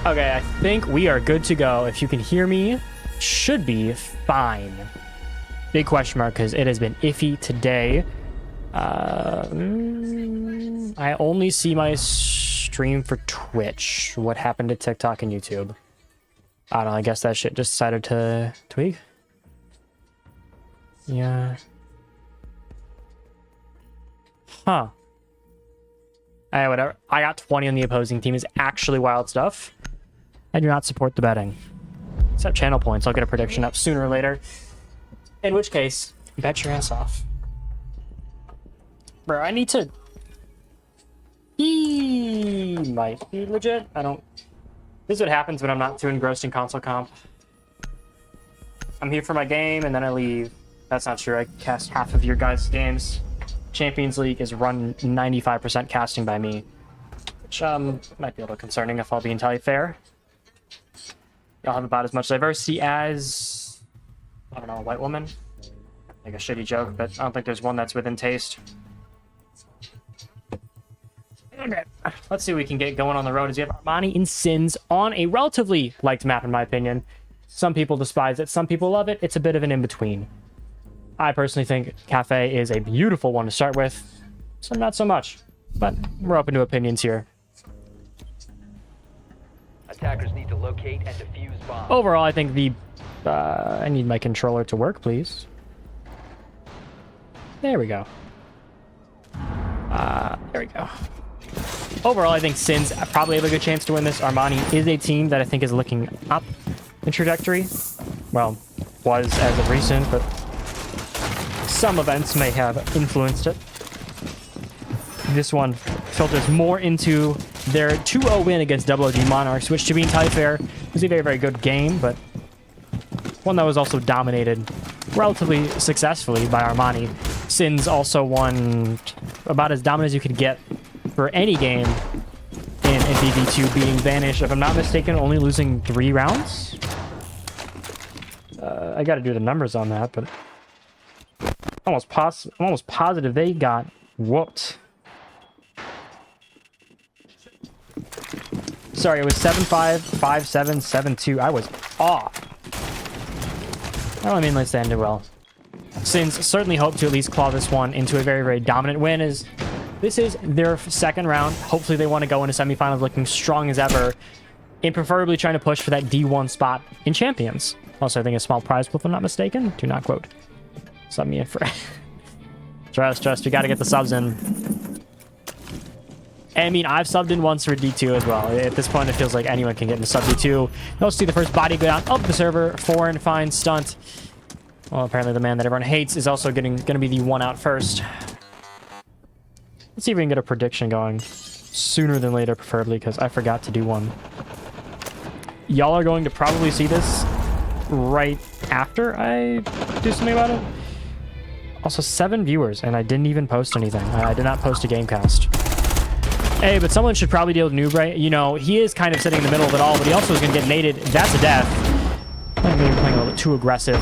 Okay, I think we are good to go. If you can hear me, should be fine. Big question mark because it has been iffy today. I only see my stream for Twitch. What happened to TikTok and YouTube? I don't know. I guess that shit just decided to tweak. Yeah. Huh. Hey, whatever. I got 20 on the opposing team is actually wild stuff. I do not support the betting. Except channel points. I'll get a prediction up sooner or later. In which case, bet your ass off. Bro, I need to... He might be legit. I don't... This is what happens when I'm not too engrossed in console comp. I'm here for my game, and then I leave. That's not true. I cast half of your guys' games. Champions League is run 95% casting by me. Which, might be a little concerning if I'll be entirely fair. Y'all have about as much diversity as... I don't know, a white woman? Like a shitty joke, but I don't think there's one that's within taste. Okay, let's see what we can get going on the road as we have Armani and Sins on a relatively liked map, in my opinion. Some people despise it, some people love it. It's a bit of an in-between. I personally think Cafe is a beautiful one to start with, some not so much, but we're open to opinions here. Attackers need to locate and defuse bombs. Overall, I think the... I need my controller to work, please. There we go. There we go. Overall, I think Sins probably have a good chance to win this. Armani is a team that I think is looking up in trajectory. Well, was as of recent, but some events may have influenced it. This one filters more into their 2-0 win against WOG Monarchs, which, to be entirely fair, was a very, very good game, but one that was also dominated relatively successfully by Armani. Sins also won about as dominant as you could get for any game in BB2, being Vanish, if I'm not mistaken, only losing 3 rounds. I got to do the numbers on that, but I'm almost positive they got whooped. Sorry, it was 7-5, 5-7, 7-2. I was off. Well, I mean, let's end it well. Sins certainly hope to at least claw this one into a very, very dominant win, as this is their second round. Hopefully they want to go into semifinals looking strong as ever, and preferably trying to push for that D1 spot in Champions. Also, I think a small prize pool, if I'm not mistaken. Do not quote. Sub me in for... Trust. We got to get the subs in. I mean, I've subbed in once for D2 as well. At this point, it feels like anyone can get into sub D2. You'll see the first body go down of the server. Foreign fine stunt. Well, apparently the man that everyone hates is also going to be the one out first. Let's see if we can get a prediction going sooner than later, preferably, because I forgot to do one. Y'all are going to probably see this right after I do something about it. Also, 7 viewers, and I didn't even post anything. I did not post a gamecast. Hey, but someone should probably deal with Noob, right? You know, he is kind of sitting in the middle of it all, but he also is going to get naded. That's a death. Maybe playing a little bit too aggressive.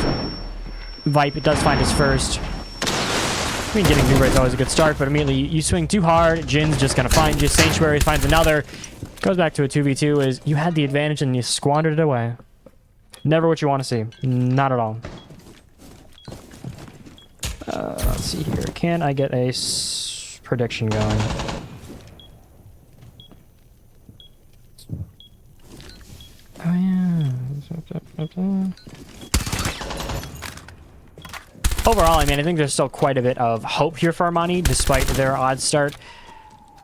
Vipe, it does find his first. I mean, getting Noob is always a good start, but immediately you swing too hard. Jin's just going to find you. Sanctuary finds another. Goes back to a 2v2, is you had the advantage and you squandered it away. Never what you want to see. Not at all. Let's see here. Can I get a prediction going? Oh, yeah. Overall, I mean, I think there's still quite a bit of hope here for Armani, despite their odd start.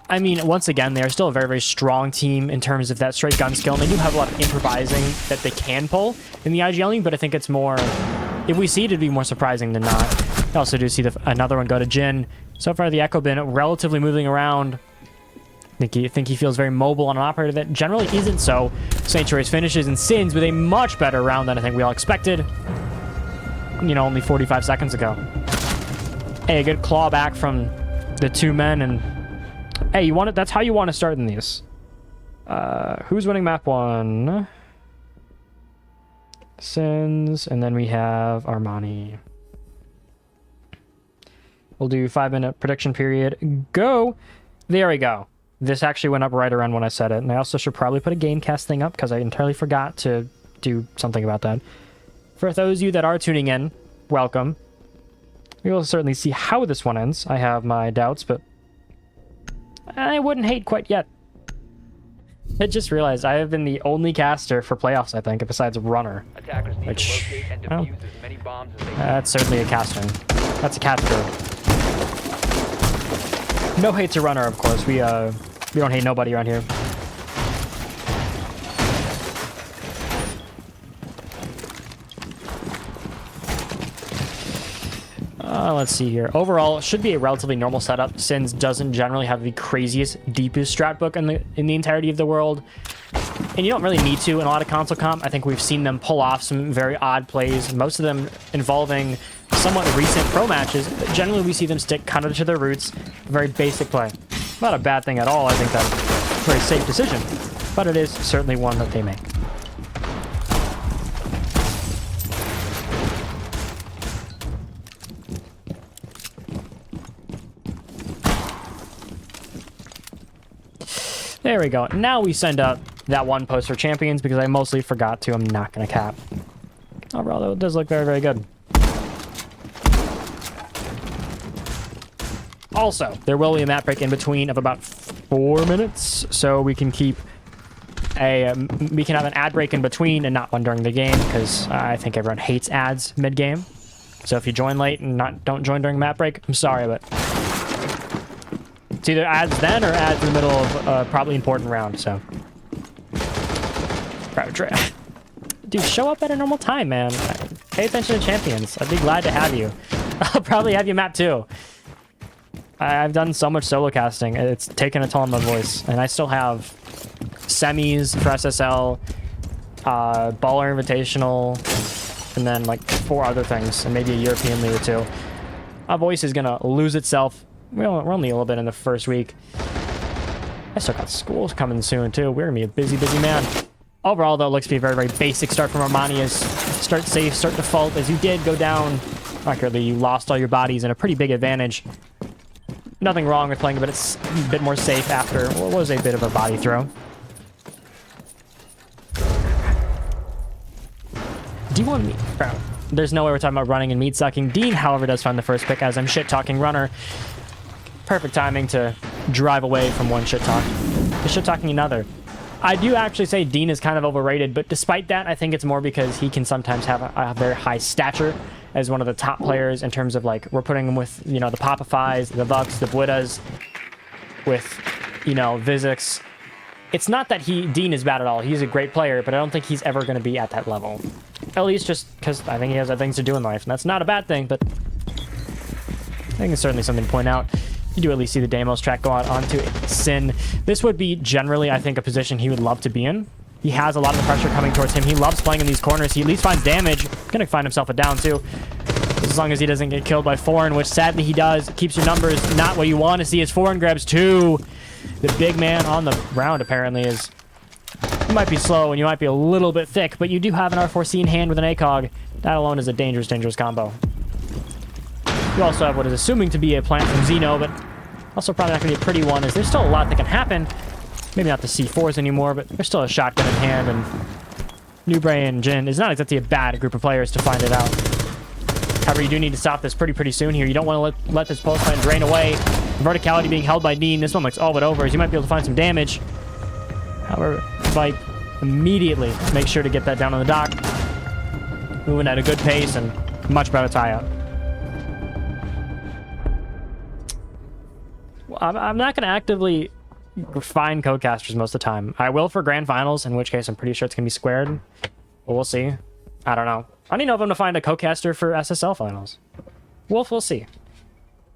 I mean, once again, they're still a very, very strong team in terms of that straight gun skill, and they do have a lot of improvising that they can pull in the IGL lane, but I think it's more... If we see it, it'd be more surprising than not. I also do see another one go to Jin. So far, the Echo been relatively moving around. I think he feels very mobile on an operator that generally isn't so. Sanctuary's finishes and Sins with a much better round than I think we all expected. You know, only 45 seconds ago. Hey, a good claw back from the 2 men, and hey, you want it? That's how you want to start in these. Who's winning map 1? Sins, and then we have Armani. We'll do 5-minute prediction period. Go! There we go. This actually went up right around when I said it. And I also should probably put a Gamecast thing up because I entirely forgot to do something about that. For those of you that are tuning in, welcome. We will certainly see how this one ends. I have my doubts, but I wouldn't hate quite yet. I just realized I have been the only caster for playoffs, I think, besides Runner. Attackers need to locate and defuse as many bombs as they can. That's certainly a caster. That's a caster. No hate to Runner, of course. We don't hate nobody around here. Let's see here. Overall, it should be a relatively normal setup. Sins doesn't generally have the craziest, deepest strat book in the entirety of the world. And you don't really need to in a lot of console comp. I think we've seen them pull off some very odd plays, most of them involving somewhat recent pro matches. But generally, we see them stick kind of to their roots. Very basic play. Not a bad thing at all. I think that's a very safe decision. But it is certainly one that they make. There we go. Now we send up that one post for champions because I mostly forgot to. I'm not going to cap. Overall, though, it does look very, very good. Also, there will be a map break in between of about 4 minutes, so we can keep we can have an ad break in between and not one during the game because I think everyone hates ads mid-game. So if you join late and don't join during map break, I'm sorry, but it's either ads then or ads in the middle of a probably important round, so. Dude, show up at a normal time, man. Pay attention to champions. I'd be glad to have you. I'll probably have you map too. I've done so much solo casting. It's taken a toll on my voice. And I still have semis for SSL, Baller Invitational, and then like 4 other things, and maybe a European League or 2. My voice is gonna lose itself. We're only a little bit in the first week. I still got schools coming soon too. We're gonna be a busy, busy man. Overall, though, it looks to be a very, very basic start from Armani. Is start safe, start default. As you did go down accurately, you lost all your bodies and a pretty big advantage. Nothing wrong with playing, but it's a bit more safe after what was a bit of a body throw. Do you want me? Oh, there's no way we're talking about running and meat sucking. Dean, however, does find the first pick as I'm shit-talking Runner. Perfect timing to drive away from one shit-talk to shit-talking another. I do actually say Dean is kind of overrated, but despite that, I think it's more because he can sometimes have a very high stature as one of the top players in terms of, like, we're putting him with, you know, the Popifys, the Vux, the Buidas, with, you know, Vizix. It's not that Dean is bad at all. He's a great player, but I don't think he's ever going to be at that level. At least just because I think he has other things to do in life, and that's not a bad thing, but I think it's certainly something to point out. You do at least see the Deimos track go out onto Sin. This would be generally, I think, a position he would love to be in. He has a lot of the pressure coming towards him. He loves playing in these corners. He at least finds damage. Gonna find himself a down, too. As long as he doesn't get killed by foreign, which sadly he does. Keeps your numbers not what you want to see as foreign grabs, too. The big man on the ground, apparently, is... You might be slow and you might be a little bit thick, but you do have an R4C in hand with an ACOG. That alone is a dangerous, dangerous combo. You also have what is assuming to be a plant from Xeno, but also probably not going to be a pretty one, as there's still a lot that can happen. Maybe not the C4s anymore, but there's still a shotgun in hand, and Newbray and Jin is not exactly a bad group of players to find it out. However, you do need to stop this pretty soon here. You don't want to let this pulse plant drain away. Verticality being held by Dean. This one looks all but over, as you might be able to find some damage. However, Vipe immediately makes sure to get that down on the dock. Moving at a good pace and much better tie-up. Well, I'm not going to actively find codecasters most of the time. I will for grand finals, in which case I'm pretty sure it's going to be squared. But we'll see. I don't know. I don't even know if I'm going to find a codecaster for SSL finals. We'll see.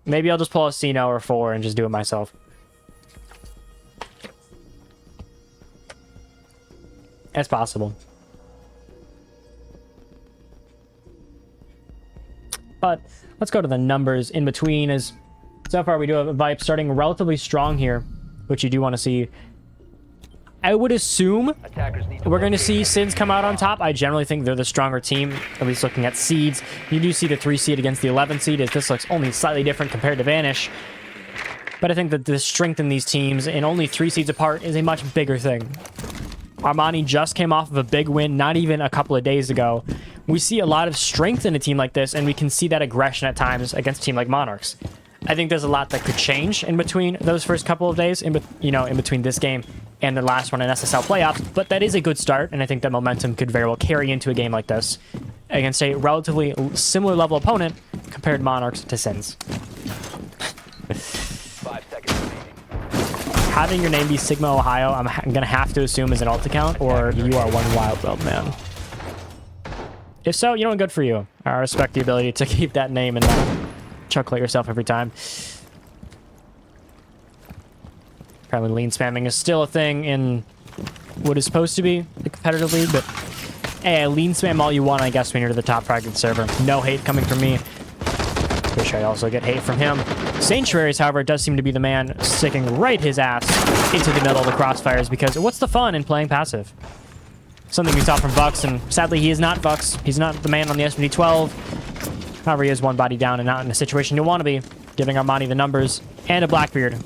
Maybe I'll just pull a Cino or 4 and just do it myself. It's possible. But let's go to the numbers in between. As so far we do have a Vipe starting relatively strong here, which you do want to see. I would assume we're going to see Sins come out on top. I generally think they're the stronger team, at least looking at seeds. You do see the 3 seed against the 11 seed, as this looks only slightly different compared to Vanish. But I think that the strength in these teams, and only 3 seeds apart, is a much bigger thing. Armani just came off of a big win not even a couple of days ago. We see a lot of strength in a team like this, and we can see that aggression at times against a team like Monarchs. I think there's a lot that could change in between those first couple of days, in between this game and the last one in SSL playoffs, but that is a good start, and I think that momentum could very well carry into a game like this against a relatively similar level opponent compared Monarchs to Sins. 5 seconds remaining. Having your name be Sigma Ohio, I'm gonna have to assume is an alt account, or you are one wild build man. If so, you know what, good for you. I respect the ability to keep that name and not chuckle at yourself every time. Apparently lean spamming is still a thing in what is supposed to be the competitive league, but hey, lean spam all you want, I guess, when you're to the top fragment server. No hate coming from me. Pretty sure I also get hate from him. Sanctuaries, however, does seem to be the man sticking right his ass into the middle of the crossfires, because what's the fun in playing passive? Something we saw from Vux, and sadly he is not Vux. He's not the man on the SMD-12. However, he is one body down and not in a situation you want to be, giving Armani the numbers and a Blackbeard.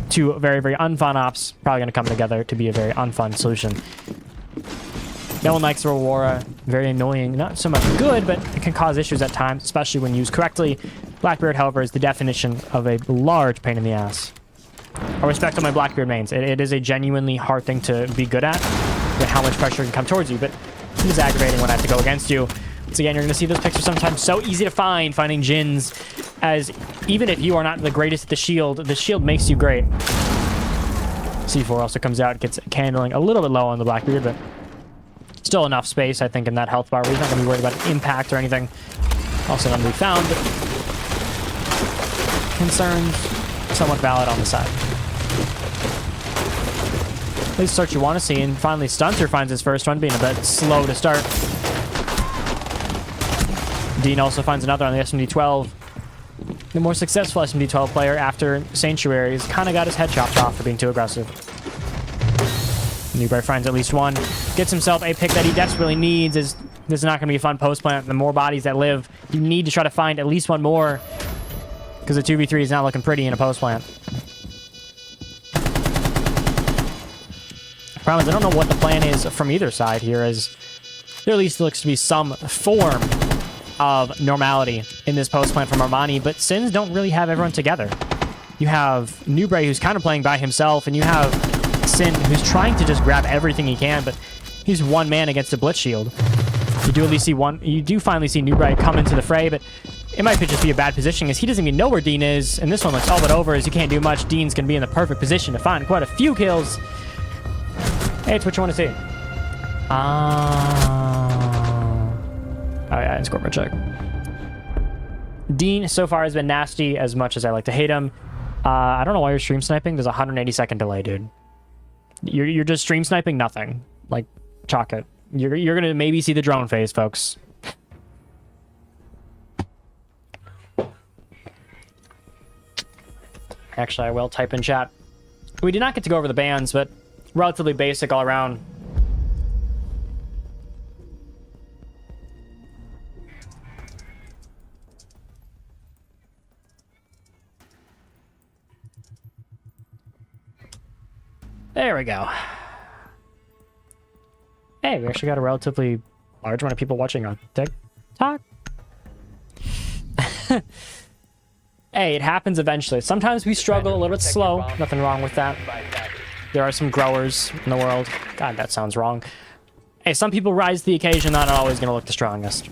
2 very, very unfun ops, probably going to come together to be a very unfun solution. No one likes Aurora. Very annoying. Not so much good, but it can cause issues at times, especially when used correctly. Blackbeard, however, is the definition of a large pain in the ass. I respect all my Blackbeard mains. It is a genuinely hard thing to be good at, with how much pressure can come towards you, but it is aggravating when I have to go against you. Once again, you're going to see those picks are sometimes so easy to find, finding Jins, as even if you are not the greatest at the shield makes you great. C4 also comes out, gets candling a little bit low on the Blackbeard, but still enough space, I think, in that health bar where he's not going to be worried about impact or anything. Also none to be found, but concerns somewhat valid on the side. At least start you want to see, and finally Stunter finds his first one, being a bit slow to start. Dean also finds another on the SMD-12. The more successful SMD-12 player after Sanctuaries kind of got his head chopped off for being too aggressive. Newberry finds at least one. Gets himself a pick that he desperately needs. This is not going to be a fun post plant. The more bodies that live, you need to try to find at least one more, because the 2v3 is not looking pretty in a post plant. Problem is, I don't know what the plan is from either side here, as there at least looks to be some form of normality in this post plant from Armani, but Sins don't really have everyone together. You have Newbray, who's kind of playing by himself, and you have Sin, who's trying to just grab everything he can, but he's one man against a Blitz shield. You do at least see one. You do finally see Newbray come into the fray, but it might just be a bad positioning, as he doesn't even know where Dean is, and this one looks all but over, as you can't do much. Dean's going to be in the perfect position to find quite a few kills. Hey, it's what you want to see. Oh yeah, scoreboard check. Dean so far has been nasty, as much as I like to hate him. I don't know why you're stream sniping. There's a 180-second delay, dude. You're just stream sniping nothing. Like, chalk it. You're gonna maybe see the drone phase, folks. Actually, I will type in chat. We did not get to go over the bans, but relatively basic all around. There we go. Hey, we actually got a relatively large amount of people watching on TikTok. Hey, it happens eventually. Sometimes we struggle a little bit slow. Nothing wrong with that. There are some growers in the world. God, that sounds wrong. Hey, some people rise to the occasion, not always going to look the strongest.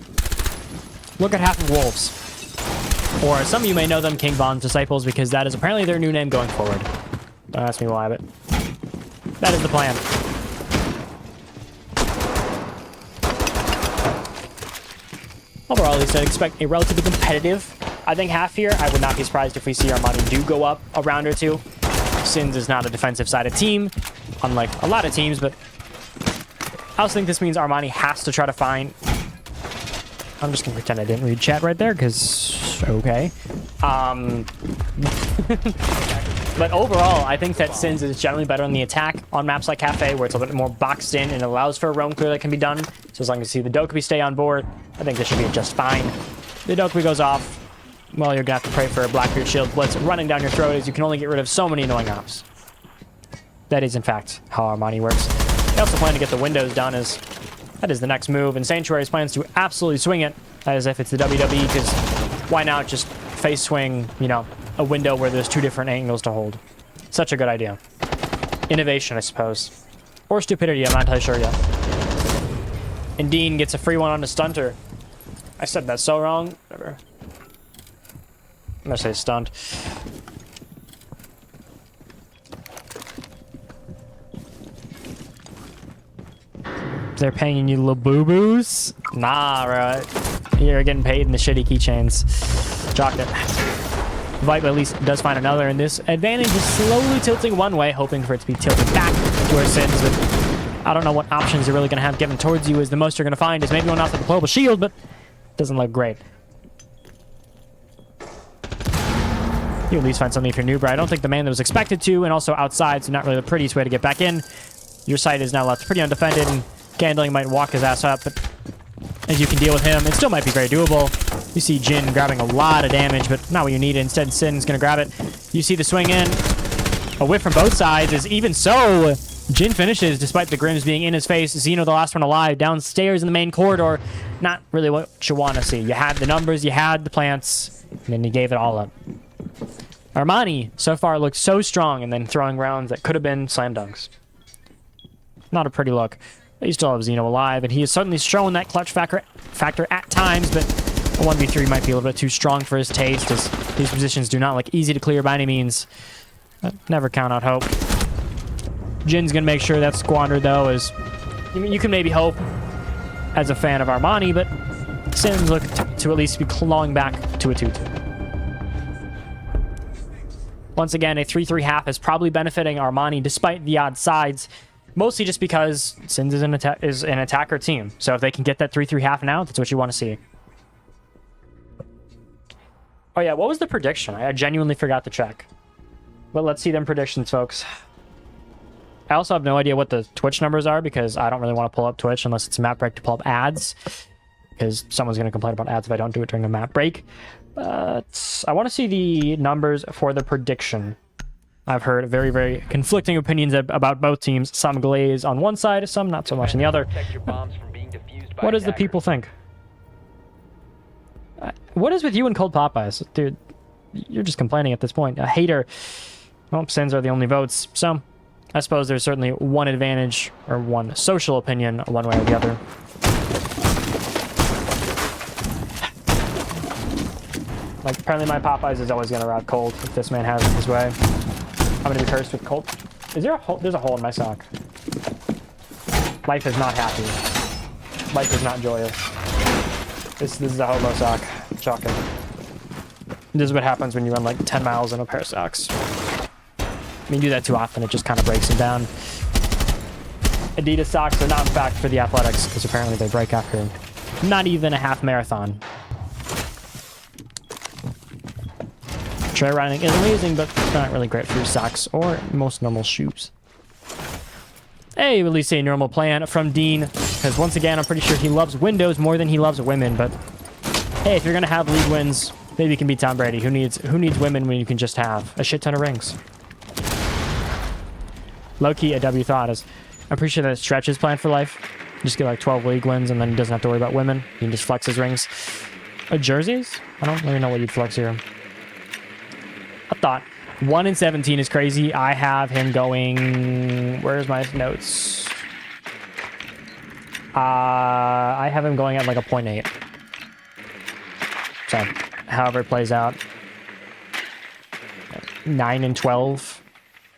Look at half of Wolves. Or some of you may know them King Von's Disciples, because that is apparently their new name going forward. Don't ask me why, but that is the plan. Overall, at least I'd expect a relatively competitive, I think, half here. I would not be surprised if we see Armani do go up a round or two. Sins is not a defensive-sided team, unlike a lot of teams, but I also think this means Armani has to try to find... I'm just going to pretend I didn't read chat right there, because... okay. But overall, I think that Sins is generally better on the attack on maps like Cafe, where it's a little bit more boxed in and allows for a roam clear that can be done. So as long as you see the Dokkaebi stay on board, I think this should be just fine. The Dokkaebi goes off. well, you're gonna have to pray for a Blackbeard shield blitz running down your throat, as you can only get rid of so many annoying ops. That is, in fact, how Armani works. They also plan to get the windows done, as that is the next move, and Sanctuary's plans to absolutely swing it as if it's the WWE, because why not just face swing, you know, a window where there's 2 different angles to hold? Such a good idea. Innovation, I suppose. Or stupidity, I'm not entirely sure yet. And Dean gets a free one on the stunter. I said that so wrong. Whatever. I'm gonna say stunt. They're paying you little boo-boos? Nah, right. You're getting paid in the shitty keychains. Chalked it. Vipe at least does find another, and this advantage is slowly tilting one way, hoping for it to be tilted back to our Sins, but I don't know what options you're really going to have given towards you, as the most you're going to find is maybe one off the deployable shield, but it doesn't look great. You at least find something if you're noob. I don't think the man that was expected to, and also outside, so not really the prettiest way to get back in. Your site is now left pretty undefended, and Candling might walk his ass up, but as you can deal with him, it still might be very doable. You see Jin grabbing a lot of damage, but not what you need. Instead, Sin's going to grab it. You see the swing in. A whiff from both sides, is even so, Jin finishes despite the Grims being in his face. Xeno, the last one alive, downstairs in the main corridor. Not really what you want to see. You had the numbers, you had the plants, and then you gave it all up. Armani, so far, looked so strong, and then throwing rounds that could have been slam dunks. Not a pretty look. You still have Xeno alive, and he has certainly shown that clutch factor at times, but a 1v3 might be a little bit too strong for his taste, as these positions do not look easy to clear by any means. But never count out hope. Jin's going to make sure that's squandered, though, as you can maybe hope as a fan of Armani, but Sin's look to at least be clawing back to a 2-2. Once again, a 3-3 half is probably benefiting Armani despite the odd sides. Mostly just because Sins is an attacker team. So if they can get that 3-3 half now, that's what you want to see. Oh yeah, what was the prediction? I genuinely forgot to check. But let's see them predictions, folks. I also have no idea what the Twitch numbers are, because I don't really want to pull up Twitch unless it's a map break to pull up ads. Because someone's going to complain about ads if I don't do it during a map break. But I want to see the numbers for the prediction. I've heard very, very conflicting opinions about both teams. Some glaze on one side, some not so much on the other. What does the people think? What is with you and Cold Popeyes? Dude, you're just complaining at this point. A hater. Well, Sins are the only votes, so I suppose there's certainly one advantage, or one social opinion, one way or the other. Like, apparently my Popeyes is always going to route Cold if this man has it his way. I'm gonna be cursed with Colt. Is there a hole? There's a hole in my sock. Life is not happy. Life is not joyous. This is a hobo sock. Shocking. This is what happens when you run like 10 miles in a pair of socks. I mean, you do that too often, it just kind of breaks them down. Adidas socks are not in fact for the athletics, because apparently they break after not even a half marathon. Trail riding is amazing, but not really great for your socks or most normal shoes. Hey, at least a normal plan from Dean, because once again, I'm pretty sure he loves windows more than he loves women, but hey, if you're gonna have league wins, maybe you can beat Tom Brady. Who needs women when you can just have a shit ton of rings? Low-key, a W thought is, I'm pretty sure that Stretch is planned for life. Just get like 12 league wins, and then he doesn't have to worry about women. He can just flex his rings. Jerseys? I don't really know what you'd flex here. I thought 1-17 is crazy. I have him going... Where's my notes? I have him going at like a 0.8. So, however it plays out. 9-12.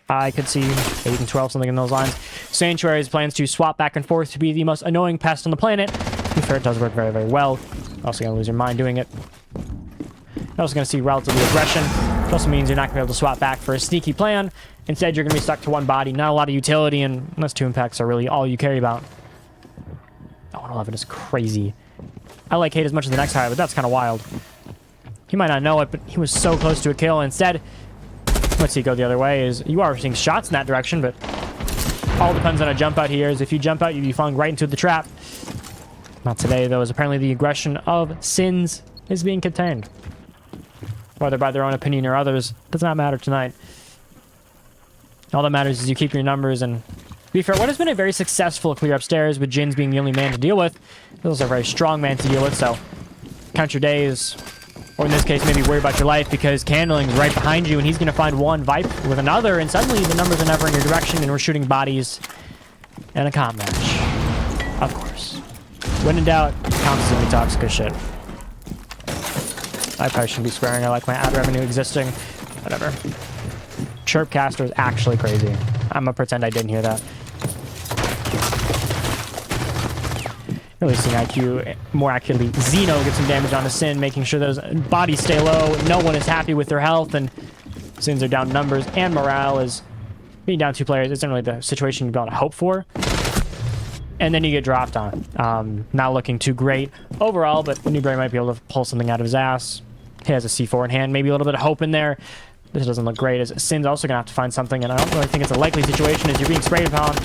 I could see 8-12, something in those lines. Sanctuary's plans to swap back and forth to be the most annoying pest on the planet. To be fair, it does work very, very well. Also gonna lose your mind doing it. You're also gonna see relatively aggression. It also means you're not gonna be able to swap back for a sneaky plan. Instead, you're gonna be stuck to one body. Not a lot of utility, and unless 2 impacts are really all you care about. Oh, 111 is crazy. I like hate as much as the next high, but that's kind of wild. He might not know it, but he was so close to a kill. Instead, let's see, go the other way, is you are seeing shots in that direction, but all depends on a jump out here. Is if you jump out, you'd be falling right into the trap. Not today, though, as apparently the aggression of Sins is being contained. whether by their own opinion or others. Does not matter tonight. All that matters is you keep your numbers, and to be fair, what has been a very successful clear upstairs, with Jin's being the only man to deal with. Those are a very strong man to deal with, so count your days. Or in this case, maybe worry about your life, because Candling's right behind you, and he's going to find one Vipe with another, and suddenly the numbers are never in your direction, and we're shooting bodies in a comp match. Of course. When in doubt, counts as any toxic as shit. I probably shouldn't be swearing. I like my ad revenue existing. Whatever. Chirpcaster is actually crazy. I'm gonna pretend I didn't hear that. Really seeing IQ, more accurately, Xeno get some damage onto Sin, making sure those bodies stay low. No one is happy with their health, and Sins are down numbers, and morale is being down 2 players isn't really the situation you'd want to hope for. And then you get dropped on. Not looking too great overall, but Newberry might be able to pull something out of his ass. He has a C4 in hand, maybe a little bit of hope in there. This doesn't look great, as Sin's also gonna have to find something, and I don't really think it's a likely situation as you're being sprayed upon.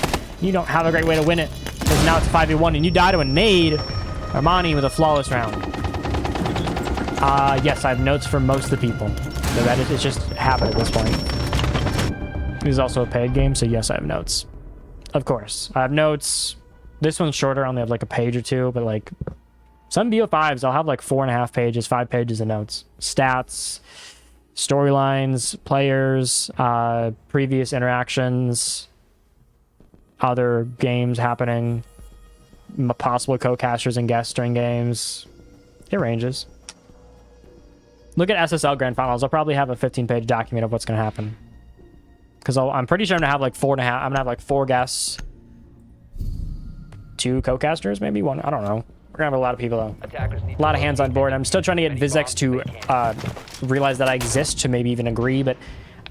You don't have a great way to win it, because now it's 5v1 and you die to a nade. Armani with a flawless round. Yes, I have notes for most of the people. So that is, it's just habit at this point. This is also a paid game, so yes, I have notes. Of course. I have notes. This one's shorter, I only have like a page or 2, but like some BO5s, I'll have like 4.5 pages, 5 pages of notes. Stats, storylines, players, previous interactions, other games happening, possible co-casters and guests during games. It ranges. Look at SSL Grand Finals. I'll probably have a 15-page document of what's going to happen. Because I'm pretty sure I'm going to have like 4.5. I'm going to have like 4 guests, 2 co-casters, maybe 1. I don't know. We're going to have a lot of people, though. A lot of hands on board. I'm still trying to get Vizex to realize that I exist, to maybe even agree, but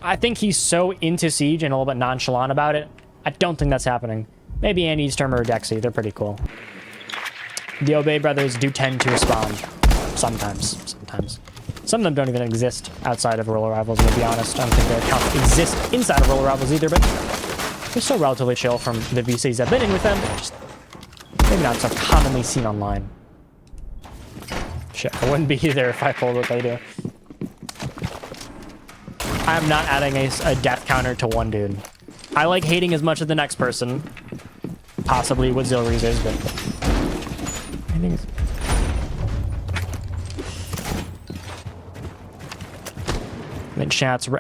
I think he's so into Siege and a little bit nonchalant about it. I don't think that's happening. Maybe Andy Sturmer or Dexy. They're pretty cool. The Obey brothers do tend to respond. Sometimes. Some of them don't even exist outside of Roller Rivals, to be honest. I don't think their accounts exist inside of Roller Rivals either, but they're still relatively chill from the VCs I've been in with them. Just maybe not so commonly seen online. Shit, I wouldn't be either if I pulled what they do. I'm not adding a death counter to one dude. I like hating as much as the next person. Possibly what Zilrees is, but I think it's...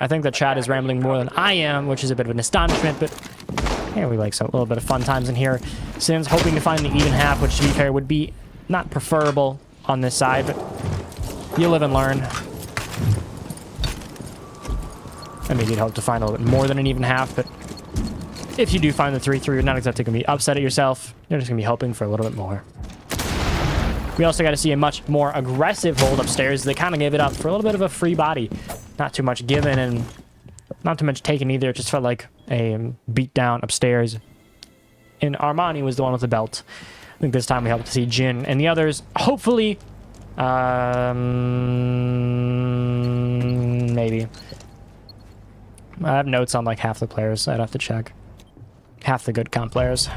I think the chat is rambling more than I am, which is a bit of an astonishment, but yeah, we like a little bit of fun times in here. Sin's hoping to find the even half, which to be fair would be not preferable on this side, but you live and learn. I mean, you'd hope to find a little bit more than an even half, but if you do find the 3-3, you're not exactly going to be upset at yourself. You're just going to be hoping for a little bit more. We also got to see a much more aggressive hold upstairs. They kind of gave it up for a little bit of a free body. Not too much given and not too much taken either. It just felt like a beat down upstairs. And Armani was the one with the belt. I think this time we hope to see Jin and the others. Hopefully, maybe. I have notes on like half the players. I'd have to check. Half the good comp players.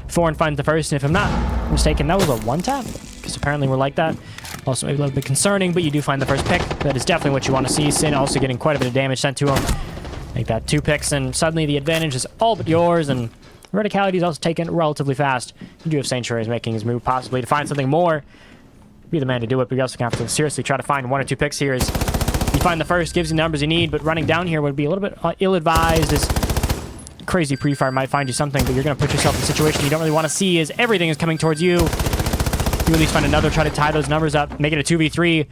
Foreign finds the first, and if I'm not mistaken, that was a one-tap, because apparently we're like that. Also maybe a little bit concerning, but you do find the first pick. That is definitely what you want to see. Sin also getting quite a bit of damage sent to him. Make that 2 picks, and suddenly the advantage is all but yours, and verticality is also taken relatively fast. You do have Sanctuaries making his move, possibly to find something more. Be the man to do it, but you also have to seriously try to find 1 or 2 picks here. As you find the first, gives you the numbers you need, but running down here would be a little bit ill-advised, as crazy pre-fire might find you something, but you're going to put yourself in a situation you don't really want to see, as everything is coming towards you. You at least find another, try to tie those numbers up, make it a 2v3.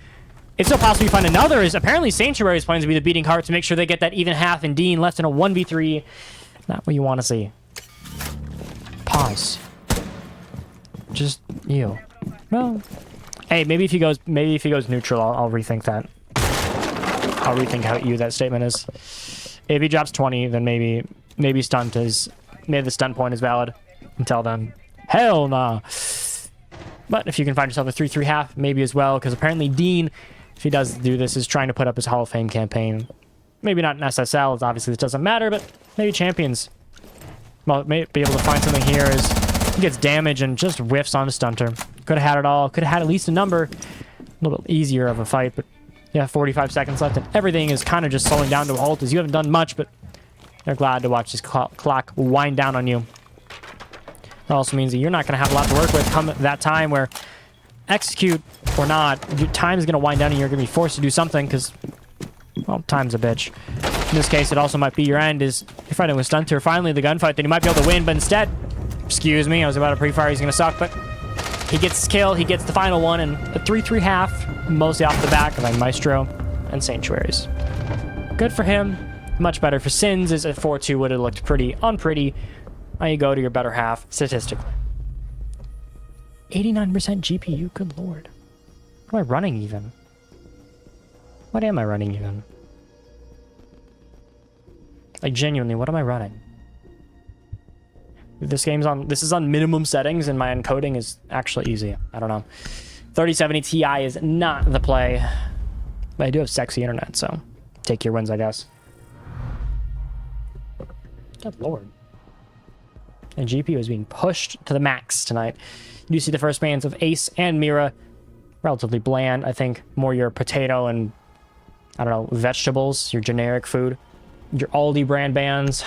It's still possible you find another, as apparently Sanctuary is planning to be the beating heart to make sure they get that even half, and Dean left in a 1v3. Not what you want to see. Pause. Just you. Well, hey, maybe if he goes neutral, I'll rethink that. I'll rethink how you that statement is. If he drops 20, then maybe the stunt point is valid. Until then, hell nah. But if you can find yourself a 3-3 half, maybe as well, because apparently Dean, if he does do this, is trying to put up his Hall of Fame campaign. Maybe not in SSL, obviously this doesn't matter, but maybe Champions. Well, may be able to find something here as he gets damage and just whiffs on a stunter. Could have had it all. Could have had at least a number. A little bit easier of a fight, but Yeah, 45 seconds left, and everything is kind of just slowing down to a halt as you haven't done much, but they're glad to watch this clock wind down on you. That also means that you're not going to have a lot to work with come that time where execute or not, your time is going to wind down and you're going to be forced to do something because, well, time's a bitch. In this case, it also might be your end is you're fighting with Stunter. Finally, the gunfight that you might be able to win, but instead, excuse me, I was about to pre-fire, he's going to suck, but he gets his kill, he gets the final one, and a 3-3 half, mostly off the back of Maestro and Sanctuaries. Good for him. Much better for Sins, as a 4-2 would have looked pretty unpretty. Now you go to your better half, statistically. 89% GPU, good lord. What am I running even? What am I running even? Like, genuinely, what am I running? This is on minimum settings, and my encoding is actually easy. I don't know. 3070 Ti is not the play. But I do have sexy internet, so take your wins, I guess. Good lord. And GPU is being pushed to the max tonight. You see the first bands of Ace and Mira. Relatively bland. I think more your potato and, I don't know, vegetables, your generic food. Your Aldi brand bands.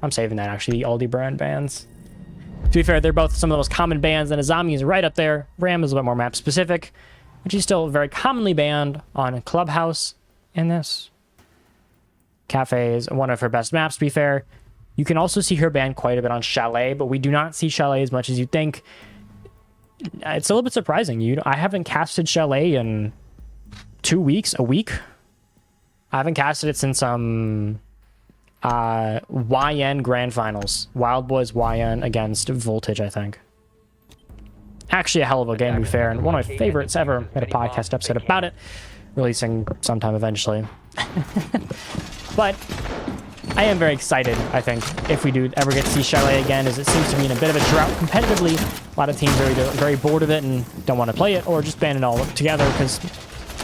I'm saving that, actually, the Aldi brand bands. To be fair, they're both some of the most common bands, and Azami is right up there. Ram is a bit more map specific, but she's still very commonly banned on Clubhouse and this. Cafe is one of her best maps, to be fair. You can also see her banned quite a bit on Chalet, but we do not see Chalet as much as you'd think. It's a little bit surprising. I haven't casted Chalet in 2 weeks, a week. I haven't casted it since YN Grand Finals. Wild Boys YN against Voltage, I think. Actually, a hell of a game, to be fair, and one of my favorites ever. Made a podcast episode about it, releasing sometime eventually. But I am very excited, I think, if we do ever get to see Chalet again, as it seems to be in a bit of a drought competitively. A lot of teams are either very bored of it and don't want to play it, or just ban it all together, because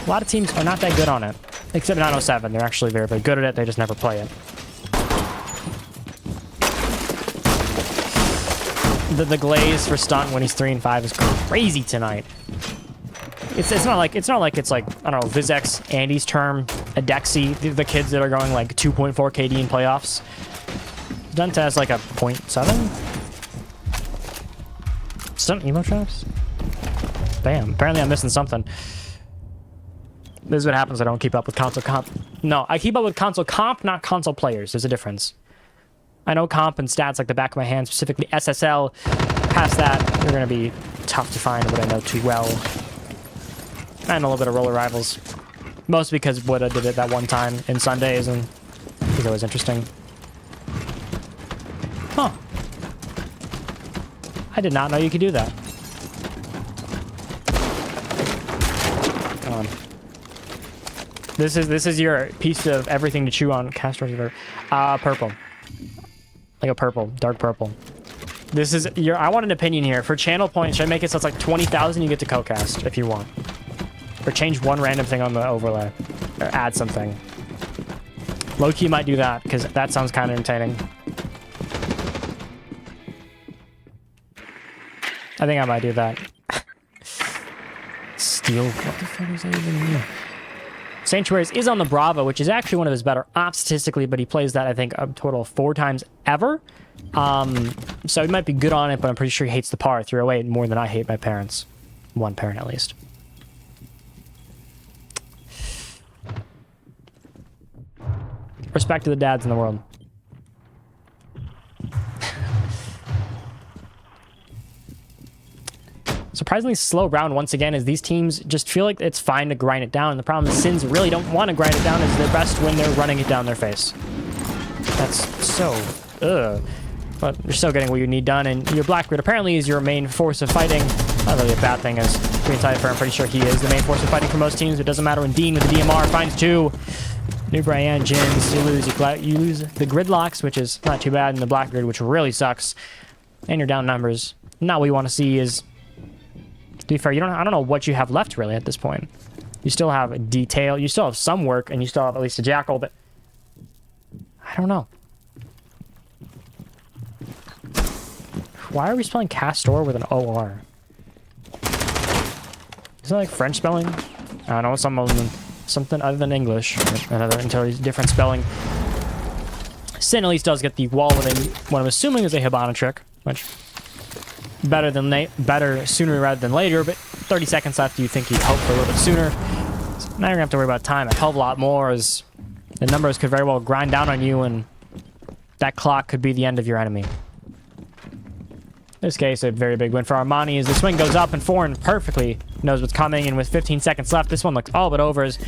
a lot of teams are not that good on it. Except 907. They're actually very, very good at it. They just never play it. The glaze for Stunt when he's 3 and 5 is crazy tonight. It's not like it's like, I don't know, Vizex, Andy's term, Adexi, the kids that are going like 2.4 KD in playoffs. Stunt has like a 0.7. Stunt emo traps? Bam. Apparently I'm missing something. This is what happens when I don't keep up with console comp. No, I keep up with console comp, not console players. There's a difference. I know comp and stats like the back of my hand, specifically SSL. Past that, they're going to be tough to find what I know too well. And a little bit of roller rivals. Mostly because Buddha did it that one time in Sundays, and it's always interesting. Huh. I did not know you could do that. Come on. This is your piece of everything to chew on. Castor, purple. Like a purple, dark purple. This is your. I want an opinion here. For channel points, should I make it so it's like 20,000? You get to co-cast if you want, or change one random thing on the overlay, or add something. Low-key might do that because that sounds kind of entertaining. I think I might do that. Steel. What the fuck is that even mean? Sanctuaries is on the Bravo, which is actually one of his better ops statistically, but he plays that, I think, a total of 4 times ever. So he might be good on it, but I'm pretty sure he hates the par 308 more than I hate my parents. One parent, at least. Respect to the dads in the world. Surprisingly slow round once again, as these teams just feel like it's fine to grind it down. And the problem is Sins really don't want to grind it down, as they're best when they're running it down their face. That's so... ugh. But you're still getting what you need done, and your Blackbeard apparently is your main force of fighting. Not really a bad thing, as Green Cypher, I'm pretty sure he is the main force of fighting for most teams. It doesn't matter when Dean with the DMR finds 2. New Brian, Jins, you lose the Gridlocks, which is not too bad, and the Blackbeard, which really sucks. And your down numbers. Not what you want to see is... To be fair, I don't know what you have left really at this point. You still have a detail, you still have some work, and you still have at least a Jackal, but I don't know. Why are we spelling Castor with an OR? Is that like French spelling? I don't know, some of them something other than English, another entirely different spelling. Sin at least does get the wall within what I'm assuming is a Hibana trick, which better sooner rather than later, but 30 seconds left, you think you'd hope for a little bit sooner. So now you're gonna have to worry about time a hell of a lot more, as the numbers could very well grind down on you, and that clock could be the end of your enemy. In this case, a very big win for Armani as the swing goes up and Foreign perfectly knows what's coming, and with 15 seconds left, this one looks all but over. As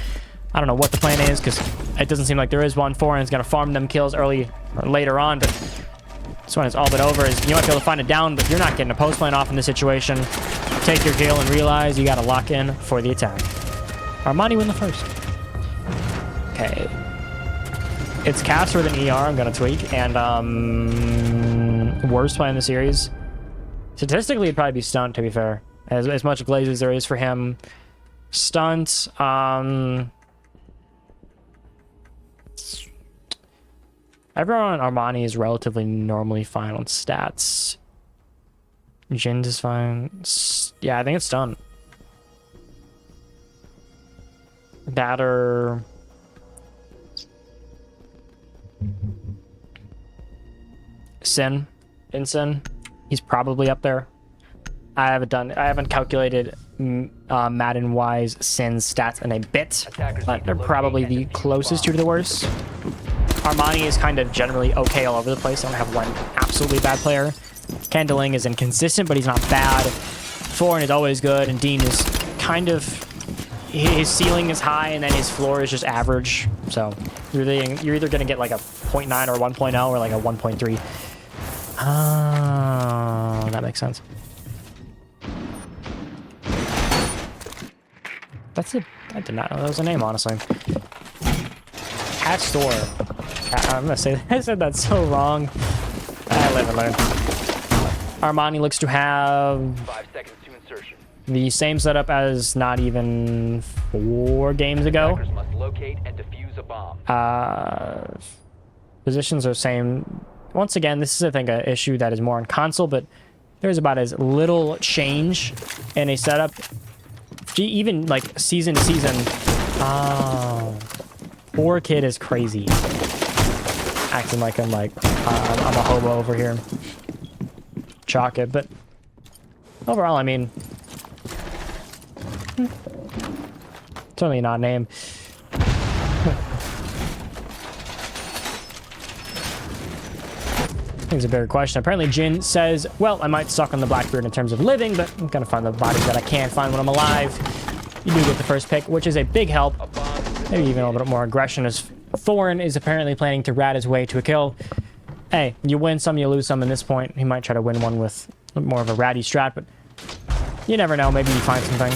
I don't know what the plan is, because it doesn't seem like there is one. Foreign's going to farm them kills early or later on, but this one is all but over. As you might be able to find it down, but you're not getting a post plan off in this situation. Take your kill and realize you got to lock in for the attack. Armani win the first. Okay. It's Casper than ER, I'm going to tweak, and worst play in the series. Statistically, it'd probably be Stunt, to be fair. As much glaze as there is for him. Stunt, everyone on Armani is relatively normally fine on stats. Jin's is fine. Yeah, I think it's Stunt. Batter. Sin. Sin. He's probably up there. I haven't calculated Madden-wise Sin's stats in a bit, but they're probably the closest to the worst. Armani is kind of generally okay all over the place. I don't have one absolutely bad player. Kendalling is inconsistent, but he's not bad. Foreign is always good, and Dean is kind of... His ceiling is high, and then his floor is just average. So you're either going to get like a 0.9 or 1.0 or like a 1.3. Oh, that makes sense. I did not know that was a name, honestly. Cat store. I'm gonna say I said that so wrong. I live and learn. Armani looks to have 5 seconds to insertion. the same setup as not even 4 games ago. Attackers must locate and defuse a bomb. Positions are same. Once again, this is, I think, an issue that is more on console, but there's about as little change in a setup. Even, like, season to season. Oh. Poor kid is crazy. Acting like I'm, like, I'm a hobo over here. Chalk it, but overall, I mean... Certainly not a name. I think it's a bigger question. Apparently Jin says, well, I might suck on the Blackbeard in terms of living, but I'm gonna find the bodies that I can't find when I'm alive. You do get the first pick, which is a big help. Maybe even a little bit more aggression, as Thorn is apparently planning to rat his way to a kill. Hey, you win some, you lose some. At this point, he might try to win one with more of a ratty strat, but you never know. Maybe you find something.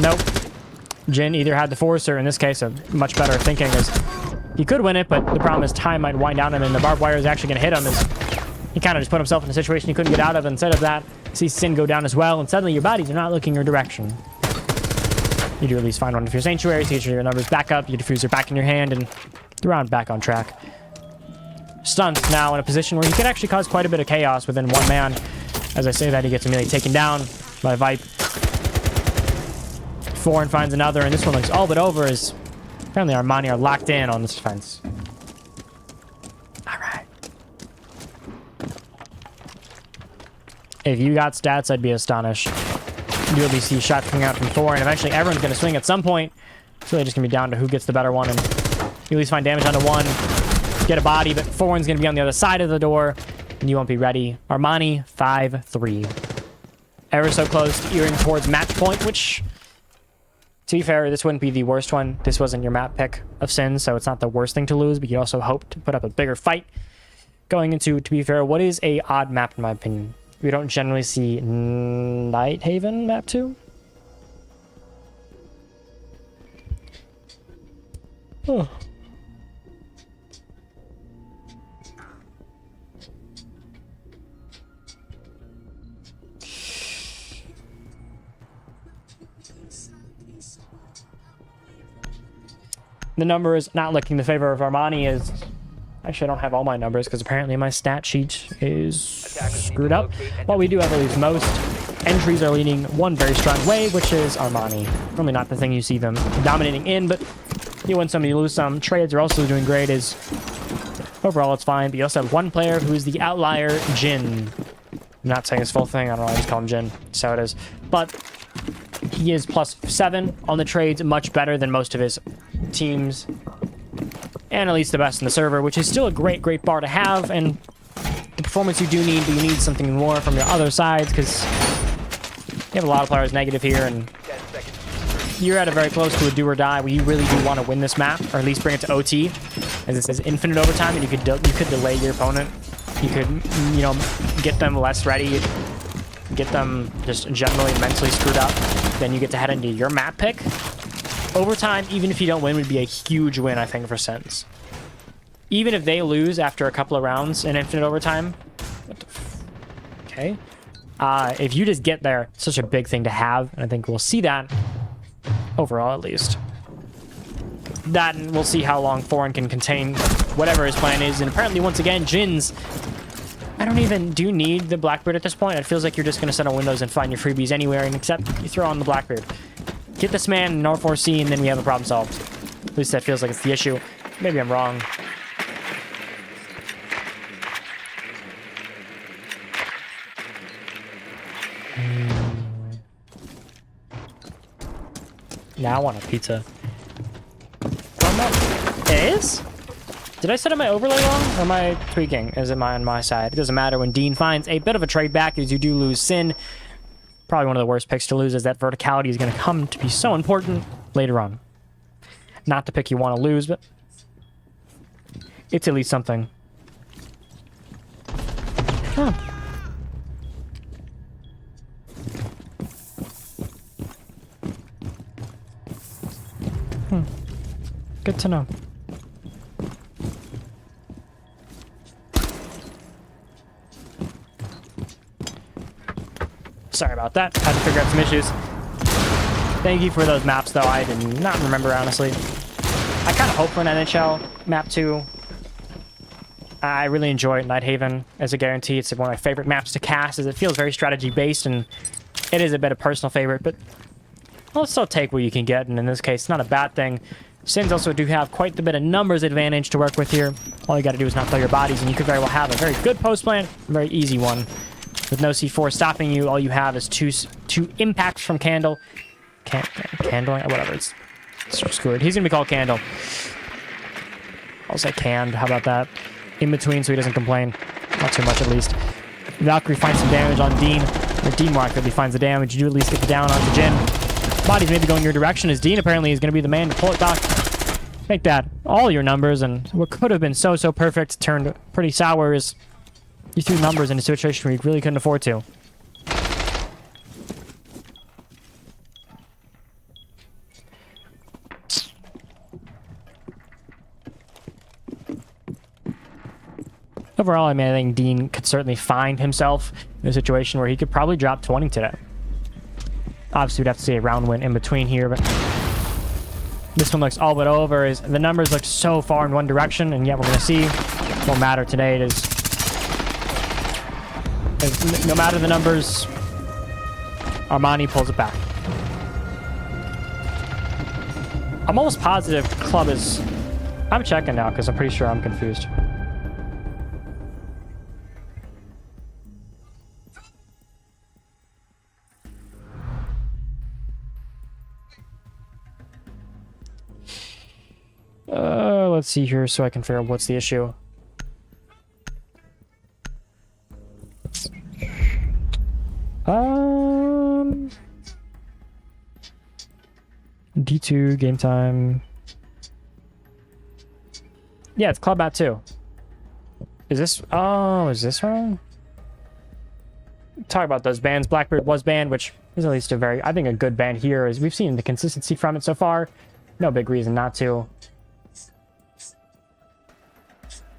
Nope. Jin either had the force, or in this case, a much better thinking is he could win it, but the problem is time might wind down him, and the barbed wire is actually going to hit him. As he kind of just put himself in a situation he couldn't get out of. Instead of that, see Sin go down as well, and suddenly your bodies are not looking your direction. You do at least find one of your sanctuaries, you get your numbers back up, your diffuser back in your hand, and the round back on track. Stunt now in a position where he could actually cause quite a bit of chaos within one man. As I say that, he gets immediately taken down by Vipe. Foreign finds another, and this one looks all but over, as apparently Armani are locked in on this defense. Alright. If you got stats, I'd be astonished. You at least see shots coming out from Foreign. Eventually, everyone's going to swing at some point. It's really just going to be down to who gets the better one, and you at least find damage onto one. Get a body, but Foreign's going to be on the other side of the door, and you won't be ready. Armani, 5-3. Ever so close, earing towards match point, which... To be fair, this wouldn't be the worst one. This wasn't your map pick of Sin, so it's not the worst thing to lose, but you also hope to put up a bigger fight. Going into, to be fair, what is a odd map in my opinion? We don't generally see Nighthaven map 2. Oh. The number is not looking in the favor of Armani. Is actually, I don't have all my numbers because apparently my stat sheet is screwed up. Well, we do have at least most. entries are leaning one very strong way, which is Armani. Really not the thing you see them dominating in, but you win some, you lose some. Trades are also doing great. Is overall it's fine, but you also have one player who's the outlier, Jin. I'm not saying his full thing. I don't know. I just call him Jin. That's how it is. But he is +7 on the trades, much better than most of his teams, and at least the best in the server, which is still a great bar to have. And the performance you do need, but you need something more from your other sides, because you have a lot of players negative here, and you're at a very close to a do or die where you really do want to win this map, or at least bring it to OT, as it says infinite overtime, and you could delay your opponent. You could, you know, get them less ready, get them just generally mentally screwed up. Then you get to head into your map pick. Overtime, even if you don't win, would be a huge win, I think, for Sens. Even if they lose after a couple of rounds in infinite overtime. What the okay. If you just get there, it's such a big thing to have, and I think we'll see that overall, at least. That, and we'll see how long Foreign can contain whatever his plan is. And apparently, once again, Jin's... I don't even... Do you need the Blackbeard at this point? It feels like you're just going to set on Windows and find your freebies anywhere, and except you throw on the Blackbeard. Get this man in R4C, and then we have a problem solved. At least that feels like it's the issue. Maybe I'm wrong. Now I want a pizza. It is? Did I set up my overlay wrong? Or am I tweaking? Is it on my side? It doesn't matter when Dean finds a bit of a trade back, as you do lose Sin. Probably one of the worst picks to lose, as that verticality is going to come to be so important later on. Not the pick you want to lose, but it's at least something. Huh. Good to know. Sorry about that. Had to figure out some issues. Thank you for those maps, though. I did not remember, honestly. I kind of hope for an NHL map 2. I really enjoy Nighthaven as a guarantee. It's one of my favorite maps to cast, as it feels very strategy-based, and it is a bit of personal favorite, but I'll still take what you can get, and in this case, it's not a bad thing. Sins also do have quite the bit of numbers advantage to work with here. All you got to do is not throw your bodies, and you could very well have a very good post plant, a very easy one. With no C4 stopping you, all you have is two impacts from Candle. Candle? Whatever, it's screwed. He's going to be called Candle. I'll say Canned, how about that? In between, so he doesn't complain. Not too much, at least. Valkyrie finds some damage on Dean. Or Dean more accurately finds the damage. You do at least get the down onto Jin. Bodies maybe going your direction, as Dean apparently is going to be the man to pull it back. Make that all your numbers, and what could have been so perfect turned pretty sour as you threw numbers in a situation where you really couldn't afford to. Overall, I mean, I think Dean could certainly find himself in a situation where he could probably drop 20 today. Obviously, we'd have to see a round win in between here, but this one looks all but over. As the numbers look so far in one direction, and yet we're going to see. It won't matter today. It is. No matter the numbers, Armani pulls it back. I'm almost positive Club is... I'm checking now because I'm pretty sure I'm confused. Let's see here so I can figure out what's the issue. D2 game time. Yeah, it's Club Bat 2. Is this... Oh, is this wrong? Talk about those bans. Blackbeard was banned, which is at least a very, I think, a good ban here, as we've seen the consistency from it so far. No big reason not to.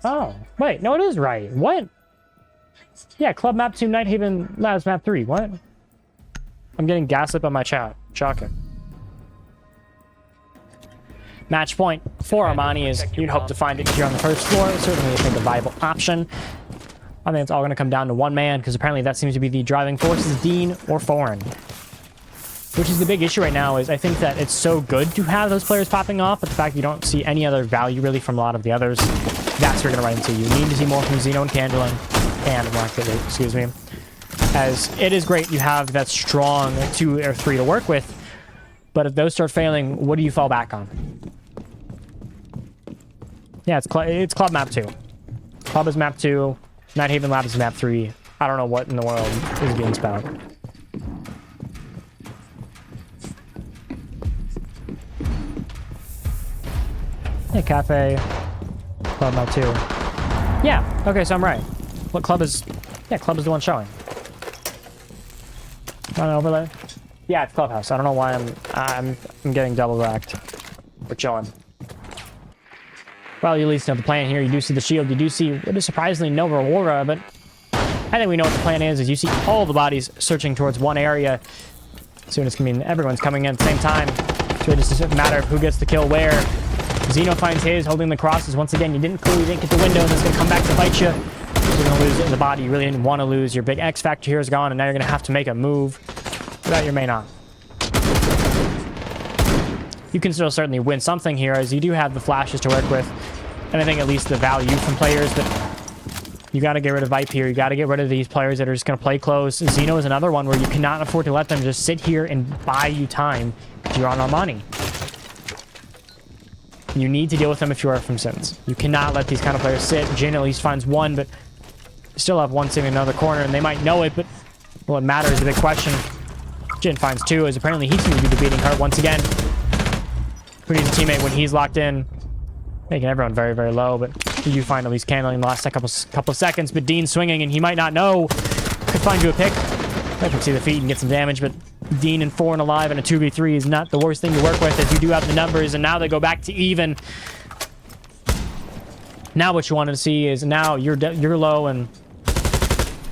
Oh, wait, no, it is right. What? Yeah, Club Map 2, Nighthaven, Labs Map 3. What? I'm getting gaslit by my chat. Shocking. Match point for Armani is you'd hope to find it here on the first floor. Certainly, I think, a viable option. I think it's all going to come down to one man, because apparently that seems to be the driving force, is Dean or Foreign. Which is the big issue right now, is I think that it's so good to have those players popping off, but the fact you don't see any other value really from a lot of the others, that's what you're going to run into. You need to see more from Xeno and Candling, excuse me. As it is great you have that strong 2 or 3 to work with, but if those start failing, what do you fall back on? Yeah, it's Club Map 2. Club is Map 2. Nighthaven Lab is Map 3. I don't know what in the world is being spelled. Yeah, Cafe. Club Map 2. Yeah, okay, so I'm right. What club is... Yeah, Club is the one showing. On overlay? Yeah, it's Clubhouse. I don't know why I'm getting double racked. We're chilling. Well, you at least know the plan here. You do see the shield. You do see what is surprisingly no Aurora, but I think we know what the plan is you see all the bodies searching towards one area. Soon as everyone's coming in at the same time. So it just doesn't matter who gets the kill where. Xeno finds his, holding the crosses. Once again, you didn't get the window, and it's going to come back to bite you. You're going to lose it in the body you really didn't want to lose. Your big X factor here is gone, and now you're going to have to make a move without your main on. You can still certainly win something here, as you do have the flashes to work with, and I think at least the value from players, but you got to get rid of Vipe here. You got to get rid of these players that are just going to play close. Xeno is another one where you cannot afford to let them just sit here and buy you time if you're on Armani. You need to deal with them if you are from Sims. You cannot let these kind of players sit. Jin at least finds one, but still have one sitting in another corner, and they might know it, but will it matter is the big question. Jin finds 2, as apparently he seems to be the beating heart once again. Who needs a teammate when he's locked in? Making everyone very, very low, but you find at least Candling in the last couple of seconds, but Dean swinging, and he might not know. Could find you a pick. I can see the feet and get some damage, but Dean and 4 and alive in a 2v3 is not the worst thing to work with, as you do have the numbers, and now they go back to even. Now what you wanted to see is now you're low, and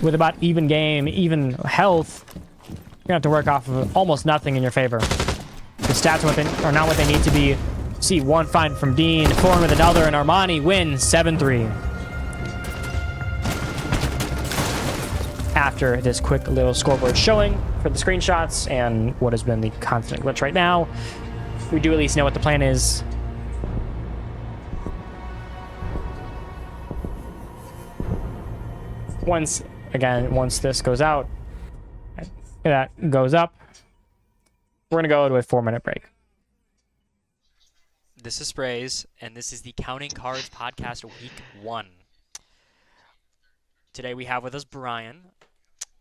with about even game, even health, you're gonna have to work off of almost nothing in your favor. The stats are not what they need to be. See one find from Dean, 4 with another, and Armani wins 7-3. After this quick little scoreboard showing for the screenshots and what has been the constant glitch right now, we do at least know what the plan is. Once this goes out, that goes up, we're going to go to a 4-minute break. This is Sprays, and this is the Counting Cards Podcast Week 1. Today we have with us Brian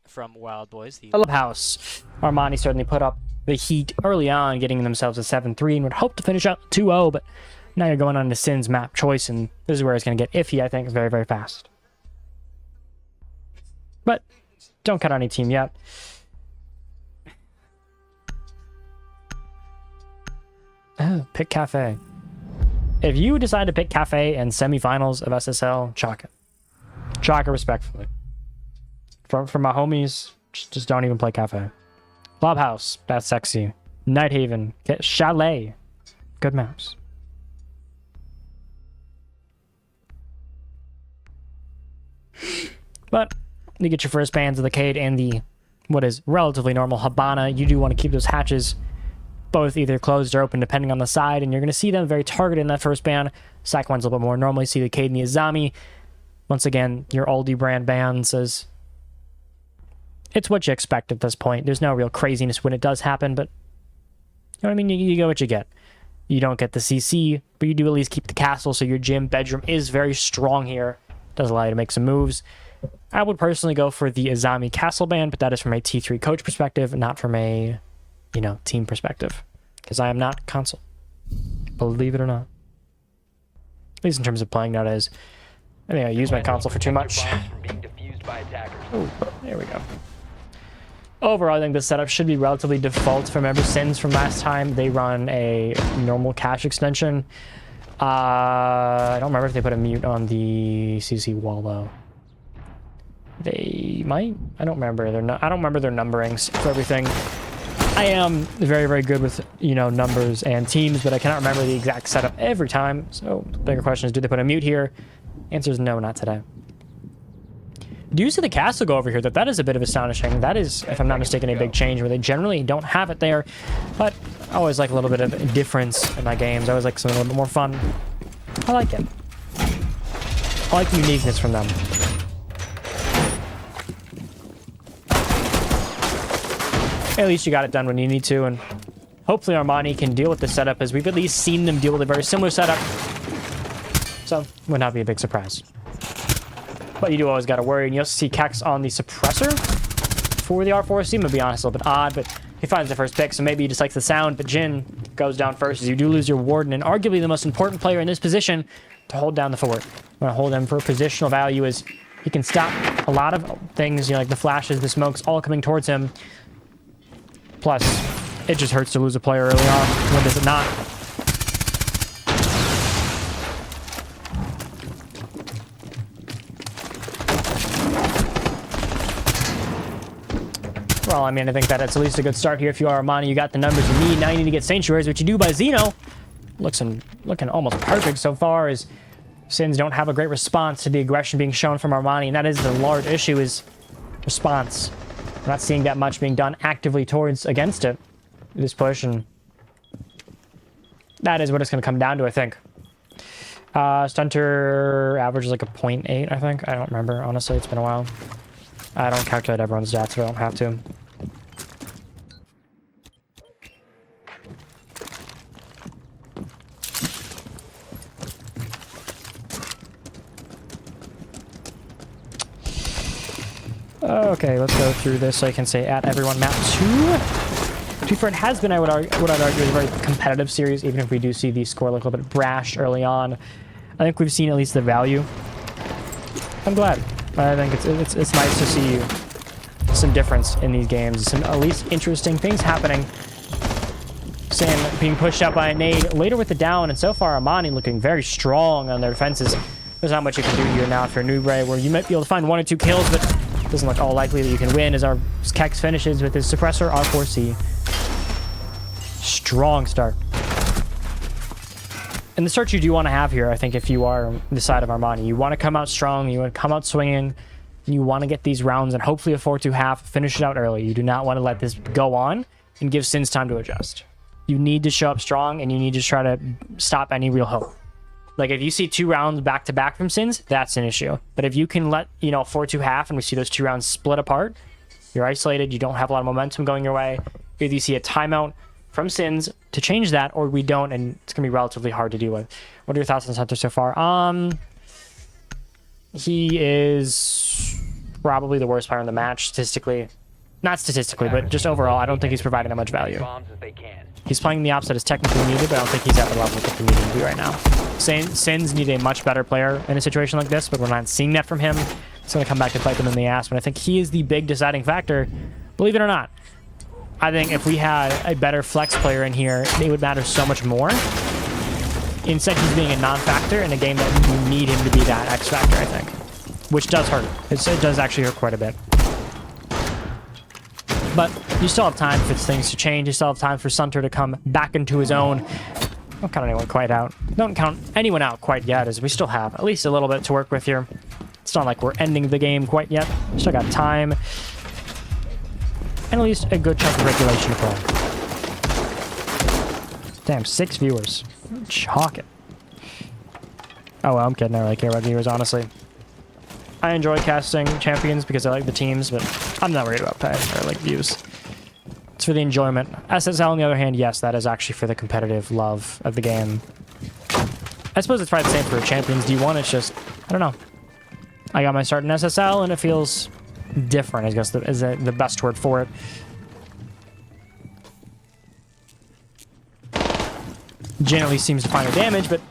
from Wild Boys. Clubhouse. Armani certainly put up the heat early on, getting themselves a 7-3, and would hope to finish out 2-0, but now you're going on to Sin's map choice, and this is where it's going to get iffy, I think, very, very fast. But don't cut on any team yet. Oh, pick Cafe. If you decide to pick Cafe in semifinals of SSL, chalk it. Chalk it respectfully. From my homies, just don't even play Cafe. Clubhouse, that's sexy. Nighthaven, Chalet, good maps. But you get your first bans of the Cade and the what is relatively normal Habana. You do want to keep those hatches both either closed or open depending on the side, and you're going to see them very targeted in that first ban. Second one's a little bit more. Normally see the Cade and the Azami. Once again, your Aldi brand ban says it's what you expect at this point. There's no real craziness when it does happen, but you know what I mean? You get what you get. You don't get the CC, but you do at least keep the castle, so your gym bedroom is very strong here. Does allow you to make some moves. I would personally go for the Azami castle ban, but that is from a T3 coach perspective, not from a, team perspective. Because I am not console. Believe it or not. At least in terms of playing, that is. I think I use my console for too much. Ooh, there we go. Overall, I think this setup should be relatively default. If I remember Sins from last time, they run a normal cache extension. I don't remember if they put a mute on the CC wall, though. They might. I don't remember. I don't remember their numberings for everything. I am very, very good with, numbers and teams, but I cannot remember the exact setup every time. So the bigger question is, do they put a mute here? Answer is no, not today. Do you see the castle go over here? That is a bit of astonishing. That is, if I'm not mistaken, a big change where they generally don't have it there. But I always like a little bit of difference in my games. I always like something a little bit more fun. I like it. I like the uniqueness from them. At least you got it done when you need to, and hopefully Armani can deal with this setup, as we've at least seen them deal with a very similar setup. So, would not be a big surprise. But you do always got to worry, and you also see Kex on the suppressor for the R4C. I'm going to be honest, a little bit odd, but he finds the first pick, so maybe he just likes the sound, but Jin goes down first, as you do lose your Warden, and arguably the most important player in this position to hold down the fort. I'm going to hold him for positional value, as he can stop a lot of things, you know, like the flashes, the smokes, all coming towards him. Plus, it just hurts to lose a player early on. When does it not? Well, I mean, I think that it's at least a good start here. If you are Armani, you got the numbers you need. Now you need to get Sanctuaries, which you do by Xeno. Looking almost perfect so far, as Sins don't have a great response to the aggression being shown from Armani, and that is the large issue, is response. We're not seeing that much being done actively towards against it, this push, and that is what it's going to come down to, I think. Stunter average is like a 0.8, I think. I don't remember, honestly. It's been a while. I don't calculate everyone's stats, so I don't have to. Okay, let's go through this so I can say at everyone map 2. To be fair, it has been, I would argue, a very competitive series, even if we do see the score look a little bit brash early on. I think we've seen at least the value. I'm glad. I think it's nice to see some difference in these games, some at least interesting things happening. Sin being pushed out by a nade later with the down, and so far Armani looking very strong on their defenses. There's not much you can do here now for Nubre, where you might be able to find 1 or 2 kills, but it doesn't look all likely that you can win, as our Kex finishes with his suppressor R4C. Strong start. And the start you do want to have here, I think, if you are the side of Armani, you want to come out strong, you want to come out swinging, you want to get these rounds and hopefully a 4-2 half, finish it out early. You do not want to let this go on and give Sins time to adjust. You need to show up strong, and you need to try to stop any real hope. Like, if you see 2 rounds back-to-back from Sins, that's an issue. But if you can let, 4-2 half, and we see those 2 rounds split apart, you're isolated, you don't have a lot of momentum going your way. Either you see a timeout from Sins to change that, or we don't, and it's going to be relatively hard to deal with. What are your thoughts on Hunter so far? He is probably the worst player in the match, statistically. Not statistically, but just overall, I don't think he's providing that much value. He's playing the opposite as technically needed, but I don't think he's at the level that we need him to be right now. Sins need a much better player in a situation like this, but we're not seeing that from him. It's going to come back to bite them in the ass, but I think he is the big deciding factor, believe it or not. I think if we had a better flex player in here, it would matter so much more. Instead, he's being a non-factor in a game that you need him to be that X factor, I think. Which does hurt. It does actually hurt quite a bit. But you still have time for things to change. You still have time for Sunter to come back into his own. Don't count anyone quite out. Don't count anyone out quite yet, as we still have at least a little bit to work with here. It's not like we're ending the game quite yet. Still got time. And at least a good chunk of regulation to play. Damn, 6 viewers. Chalk it. Oh, well, I'm kidding. I don't really care about viewers, honestly. I enjoy casting champions because I like the teams, but I'm not worried about pay or like views. It's for the enjoyment. SSL, on the other hand, yes, that is actually for the competitive love of the game. I suppose it's probably the same for champions D1. It's just, I don't know. I got my start in SSL, and it feels different, I guess, is the best word for it. Jin at least seems to find the damage, but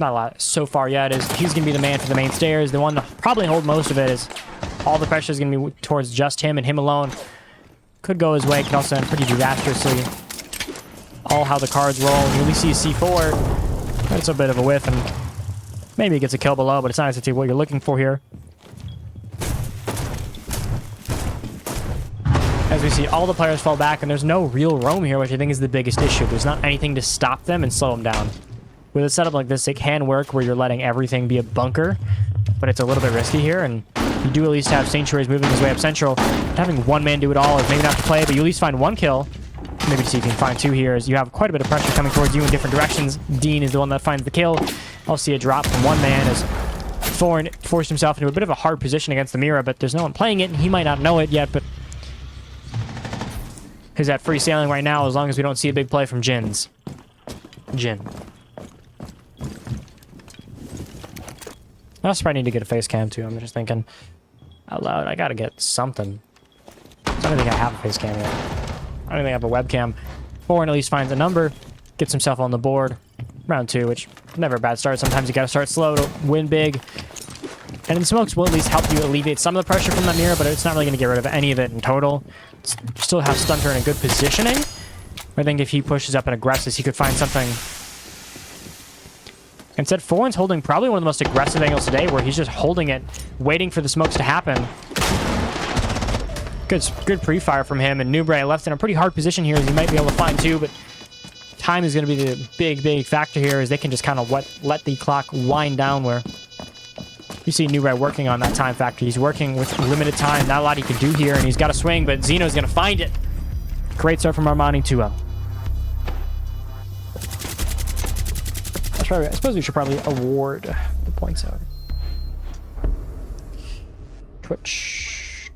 not a lot so far yet. He's going to be the man for the main stairs. The one to probably hold most of it is all the pressure is going to be towards just him and him alone. Could go his way. Could also end pretty disastrously. All how the cards roll. You at least see a C4. That's a bit of a whiff, and maybe it gets a kill below, but it's not exactly what you're looking for here. As we see all the players fall back, and there's no real roam here, which I think is the biggest issue. There's not anything to stop them and slow them down. With a setup like this, it can work where you're letting everything be a bunker, but it's a little bit risky here, and You do at least have Sanctuaries moving his way up central. Having one man do it all is maybe not to play, but you at least find one kill. Maybe see if you can find two here, as you have quite a bit of pressure coming towards you in different directions. Dean is the one that finds the kill. I'll see a drop from one man as Thorin forced himself into a bit of a hard position against the Mira, but there's no one playing it, and he might not know it yet, but he's at free sailing right now as long as we don't see a big play from Jin. I also probably need to get a face cam too. I'm just thinking out loud. I gotta get something. I don't think I have a face cam yet. I don't think I have a webcam. Thorin at least finds a number, gets himself on the board. Round 2, which never a bad start. Sometimes you gotta start slow to win big. And the smokes will at least help you alleviate some of the pressure from that mirror, but it's not really gonna get rid of any of it in total. Still have Stunter in a good positioning. I think if he pushes up and aggresses, he could find something. Instead, Thorin's holding probably one of the most aggressive angles today, where he's just holding it, waiting for the smokes to happen. Good pre-fire from him, and Newbray left in a pretty hard position here, as he might be able to find two, but time is going to be the big factor here, as they can just kind of let the clock wind down, where you see Newbray working on that time factor. He's working with limited time, not a lot he can do here, and he's got a swing, but Zeno's going to find it. Great start from Armani 2-0. I suppose we should probably award the points out. Twitch.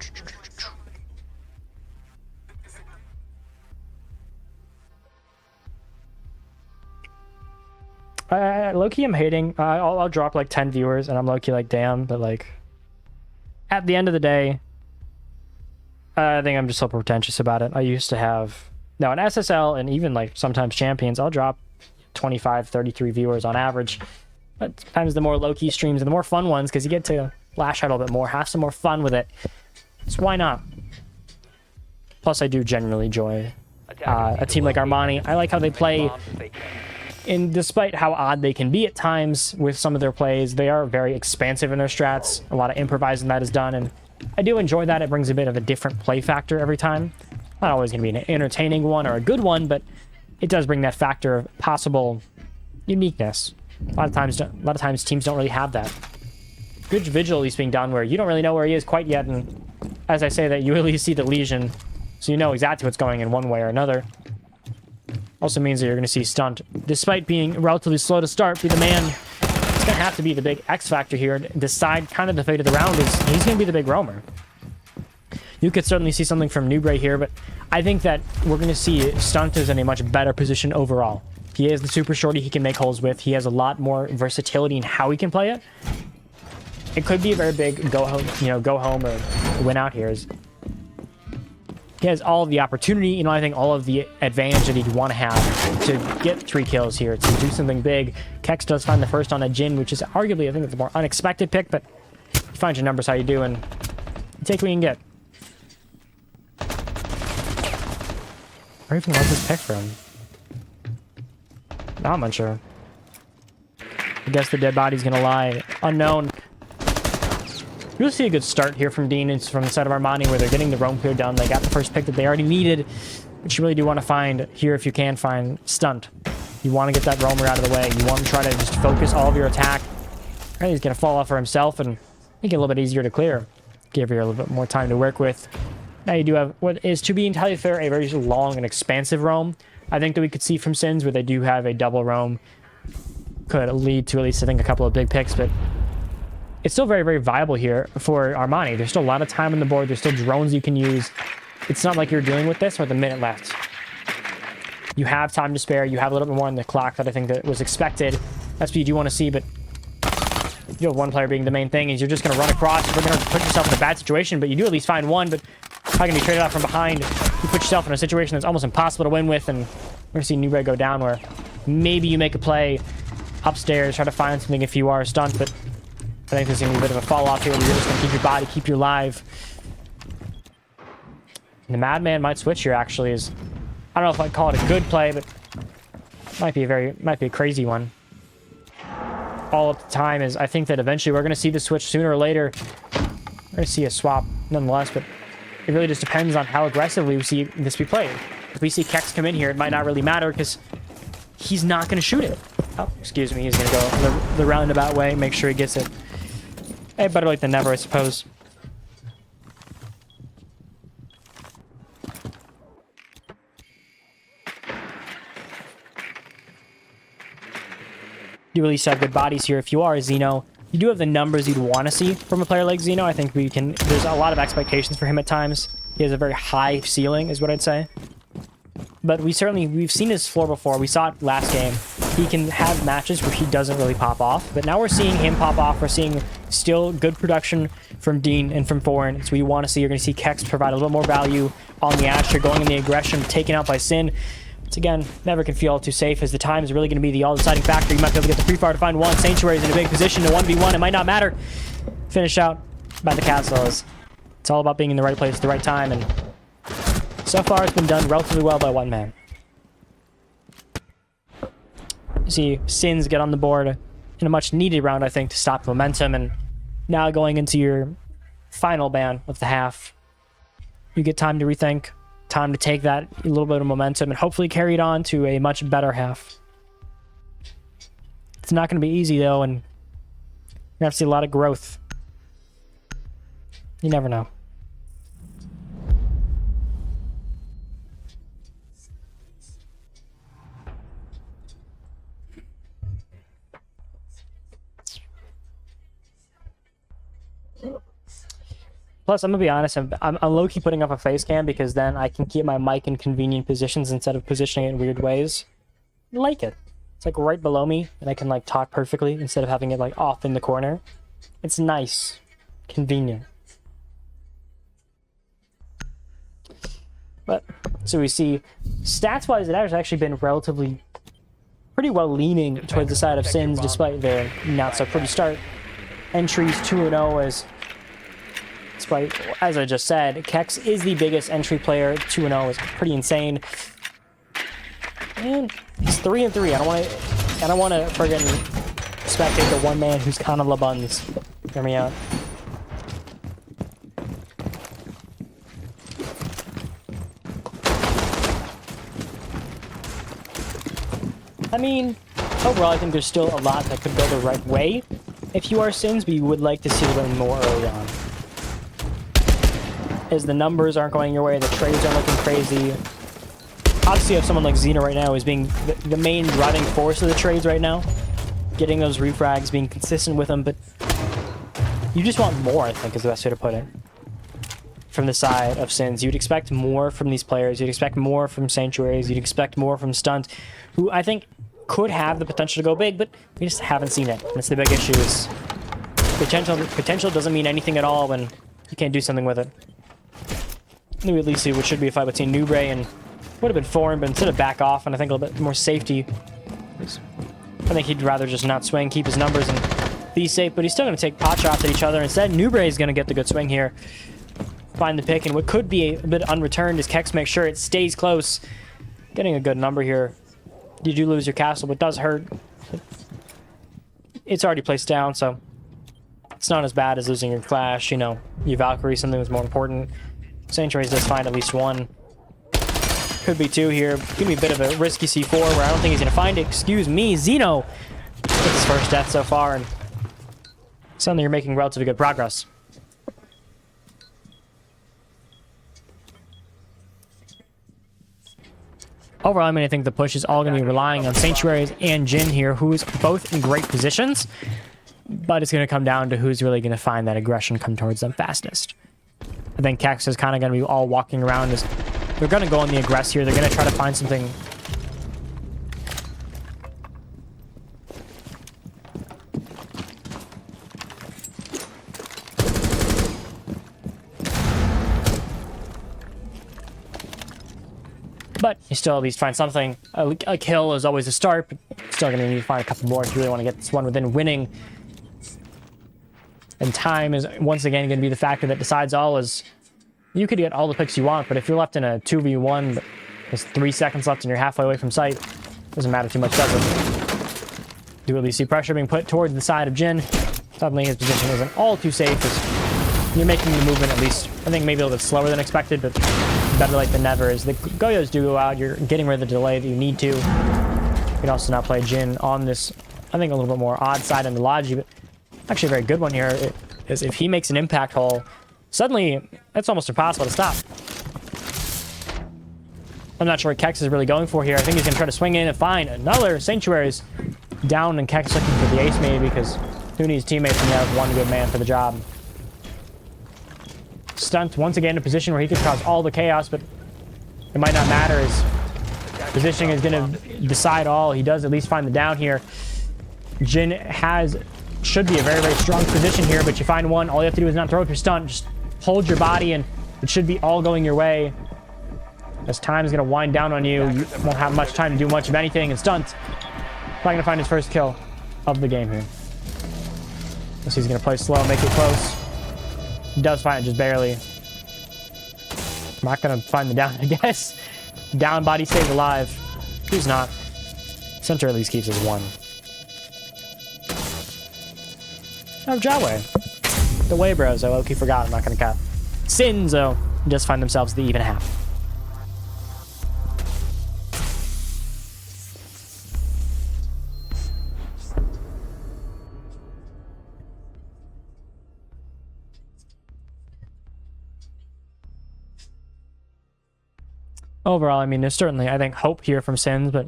Low-key, I'm hating. I'll drop like 10 viewers, and I'm low-key like, damn. But like, at the end of the day, I think I'm just so pretentious about it. I used to have, now in SSL and even like sometimes Champions, I'll drop 25, 33 viewers on average. But sometimes the more low-key streams and the more fun ones, because you get to lash out a little bit more, have some more fun with it. So why not? Plus, I do genuinely enjoy a team like Armani. I like how they play. And despite how odd they can be at times with some of their plays, they are very expansive in their strats. A lot of improvising that is done, and I do enjoy that. It brings a bit of a different play factor every time. Not always going to be an entertaining one or a good one, but it does bring that factor of possible uniqueness. A lot of times teams don't really have that. Good vigil at least being done where you don't really know where he is quite yet, and as I say that, you at least see the lesion, so you know exactly what's going in one way or another. Also means that you're going to see Stunt, despite being relatively slow to start, be the man. It's going to have to be the big X factor here and decide kind of the fate of the round. Is he's going to be the big roamer. You could certainly see something from Newbray here, but I think that we're going to see Stunt is in a much better position overall. He is the super shorty he can make holes with. He has a lot more versatility in how he can play it. It could be a very big go home or win out here. He has all of the opportunity, I think all of the advantage that he'd want to have to get 3 kills here, to do something big. Kex does find the first on a Jin, which is arguably, I think, the more unexpected pick, but you find your numbers how you do, and you take what you can get. Or even like this pick for him. Not much sure. I guess the dead body's gonna lie unknown. You'll see a good start here from Dean. It's from the side of Armani, where they're getting the roam clear done. They got the first pick that they already needed, but you really do want to find here, if you can find Stunt. You want to get that roamer out of the way. You want to try to just focus all of your attack. Right, he's going to fall off for himself and make it a little bit easier to clear. Give you a little bit more time to work with. Now you do have what is, to be entirely fair, a very long and expansive roam. I think that we could see from Sins, where they do have a double roam. Could lead to at least, I think, a couple of big picks, but it's still very, very viable here for Armani. There's still a lot of time on the board. There's still drones you can use. It's not like you're dealing with this with a minute left. You have time to spare. You have a little bit more on the clock that I think that was expected. That's what you do want to see, but you have one player being the main thing, is you're just going to run across. You're going to put yourself in a bad situation, but you do at least find one, but how can you trade it out from behind? You put yourself in a situation that's almost impossible to win with, and we're going to see Newbray go down, where maybe you make a play upstairs, try to find something if you are stunned, but I think there's going to be a bit of a fall off here, where you're just going to keep your body, keep you alive. And the Madman might switch here, actually. Is, I don't know if I'd call it a good play, but might be a crazy one. All at the time is, I think that eventually we're going to see the switch sooner or later. We're going to see a swap nonetheless, but it really just depends on how aggressively we see this be played. If we see Kex come in here, it might not really matter, because he's not going to shoot it. Oh, excuse me, he's going to go the roundabout way, make sure he gets it. Hey, better late than never, I suppose. You at least have good bodies here. If you are Xeno, you do have the numbers you'd want to see from a player like Xeno. I think there's a lot of expectations for him at times. He has a very high ceiling, is what I'd say. But we've seen his floor before. We saw it last game. He can have matches where he doesn't really pop off. But now we're seeing him pop off. We're seeing still good production from Dean and from Foreign. So we want to see, you're going to see Kex provide a little more value on the Asher, going in the aggression, taken out by Sin. Once again, never can feel all too safe, as the time is really going to be the all-deciding factor. You might be able to get the pre-fire to find one. Sanctuary's in a big position to 1v1. It might not matter. Finish out by the castle. It's all about being in the right place at the right time, and so far it's been done relatively well by one man. You see Sins get on the board in a much-needed round, I think, to stop momentum, and now going into your final ban of the half, you get time to rethink. Time to take that a little bit of momentum and hopefully carry it on to a much better half. It's not going to be easy, though, and you have to see a lot of growth. You never know. Plus, I'm going to be honest, I'm low-key putting up a face cam because then I can keep my mic in convenient positions instead of positioning it in weird ways. I like it. It's like right below me, and I can like talk perfectly instead of having it like off in the corner. It's nice. Convenient. But, so we see, stats-wise, it has actually been relatively pretty well leaning towards the side of Sins, despite their not-so-pretty start. Entries 2-0 as I just said, Kex is the biggest entry player. 2-0 is pretty insane. And he's 3-3. I don't want to friggin' spectate the one man who's kind of LeBuns. Hear me out. I mean, overall, I think there's still a lot that could go the right way if you are Sins, but you would like to see a little more early on. As the numbers aren't going your way, the trades aren't looking crazy. Obviously, you have someone like Xeno right now who's being the main driving force of the trades right now. Getting those refrags, being consistent with them, but you just want more, I think, is the best way to put it. From the side of Sins, you'd expect more from these players. You'd expect more from Sanctuaries. You'd expect more from Stunt, who I think could have the potential to go big, but we just haven't seen it. That's the big issue. Is potential doesn't mean anything at all when you can't do something with it. We at least see what should be a fight between Nubre and would have been Foreign, but instead of back off and I think a little bit more safety, I think he'd rather just not swing, keep his numbers, and be safe. But he's still going to take pot shots at each other. Instead, Nubre is going to get the good swing here, find the pick, and what could be a bit unreturned is Kex makes sure it stays close, getting a good number here. You do lose your castle, but it does hurt. It's already placed down, so it's not as bad as losing your Flash. You know, your Valkyrie, something that's more important. Sanctuaries does find at least one. Could be two here. Give me a bit of a risky C4 where I don't think he's going to find it. Excuse me, Xeno gets his first death so far, and suddenly you're making relatively good progress. Overall, I think the push is all going to be relying on Sanctuaries and Jin here, who's both in great positions, but it's going to come down to who's really going to find that aggression come towards them fastest. I think Kex is kind of going to be all walking around. They're going to go on the aggress here. They're going to try to find something. But you still at least find something. A kill is always a start, but still going to need to find a couple more if you really want to get this one within winning. And time is once again going to be the factor that decides all. Is you could get all the picks you want, but if you're left in a 2v1, but there's 3 seconds left and you're halfway away from sight, doesn't matter too much, does it? Do at least see pressure being put towards the side of Jin. Suddenly his position isn't all too safe. You're making the movement at least, I think maybe a little bit slower than expected, but better late than never. As the Goyos do go out, you're getting rid of the delay that you need to. You can also now play Jin on this, I think, a little bit more odd side in the Logi, but actually a very good one here is if he makes an impact hole, suddenly it's almost impossible to stop. I'm not sure what Kex is really going for here. I think he's going to try to swing in and find another Sanctuaries. down, and Keck's looking for the ace maybe because who needs teammates when you have one good man for the job. Stunt once again in a position where he could cause all the chaos, but it might not matter. His positioning is going to decide all. He does at least find the down here. Jin should be a very, very strong position here, but you find one. All you have to do is not throw up your stunt. Just hold your body, and it should be all going your way. As time is going to wind down on you, you won't have much time to do much of anything. And Stunt probably going to find his first kill of the game here. So he's going to play slow, make it close. He does find it just barely. I'm not going to find the down, I guess. Down body saved alive. He's not. Center at least keeps his one. Oh, Jawe. The way bros, I low-key forgot. I'm not going to cut. Sins, though, just find themselves the even half. Overall, I mean, there's certainly, I think, hope here from Sins, but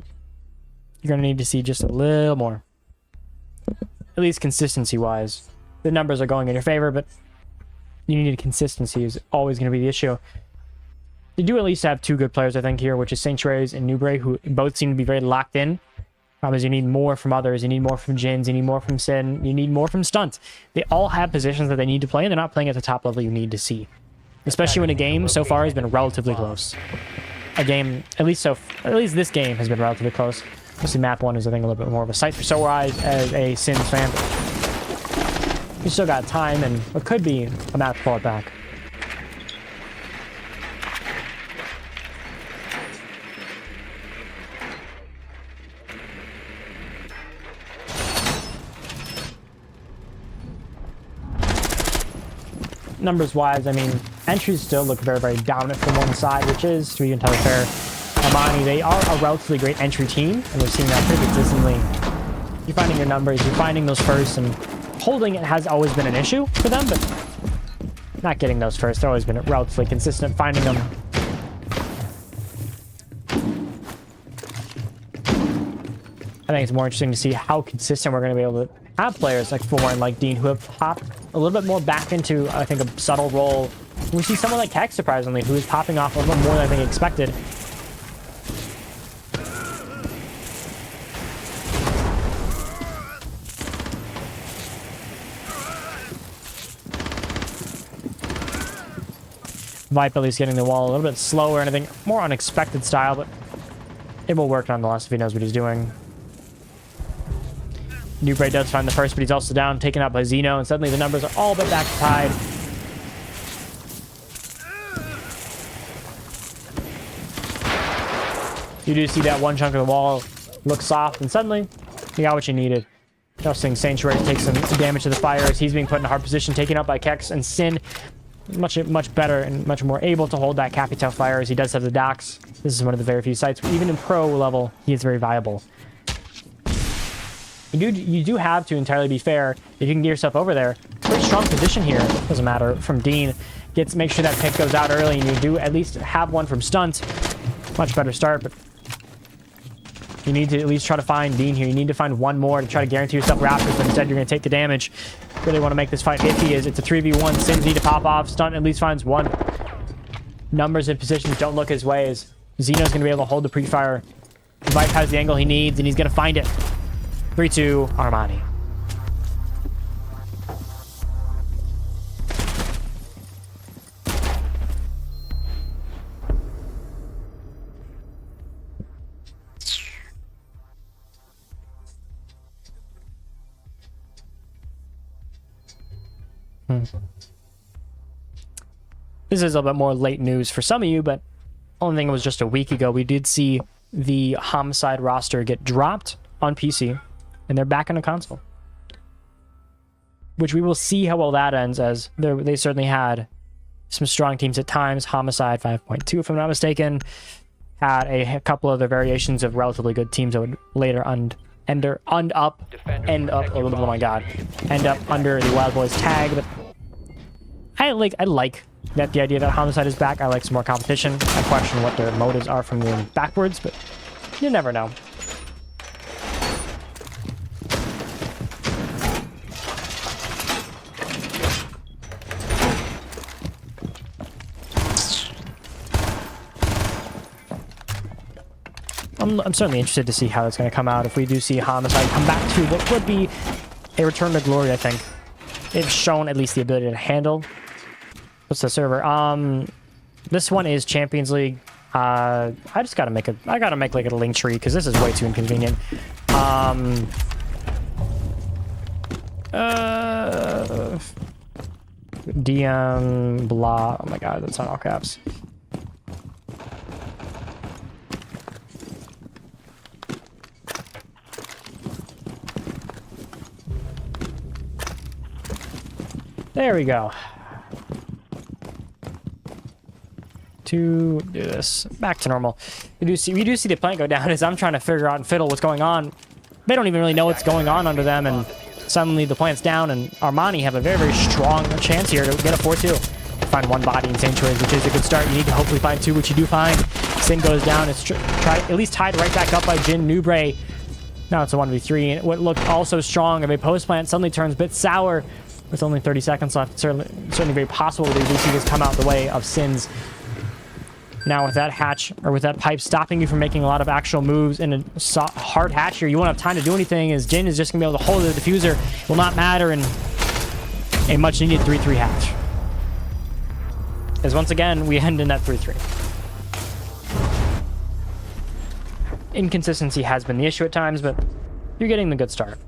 you're going to need to see just a little more. At least consistency-wise. The numbers are going in your favor, but you need consistency is always going to be the issue. They do at least have two good players, I think, here, which is Sanctuaries and Newbray, who both seem to be very locked in. Problem is you need more from others. You need more from Jins. You need more from Sin. You need more from Stunt. They all have positions that they need to play, and they're not playing at the top level you need to see. Especially when a game so far has been relatively close. A game, at least this game has been relatively close. Obviously, map 1 is, I think, a little bit more of a sight for sore eyes as a Sins fan. You still got time, and it could be a map to pull it back. Numbers-wise, I mean, entries still look very, very dominant from one side, which is, to be entirely fair, Armani. They are a relatively great entry team, and we're seeing that pretty consistently. You're finding your numbers, you're finding those first, and holding it has always been an issue for them, but not getting those first. They've always been relatively consistent finding them. I think it's more interesting to see how consistent we're going to be able to have players like Four and like Dean who have popped a little bit more back into, I think, a subtle role. We see someone like Keck, surprisingly, who is popping off a little bit more than I think expected. Vipe at least getting the wall a little bit slower and I think more unexpected style, but it will work nonetheless if he knows what he's doing. Newbray does find the first, but he's also down, taken out by Zeno, and suddenly the numbers are all but back to tied. You do see that one chunk of the wall look soft, and suddenly you got what you needed. Justing Sanctuary takes some damage to the fire as he's being put in a hard position, taken out by Kex, and Sin much better and much more able to hold that Capital fire as he does have the docks. This is one of the very few sites where even in pro level he is very viable. You do have to entirely be fair if you can get yourself over there. Pretty strong position here. Doesn't matter. From Dean, make sure that pick goes out early, and you do at least have one from Stunt. Much better start, but you need to at least try to find Dean here. You need to find one more to try to guarantee yourself Raptors, but instead you're going to take the damage. Really want to make this fight iffy as it's a 3v1. Sins need to pop off. Stunt at least finds one. Numbers and positions don't look his way as Zeno's going to be able to hold the pre-fire. Vipe has the angle he needs, and he's going to find it. 3-2, Armani. This is a bit more late news for some of you, but only thing was just a week ago. We did see the Homicide roster get dropped on PC, and they're back on a console. Which we will see how well that ends, as they certainly had some strong teams at times. Homicide 5.2, if I'm not mistaken, had a couple of the variations of relatively good teams that would later end up under the Wild Boys tag. But I like that the idea that Homicide is back. I like some more competition. I question what their motives are from going backwards, but you never know. I'm certainly interested to see how it's going to come out if we do see Homicide come back to what would be a return to glory, I think. They've shown at least the ability to handle. What's the server? This one is Champions League. I just gotta make like a link tree because this is way too inconvenient. DM blah. Oh my god, that's not all caps. There we go. To do this back to normal. We do see the plant go down as I'm trying to figure out and fiddle what's going on. They don't even really know what's going on under them, and suddenly the plant's down, and Armani have a very, very strong chance here to get a 4-2. Find one body in Sanctuaries, which is a good start. You need to hopefully find two, which you do find. Sin goes down. It's at least tied right back up by Jin Nubre. Now it's a 1v3, and what looked also strong of a post plant suddenly turns a bit sour with only 30 seconds left. Certainly very possible that we do see this come out the way of Sin's. Now with that hatch, or with that pipe stopping you from making a lot of actual moves in a hard hatch here, you won't have time to do anything, as Jin is just going to be able to hold the diffuser. Will not matter in a much needed 3-3 hatch. As once again, we end in that 3-3. Inconsistency has been the issue at times, but you're getting the good start.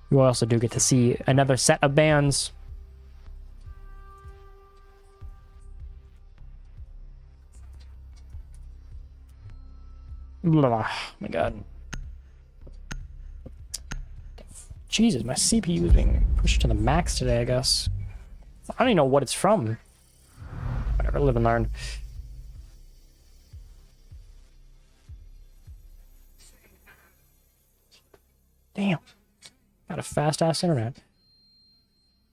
You also do get to see another set of bans. Oh my god. Jesus, my CPU is being pushed to the max today, I guess. I don't even know what it's from. Whatever, live and learn. Damn. Got a fast-ass internet.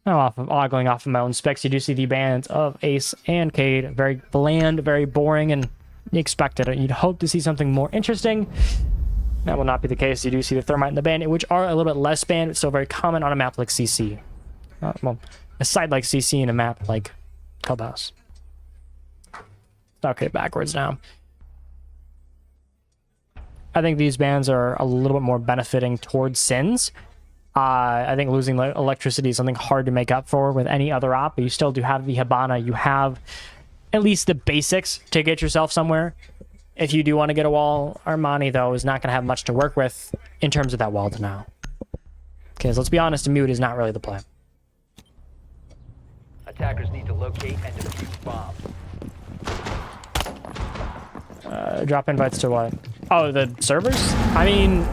Now, going off of my own specs, you do see the bands of Ace and Cade. Very bland, very boring, and you expected it. You'd hope to see something more interesting. That will not be the case. You do see the Thermite and the Bandit, which are a little bit less banned, but still very common on a map like CC. Well, a side like CC and a map like Clubhouse. Okay, backwards now. I think these bans are a little bit more benefiting towards Sins. I think losing electricity is something hard to make up for with any other op, but you still do have the Hibana. You have at least the basics to get yourself somewhere. If you do want to get a wall, Armani, though, is not going to have much to work with in terms of that wall to now. Because let's be honest, a mute is not really the play. Attackers need to locate and defuse bombs. Drop invites to what? Oh, the servers? I mean,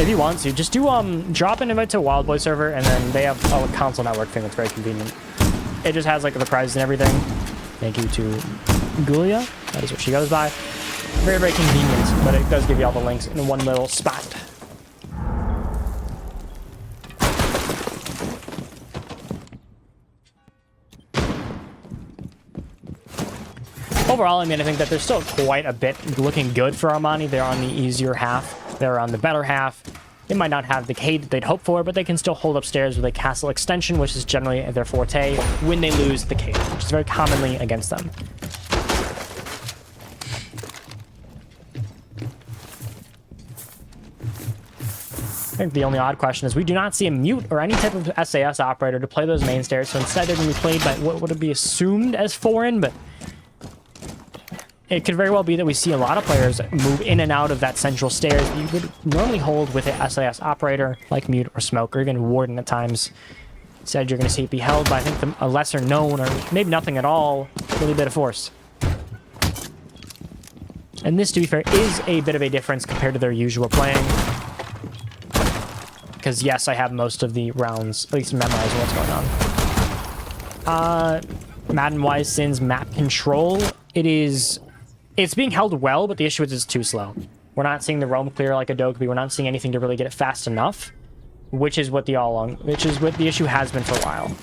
if you want to, just do drop an invite to a Wild Boy server, and then they have a console network thing that's very convenient. It just has like the prizes and everything. Thank you to Gulia. That is what she goes by. Very, very convenient, but it does give you all the links in one little spot. Overall, I mean, I think that there's still quite a bit looking good for Armani. They're on the easier half. They're on the better half. They might not have the Cade that they'd hope for, but they can still hold upstairs with a castle extension, which is generally their forte when they lose the Cade, which is very commonly against them. I think the only odd question is we do not see a mute or any type of SAS operator to play those main stairs, so instead they're going to be played by what would be assumed as foreign, but it could very well be that we see a lot of players move in and out of that central stairs that you would normally hold with a SAS operator like Mute or Smoke or even Warden at times. Instead, you're going to see it be held by, I think, a lesser known or maybe nothing at all, really bit of force. And this, to be fair, is a bit of a difference compared to their usual playing. Because, yes, I have most of the rounds, at least memorized what's going on. Madden-wise, Sin's map control, it's being held well, but the issue is it's too slow. We're not seeing the roam clear like a Dokkaebi. We're not seeing anything to really get it fast enough, which is what the issue has been for a while.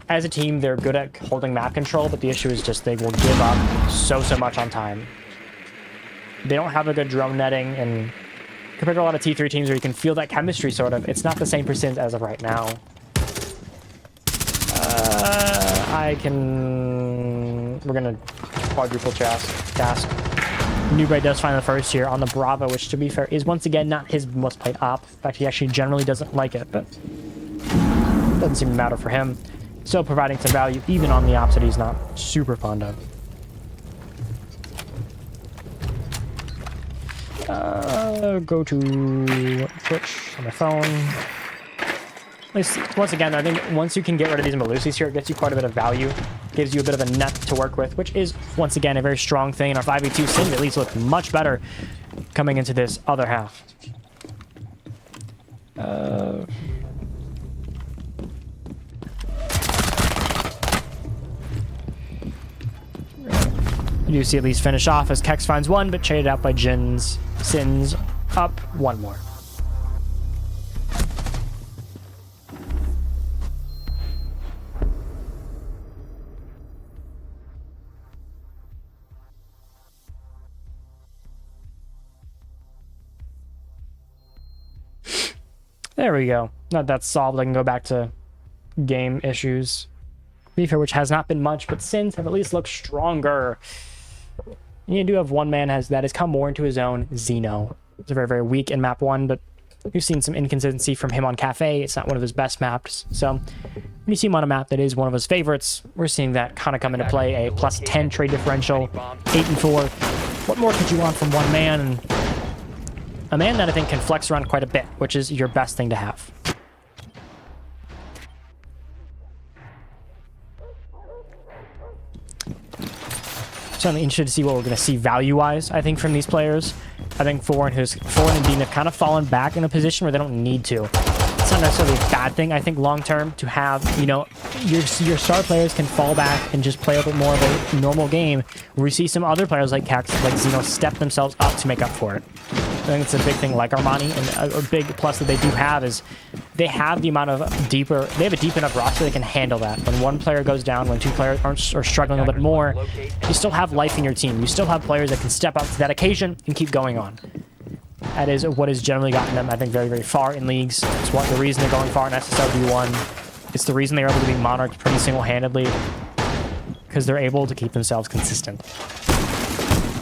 As a team, they're good at holding map control, but the issue is just they will give up so much on time. They don't have a good drone netting, and compared to a lot of T3 teams where you can feel that chemistry, sort of, it's not the same percent as of right now. I can we're gonna quadruple cast. Newbray does find the first here on the Bravo, which, to be fair, is once again not his most played op. In fact, he actually generally doesn't like it, but doesn't seem to matter for him. Still providing some value, even on the ops that he's not super fond of. Go to Twitch on my phone. At least, once again, I think once you can get rid of these Malusis here, it gets you quite a bit of value. Gives you a bit of a net to work with, which is, once again, a very strong thing. And our 5v2 Sin at least look much better coming into this other half. You do see at least finish off as Kex finds one, but traded out by Jin's. Sin's up one more. There we go. Now that's solved. I can go back to game issues. Beefer, which has not been much, but Sins have at least looked stronger. You do have one man that has come more into his own, Xeno. It's very, very weak in map 1, but we've seen some inconsistency from him on Cafe. It's not one of his best maps. So when you see him on a map that is one of his favorites, we're seeing that kind of come into play. A plus 10 trade differential, 8-4. What more could you want from one man? And a man that I think can flex around quite a bit, which is your best thing to have. Certainly interested to see what we're going to see value-wise, I think, from these players. I think Foreign and Dean have kind of fallen back in a position where they don't need to. It's not necessarily a bad thing, I think, long-term, to have, you know, your star players can fall back and just play a bit more of a normal game, where we see some other players like Kex, like Xeno, step themselves up to make up for it. I think it's a big thing like Armani, and a big plus that they do have is they have the amount of they have a deep enough roster they can handle that. When one player goes down, when two players are struggling a little bit more, you still have life in your team. You still have players that can step up to that occasion and keep going on. That is what has generally gotten them, I think, very, very far in leagues. It's the reason they're going far in SSLV1. It's the reason they're able to be monarched pretty single-handedly, because they're able to keep themselves consistent.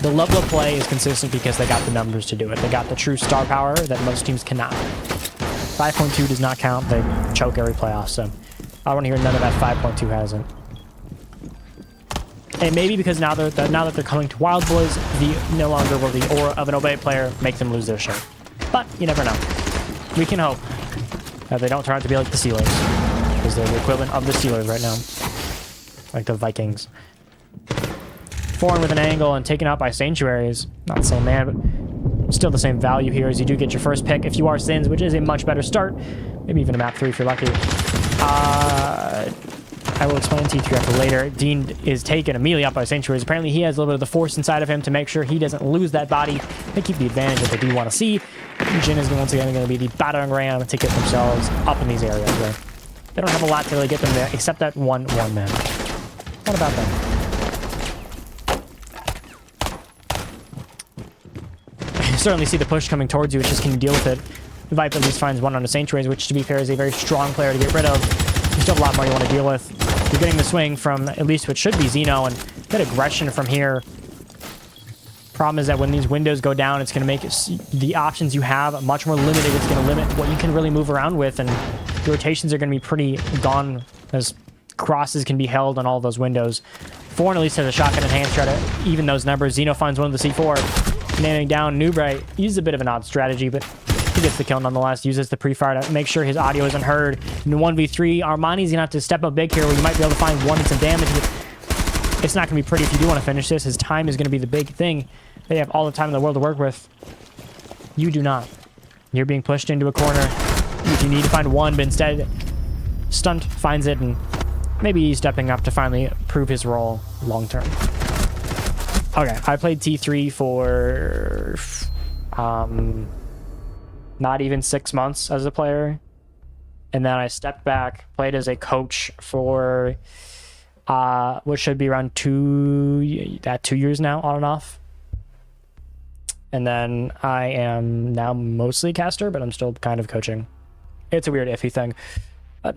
The level of play is consistent because they got the numbers to do it. They got the true star power that most teams cannot. 5.2 does not count. They choke every playoff, so I want to hear none of that 5.2 hasn't. And maybe because now that they're coming to Wild Boys, no longer will the aura of an Obey player make them lose their shirt. But you never know. We can hope that they don't turn out to be like the Steelers, because they're the equivalent of the Steelers right now, like the Vikings. Foreign with an angle and taken out by Sanctuaries. Not the same man, but still the same value here, as you do get your first pick if you are Sins, which is a much better start. Maybe even a map 3 if you're lucky. I will explain T3 after later. Dean is taken immediately out by Sanctuaries. Apparently he has a little bit of the force inside of him to make sure he doesn't lose that body. They keep the advantage that they do want to see. Jin is once again going to be the battering ram to get themselves up in these areas where they don't have a lot to really get them there, except that one man. What about them? You certainly see the push coming towards you. It's just, can you deal with it? Vipe at least finds one on the Sanctuaries, which, to be fair, is a very strong player to get rid of. You still have a lot more you want to deal with. You're getting the swing from at least what should be Xeno, and that aggression from here. Problem is that when these windows go down, it's going to make the options you have much more limited. It's going to limit what you can really move around with, and the rotations are going to be pretty gone, as crosses can be held on all those windows. Foreign at least has a shotgun in hand to try to even those numbers. Xeno finds one of the C4. Nailing down Newbray uses a bit of an odd strategy, but he gets the kill nonetheless. Uses the pre-fire to make sure his audio isn't heard. In 1v3, Armani's gonna have to step up big here, where you might be able to find one and some damage. But it's not gonna be pretty if you do want to finish this. His time is gonna be the big thing. They have all the time in the world to work with. You do not. You're being pushed into a corner. You need to find one, but instead, Stunt finds it, and maybe he's stepping up to finally prove his role long term. Okay, I played T3 for not even 6 months as a player, and then I stepped back, played as a coach for what should be around 2 years now, on and off. And then I am now mostly caster, but I'm still kind of coaching. It's a weird iffy thing, but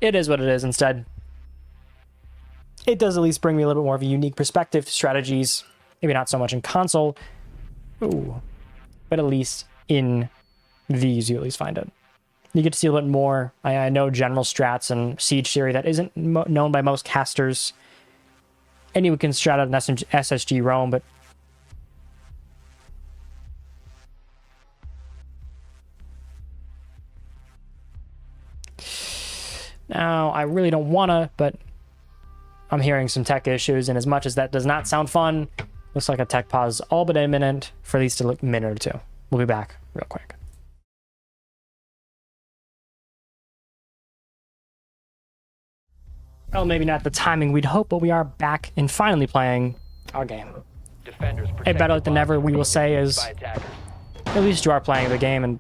it is what it is. Instead, it does at least bring me a little bit more of a unique perspective to strategies. Maybe not so much in console, ooh, but at least in these you at least find it. You get to see a little bit more. I know general strats and siege theory that isn't known by most casters. Anyone can strat out an SSG roam, but now I really don't wanna, but I'm hearing some tech issues, and as much as that does not sound fun, looks like a tech pause all but imminent for at least a minute or two. We'll be back real quick. Well, maybe not the timing we'd hope, but we are back and finally playing our game. Defenders A better than ever, we will say, is by attackers. at least you are playing the game, and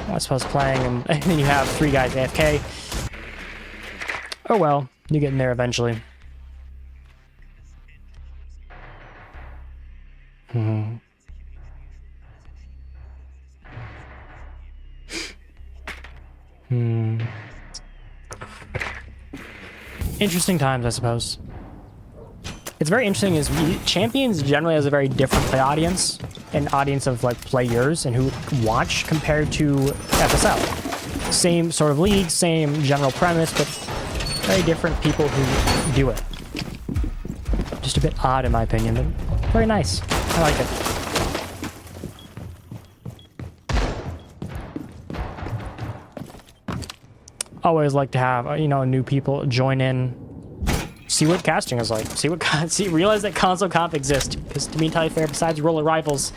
I suppose playing, and then you have 3 guys AFK. Oh well, you get in there eventually. Interesting times, I suppose. It's very interesting is Champions generally has a very different play audience, an audience of like players and who watch compared to FSL. Same sort of league, same general premise, but very different people who do it. Just a bit odd in my opinion, but very nice. I like it. Always like to have, you know, new people join in, see what casting is like, realize that console comp exists. Because to be entirely fair, besides roller rivals,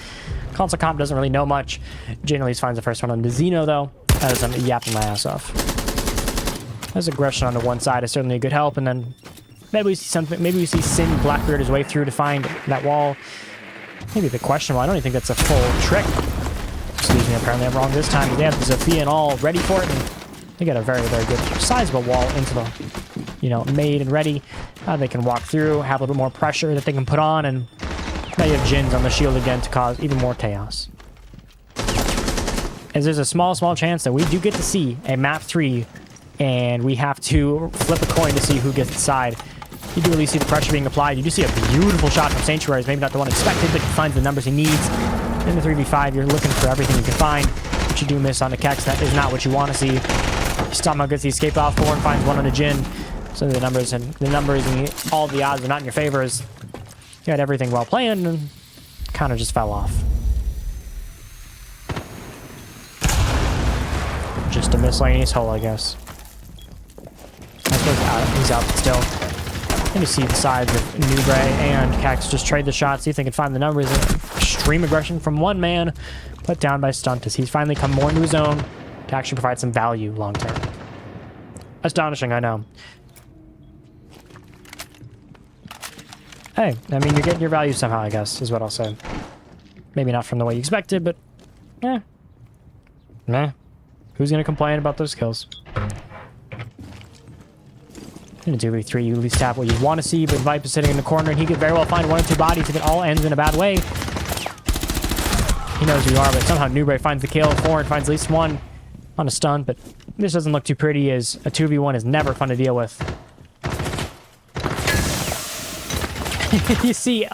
console comp doesn't really know much. Generally finds the first one on the Xeno though, as I'm yapping my ass off. There's aggression on the one side is certainly a good help, and then maybe we see something. Maybe we see Sin Blackbeard his way through to find that wall. Maybe the question. Well, I don't even think that's a full trick. Excuse me. Apparently I'm wrong this time. They have Zofia and all ready for it. And they got a very, very good sizable wall into the, you know, made and ready. They can walk through, have a little bit more pressure that they can put on, and now you have Jins on the shield again to cause even more chaos. As there's a small chance that we do get to see a map 3, and we have to flip a coin to see who gets the side. You do at least see the pressure being applied. You do see a beautiful shot from Sanctuaries, maybe not the one expected, but he finds the numbers he needs. In the 3v5, you're looking for everything you can find. But you do miss on the Kex. That is not what you want to see. Stomach gets the escape off, Thorn finds one on a Jin. So the numbers and all the odds are not in your favor as you had everything well planned and kind of just fell off. Just a miscellaneous hole, I guess. I suppose he's out still. And you see the sides of Nubre and Cax just trade the shots, see if they can find the numbers. Extreme aggression from one man, put down by Stunt as he's finally come more into his own to actually provide some value long term. Astonishing, I know. Hey, I mean, you're getting your value somehow, I guess, is what I'll say. Maybe not from the way you expected, but meh. Who's gonna complain about those kills? In a 2v3, you at least have what you want to see, but Vipe is sitting in the corner, and he could very well find 1 or 2 bodies if it all ends in a bad way. He knows who you are, but somehow Nubre finds the kill. Foreign finds at least 1 on a stun, but this doesn't look too pretty, as a 2v1 is never fun to deal with. You see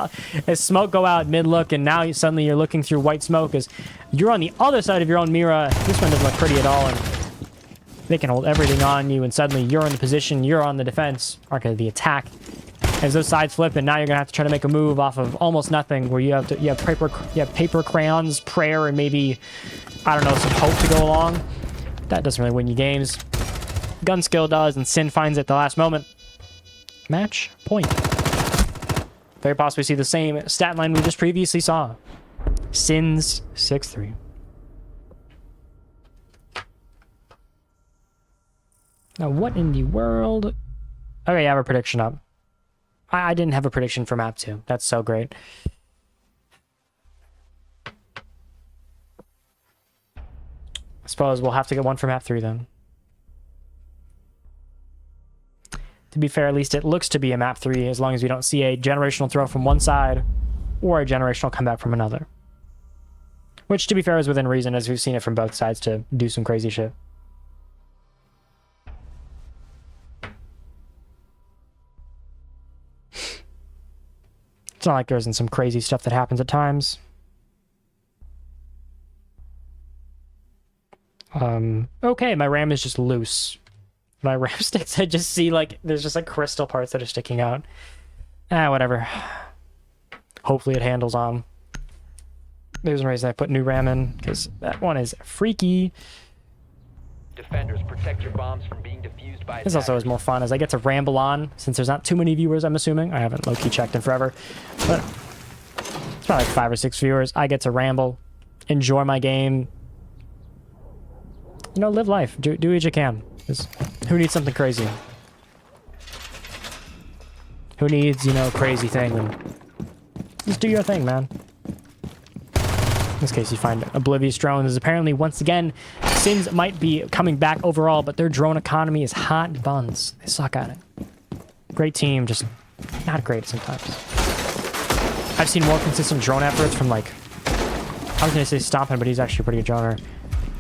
as smoke go out mid-look, and now suddenly you're looking through white smoke as you're on the other side of your own Mira. This one doesn't look pretty at all, and they can hold everything on you, and suddenly you're in the position, you're on the defense, or the attack. As those sides flip, and now you're gonna have to try to make a move off of almost nothing, where you have paper crayons, prayer, and maybe, I don't know, some hope to go along. That doesn't really win you games. Gun skill does, and Sin finds it at the last moment. Match point. Very possibly see the same stat line we just previously saw. Sin's 6-3. Now, what in the world? Okay, I have a prediction up. I didn't have a prediction for map 2. That's so great. I suppose we'll have to get one for map 3 then. To be fair, at least it looks to be a map 3, as long as we don't see a generational throw from one side or a generational comeback from another. Which, to be fair, is within reason, as we've seen it from both sides to do some crazy shit. It's not like there isn't some crazy stuff that happens at times. Okay, my RAM is just loose. My RAM sticks, I just see, like, there's just, like, crystal parts that are sticking out. Whatever. Hopefully it handles on. There's a reason I put new RAM in, because that one is freaky. Defenders, protect your bombs from being defused by This also is more fun as I get to ramble on, since there's not too many viewers, I'm assuming. I haven't low-key checked in forever. But it's probably like 5 or 6 viewers. I get to ramble, enjoy my game. You know, live life. Do what you can. 'Cause who needs something crazy? Who needs, you know, crazy thing? And just do your thing, man. In this case, you find Oblivious drones. Apparently, once again, Sins might be coming back overall, but their drone economy is hot buns. They suck at it. Great team, just not great sometimes. I've seen more consistent drone efforts from, like, I was going to say Stompin', but he's actually a pretty good droner.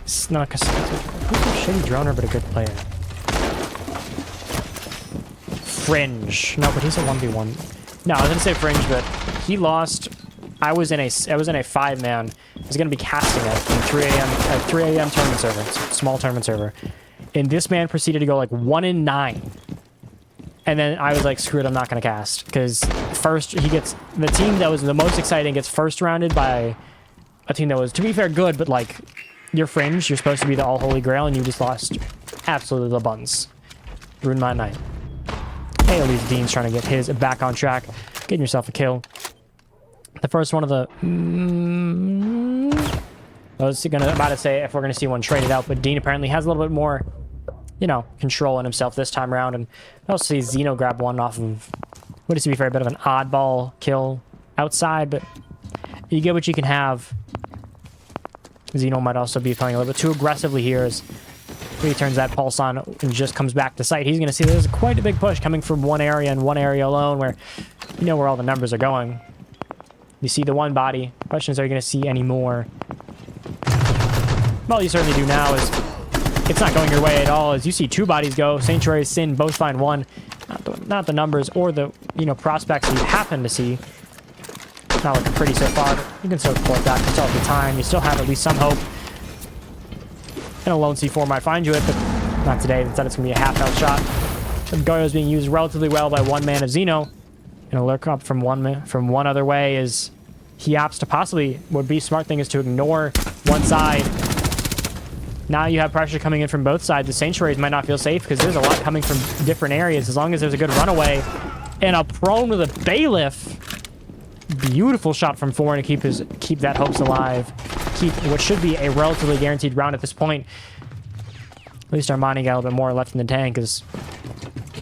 Snuck. Who's a shitty droner, but a good player? Fringe. No, but he's a 1v1. No, I was going to say Fringe, but he lost. I was in a 5-man. I was going to be casting it from 3 a.m. tournament server, small tournament server. And this man proceeded to go like 1-9. And then I was like, screw it, I'm not going to cast. Because first, he gets, the team that was the most exciting gets first rounded by a team that was, to be fair, good, but like, you're Fringe, you're supposed to be the all holy grail, and you just lost absolutely the buns. Ruined my night. Hey, at least Dean's trying to get his back on track. Getting yourself a kill. The first one of the... I was about to say if we're going to see one traded out, but Dean apparently has a little bit more, you know, control in himself this time around. And I also see Zeno grab one off of what is, to be fair, a bit of an oddball kill outside, but you get what you can have. Zeno might also be playing a little bit too aggressively here as he turns that pulse on and just comes back to sight. He's going to see there's quite a big push coming from one area and one area alone where you know where all the numbers are going. You see the one body. Question is, are you going to see any more? Well, you certainly do now as it's not going your way at all as you see 2 bodies go. Sanctuary, Sin both find one. Not the numbers or the, you know, prospects you happen to see. Not looking pretty so far, but you can still pull it back. You still have the time. You still have at least some hope. And a lone C4 might find you it, but not today. Instead, it's going to be a half-health shot. The Goyo is being used relatively well by one man of Zeno. And a lurk up from one other way is he opts to possibly, would be smart thing is to ignore one side. Now you have pressure coming in from both sides. The Sanctuaries might not feel safe because there's a lot coming from different areas. As long as there's a good runaway and a prone with a bailiff. Beautiful shot from Foreign to keep that hopes alive. Keep what should be a relatively guaranteed round at this point. At least Armani got a little bit more left in the tank because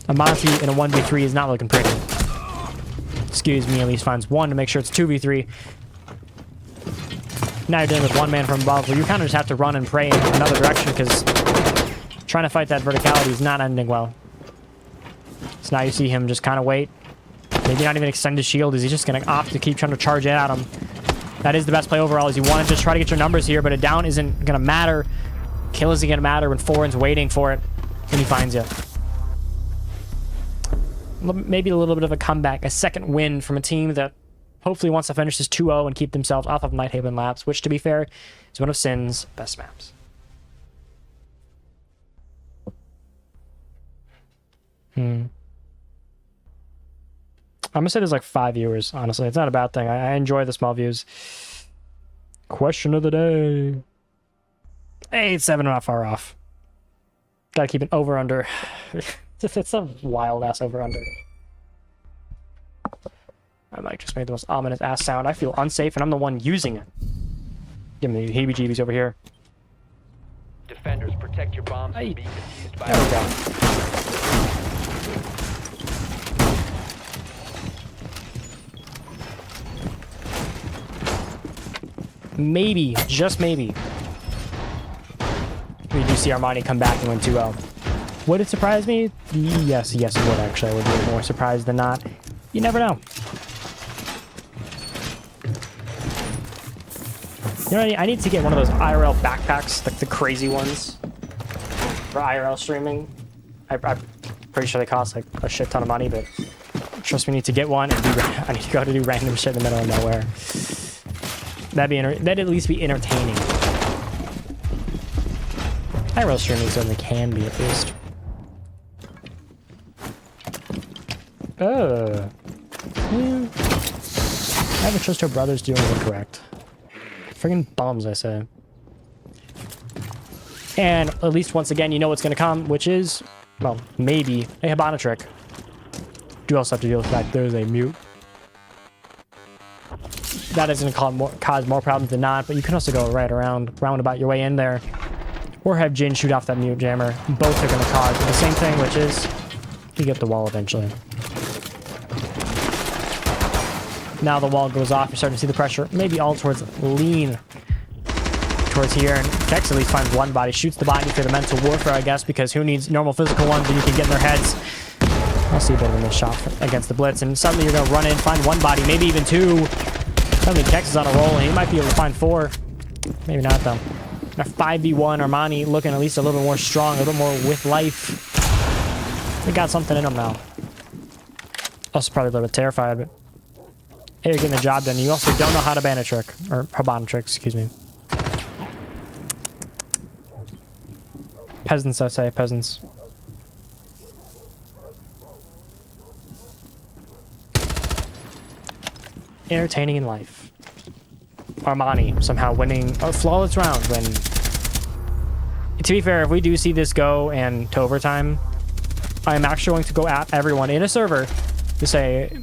a Monty in a 1v3 is not looking pretty. Excuse me, at least finds one to make sure it's 2v3. Now you're dealing with one man from above where you kind of just have to run and pray in another direction because trying to fight that verticality is not ending well. So now you see him just kind of wait. Maybe not even extend his shield. Is he just going to opt to keep trying to charge it at him? That is the best play overall. Is you want to just try to get your numbers here, but a down isn't going to matter. Kill isn't going to matter when Foreign's waiting for it and he finds you. Maybe a little bit of a comeback, a second win from a team that hopefully wants to finish this 2-0 and keep themselves off of Nighthaven Labs, which, to be fair, is one of Sin's best maps. I'm gonna say there's like 5 viewers, honestly. It's not a bad thing. I enjoy the small views. Question of the day. 8-7, not far off. Gotta keep an over-under. It's a wild-ass over-under. I might just make the most ominous ass sound. I feel unsafe, and I'm the one using it. Give me the heebie-jeebies over here. Defenders, protect your bombs from being defused by... There we go. Maybe, just maybe, we do see Armani come back and win 2-0. Would it surprise me? Yes, it would actually. I would be more surprised than not. You never know. You know, I need to get one of those IRL backpacks, like the crazy ones, for IRL streaming. I'm pretty sure they cost like a shit ton of money, but Trust me, I need to get one and I need to go to do random shit in the middle of nowhere. That'd at least be entertaining. IRL streaming certainly can be, at least. Yeah. I have a trust her brother's doing incorrect. Friggin' bums, I say. And at least once again, you know what's going to come, which is, well, maybe a Hibana trick. You also have to deal with the fact there's a mute. That is going to cause more problems than not, but you can also go right around, roundabout your way in there. Or have Jin shoot off that mute jammer. Both are going to cause the same thing, which is you get the wall eventually. Now the wall goes off. You're starting to see the pressure. Maybe all towards lean. Towards here. And Kex at least finds one body. Shoots the body for the mental warfare, I guess, because who needs normal physical ones that you can get in their heads? I'll see a bit of a miss shot against the blitz. And suddenly you're going to run in, find one body, maybe even two. Suddenly Kex is on a roll, and he might be able to find four. Maybe not, though. A 5v1, Armani looking at least a little bit more strong, a little more with life. They got something in them now. Also probably a little bit terrified, but hey, you're getting the job done. You also don't know how to ban a trick, or Hibana trick, excuse me. Peasants, I say, peasants. Entertaining in life. Armani somehow winning a flawless round when, to be fair, if we do see this go and to overtime, I'm actually going to go at everyone in a server to say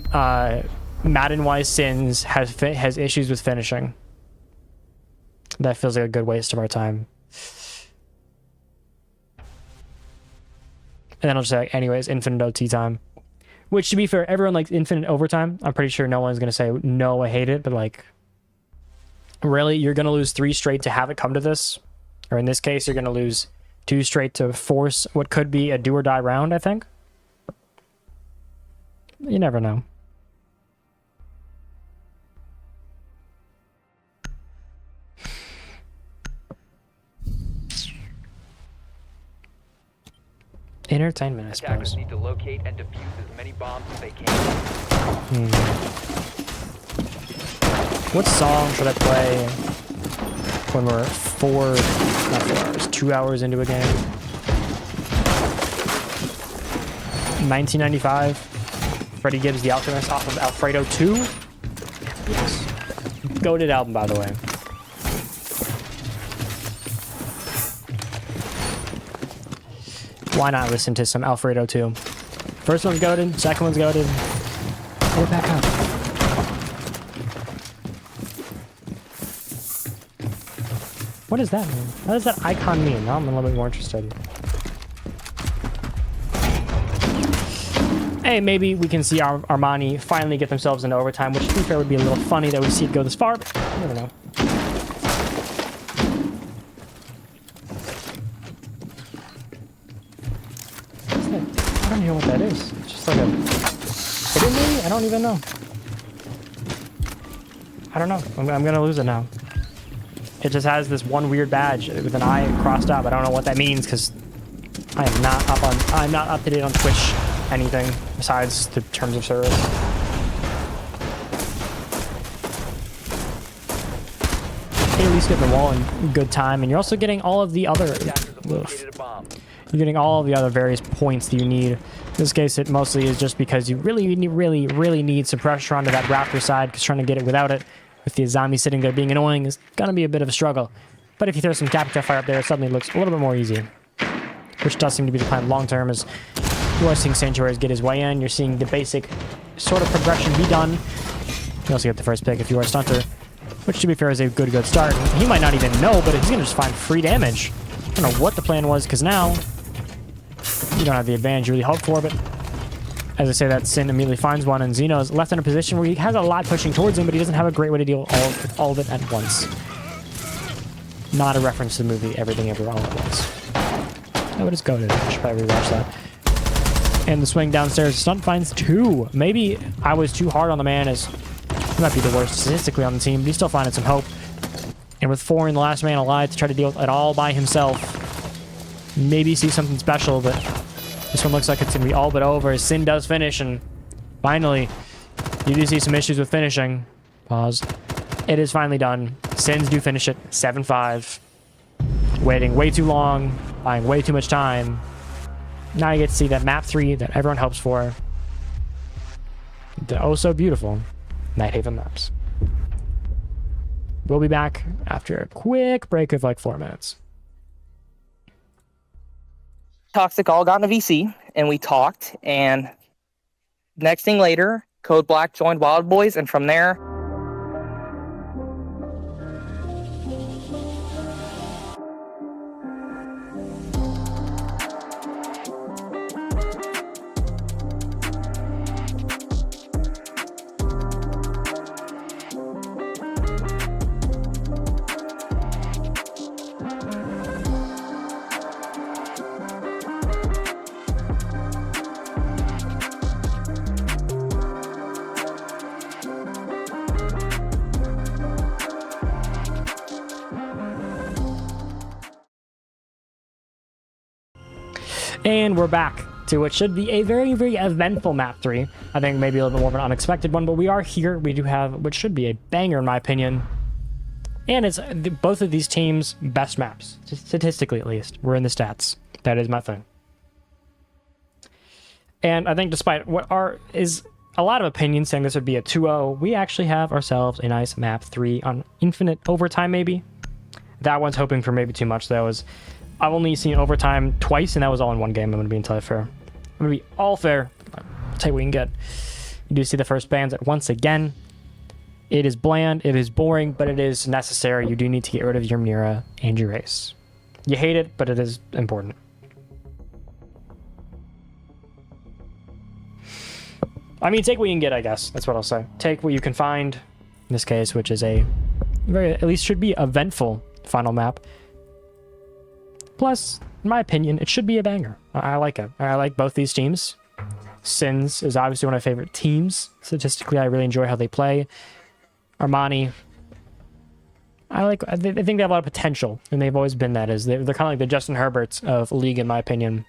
Madden-wise Sins has issues with finishing. That feels like a good waste of our time. And then I'll just say, anyways, infinite OT time. Which, to be fair, everyone likes infinite overtime. I'm pretty sure no one's going to say, no, I hate it, but like, really, you're going to lose 3 straight to have it come to this? Or in this case, you're going to lose 2 straight to force what could be a do or die round, I think? You never know. Entertainment, I suppose. Attackers need to locate and defuse as many bombs as they can. What song should I play when we're 2 hours into a game? 1995. Freddie Gibbs, The Alchemist, off of Alfredo 2. Yes. Goated album, by the way. Why not listen to some Alfredo 2? First one's goated, second one's goated. Pull it back up. What does that mean? What does that icon mean? Now I'm a little bit more interested. Hey, maybe we can see Armani finally get themselves into overtime, which to be fair would be a little funny that we see it go this far, but you never know. I don't know what that is. It's just like a hidden maybe? I don't even know. I don't know. I'm gonna lose it now. It just has this one weird badge with an eye crossed out. I don't know what that means because I'm not up to date on Twitch anything besides the terms of service. You at least get the wall in good time, and you're also getting all of the other. You're getting all of the other various points that you need. In this case, it mostly is just because you really need some pressure onto that Raptor side, because trying to get it without it, with the Azami sitting there being annoying, is going to be a bit of a struggle. But if you throw some Capture Fire up there, it suddenly looks a little bit more easy. Which does seem to be the plan long term, as you are seeing Sanctuaries get his way in. You're seeing the basic sort of progression be done. You also get the first pick if you are a stunter, which to be fair is a good start. He might not even know, but he's going to just find free damage. I don't know what the plan was, because now you don't have the advantage you really hoped for, but as I say, that Sin immediately finds one, and Xeno's left in a position where he has a lot pushing towards him, but he doesn't have a great way to deal all of it at once. Not a reference to the movie Everything Everywhere All at Once. Oh, it is goated. I should probably rewatch that. And the swing downstairs, Stunt finds 2. Maybe I was too hard on the man, as he might be the worst statistically on the team, but he's still finding some hope. And with 4 in the last man alive to try to deal with it all by himself, maybe see something special, but this one looks like it's going to be all but over. Sin does finish, and Finally, you do see some issues with finishing. Pause. It is finally done. Sins do finish it 7-5. Waiting way too long, buying way too much time. Now you get to see that map 3 that everyone hopes for. The oh so beautiful Nighthaven maps. We'll be back after a quick break of like 4 minutes. Toxic all got in a VC, and we talked, and next thing later, Code Black joined Wild Boys, and from there, And we're back to what should be a very, very eventful map 3. I think maybe a little bit more of an unexpected one, but we are here. We do have what should be a banger in my opinion. And it's both of these teams' best maps, statistically at least. We're in the stats. That is my thing. And I think despite what is a lot of opinions saying this would be a 2-0, we actually have ourselves a nice map 3 on infinite overtime maybe. That one's hoping for maybe too much though. I've only seen overtime twice, and that was all in one game. I'm going to be entirely fair. I'm going to be all fair. I'll tell you what we can get. You do see the first bans at once again. It is bland, it is boring, but it is necessary. You do need to get rid of your Mira and your Ace. You hate it, but it is important. I mean, take what you can get, I guess. That's what I'll say. Take what you can find, in this case, which is a very, at least should be eventful final map. Plus, in my opinion, it should be a banger. I like it. I like both these teams. Sins is obviously one of my favorite teams. Statistically, I really enjoy how they play. Armani, I think they have a lot of potential, and they've always been that. They're kind of like the Justin Herberts of League, in my opinion.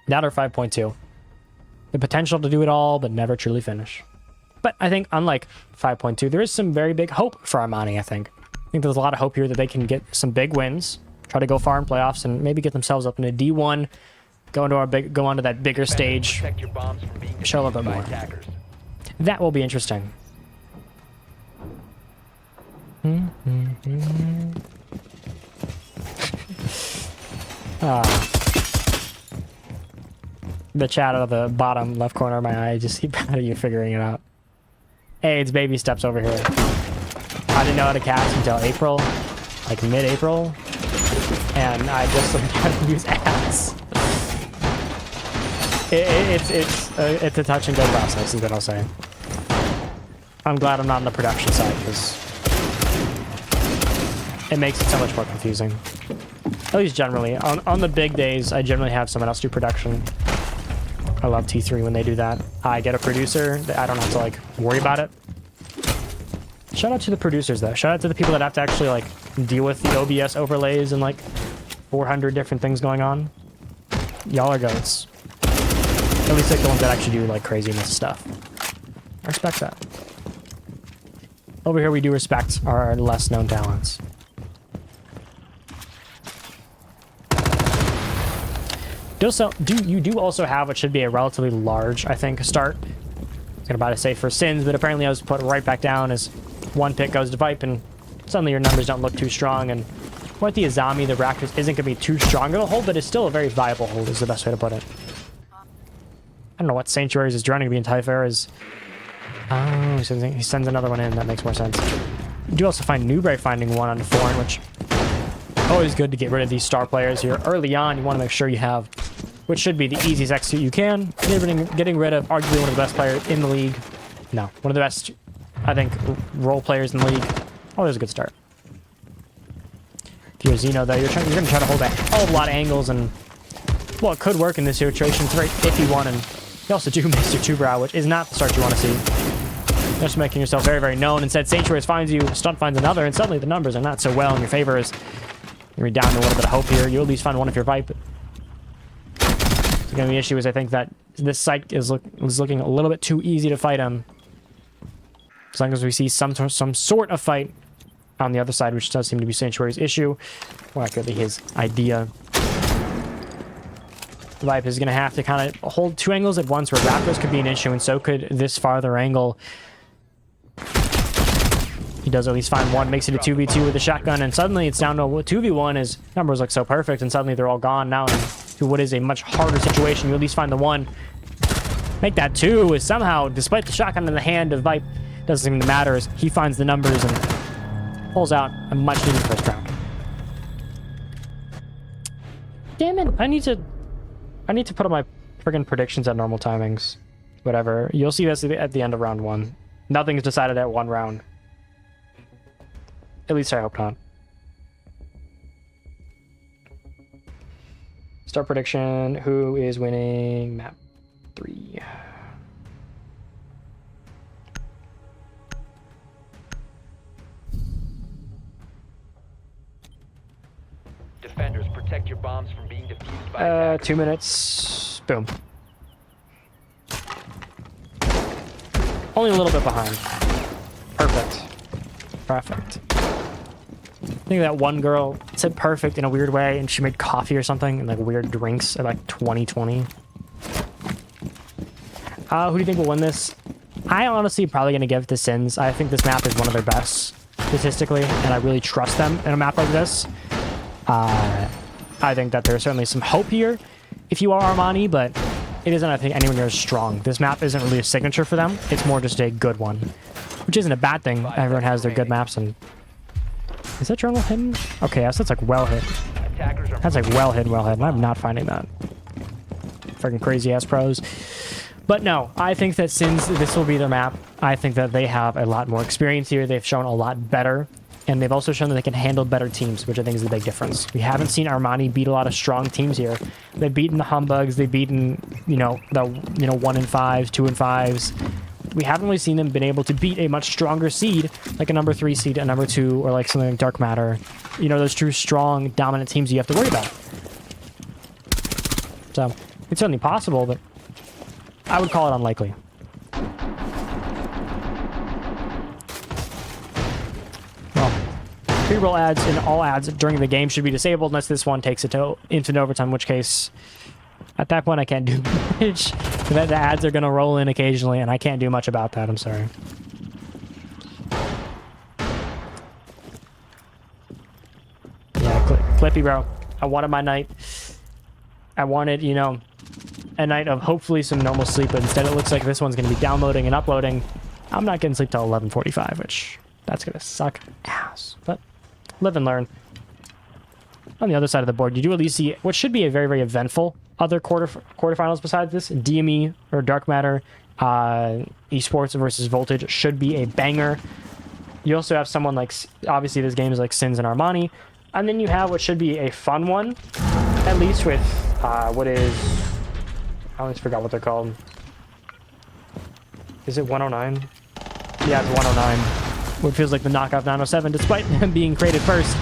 That or 5.2. The potential to do it all, but never truly finish. But I think, unlike 5.2, there is some very big hope for Armani, I think. I think there's a lot of hope here that they can get some big wins. Try to go far in playoffs and maybe get themselves up in a D1, go onto that bigger stage, show a little bit more. That will be interesting. The chat out of the bottom left corner of my eye, just keep out of you figuring it out. Hey, it's baby steps over here. I didn't know how to cast until April, like mid-April. And I just learned how to use ads. It's a touch and go process, is what I'll say. I'm glad I'm not on the production side because it makes it so much more confusing. At least generally. On the big days, I generally have someone else do production. I love T3 when they do that. I get a producer that I don't have to like worry about it. Shout out to the producers though. Shout out to the people that have to actually like deal with the OBS overlays and like 400 different things going on. Y'all are goats. At least like the ones that actually do like craziness stuff. I respect that. Over here we do respect our less known talents. You do also have what should be a relatively large, I think, start. I was about to say for Sins, but apparently I was put right back down as one pick goes to Vipe, and suddenly your numbers don't look too strong. And what the Azami, the Raptors, isn't going to be too strong of a hold, but it's still a very viable hold, is the best way to put it. I don't know what Sanctuaries is joining to be in Typhair is. Oh, he sends another one in. That makes more sense. You do also find Newbury finding one on the foreign, which always good to get rid of these star players here early on. You want to make sure you have which should be the easiest execute you can. Getting rid of arguably one of the best players in the league. No, one of the best, I think, role players in the league. Always a good start. If you're Xeno, though, you're going to try to hold a hell of a lot of angles, and well, it could work in this situation. It's a very iffy one, and you also do miss your two-brow, which is not the start you want to see. Just making yourself very, very known. Instead, Sanctuaries finds you, Stunt finds another, and suddenly the numbers are not so well in your favor. As you're down to a little bit of hope here. You at least find one of your Vipe. Again, the issue is I think that this site is looking a little bit too easy to fight him. As long as we see some sort of fight on the other side, which does seem to be Sanctuary's issue, or accurately his idea. Vipe is going to have to kind of hold 2 angles at once, where Raptors could be an issue, and so could this farther angle. He does at least find one, makes it a 2v2 with a shotgun, and suddenly it's down to 2v1 as numbers look so perfect, and suddenly they're all gone now into what is a much harder situation. You at least find the 1. Make that 2 is somehow, despite the shotgun in the hand of Vipe, doesn't seem to matter as he finds the numbers and pulls out a much needed first round. Damn it, I need to put up my friggin' predictions at normal timings. Whatever. You'll see this at the end of round 1. Nothing's decided at 1 round. At least I hope not. Start prediction. Who is winning map 3? Defenders, protect your bombs from being defused by attackers. 2 minutes. Boom. Only a little bit behind. Perfect. Perfect. I think that one girl said perfect in a weird way, and she made coffee or something, and like weird drinks at like 2020. Who do you think will win this? I honestly probably going to give it to Sins. I think this map is one of their best statistically, and I really trust them in a map like this. I think that there's certainly some hope here if you are Armani, but it isn't, I think, anywhere near as strong. This map isn't really a signature for them. It's more just a good one, which isn't a bad thing. Everyone has their good maps, and... Is that journal hidden? Okay, yes, that's like well hid. That's like well hid, and I'm not finding that. Freaking crazy-ass pros. But no, I think that since this will be their map, I think that they have a lot more experience here. They've shown a lot better, and they've also shown that they can handle better teams, which I think is the big difference. We haven't seen Armani beat a lot of strong teams here. They've beaten the Humbugs, they've beaten, the 1-5s, 2-5s. We haven't really seen them been able to beat a much stronger seed, like a number 3 seed, a number 2, or like something like Dark Matter. Those true, strong, dominant teams you have to worry about. So, it's certainly possible, but I would call it unlikely. Well, pre-roll ads and all ads during the game should be disabled unless this one takes it to infinite overtime, in which case, at that point, I can't do much. The ads are going to roll in occasionally, and I can't do much about that. I'm sorry. Yeah, Clippy, bro. I wanted my night. I wanted, a night of hopefully some normal sleep, but instead it looks like this one's going to be downloading and uploading. I'm not getting sleep till 11:45, which that's going to suck ass. But live and learn. On the other side of the board, you do at least see what should be a very, very eventful other quarterfinals besides this. DME or Dark Matter, Esports versus Voltage should be a banger. You also have someone like, obviously this game is like Sins and Armani. And then you have what should be a fun one, at least with what is, I always forgot what they're called. Is it 109? Yeah, it's 109. What feels like the knockoff 907, despite them being created first.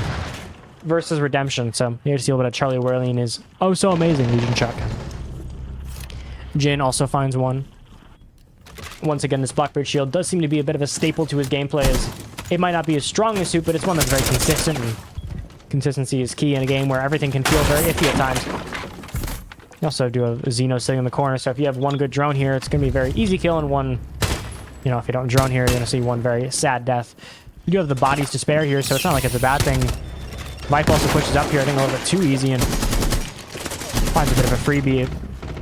Versus Redemption, so here to see a little bit of Charlie Worley and his oh so amazing Legion Chuck. Jin also finds one. Once again, this Blackbeard shield does seem to be a bit of a staple to his gameplay, as it might not be as strong as suit, but it's one that's very consistent, and consistency is key in a game where everything can feel very iffy at times. You also do a Xeno sitting in the corner, so if you have one good drone here, it's going to be a very easy kill, and one, if you don't drone here, you're going to see one very sad death. You do have the bodies to spare here, so it's not like it's a bad thing. Vipe also pushes up here, I think a little bit too easy, and finds a bit of a freebie.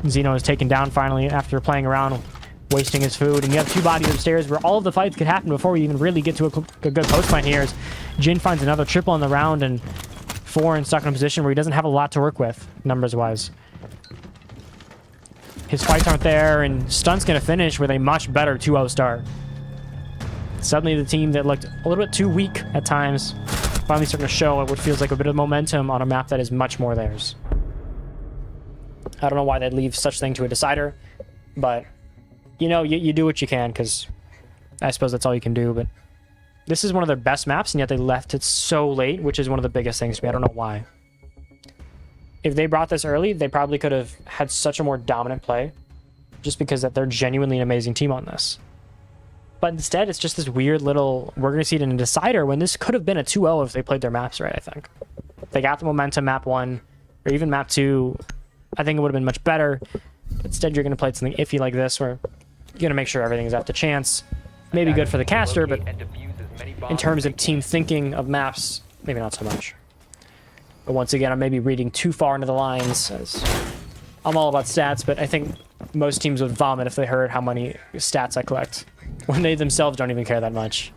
Xeno is taken down finally after playing around, wasting his food, and you have 2 bodies upstairs where all of the fights could happen before we even really get to a good post fight here. As Jin finds another triple on the round, and 4 and stuck in a position where he doesn't have a lot to work with, numbers-wise. His fights aren't there, and Stunt's going to finish with a much better 2-0 start. Suddenly the team that looked a little bit too weak at times finally starting to show what feels like a bit of momentum on a map that is much more theirs. I don't know why they'd leave such thing to a decider, but you do what you can, because I suppose that's all you can do. But this is one of their best maps, and yet they left it so late, which is one of the biggest things to me. I don't know why. if they brought this early, they probably could have had such a more dominant play, just because that they're genuinely an amazing team on this. But instead, it's just this weird little, we're going to see it in a decider, when this could have been a 2-0 if they played their maps right, I think. If they got the momentum map 1, or even map 2, I think it would have been much better. But instead, you're going to play something iffy like this, where you're going to make sure everything's up to chance. Maybe good for the caster, but in terms of team thinking of maps, maybe not so much. But once again, I may be reading too far into the lines, as I'm all about stats, but I think most teams would vomit if they heard how many stats I collect, when they themselves don't even care that much.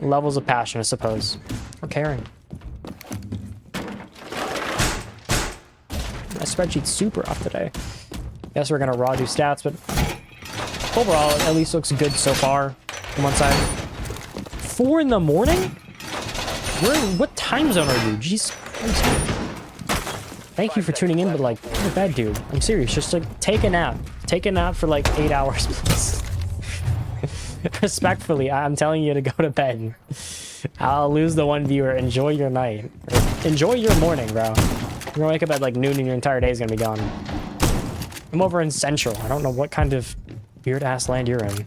Levels of passion, I suppose. Or caring. My spreadsheet's super off today. Guess we're gonna raw do stats, but overall, it at least looks good so far on one side. 4 in the morning? What time zone are you? Jeez Christ. Thank you for tuning in, but like, go to bed, dude. I'm serious. Just like, take a nap. Take a nap for like 8 hours, please. Respectfully, I'm telling you to go to bed. I'll lose the 1 viewer. Enjoy your night. Enjoy your morning, bro. You're gonna wake up at like noon and your entire day is gonna be gone. I'm over in Central. I don't know what kind of weird-ass land you're in.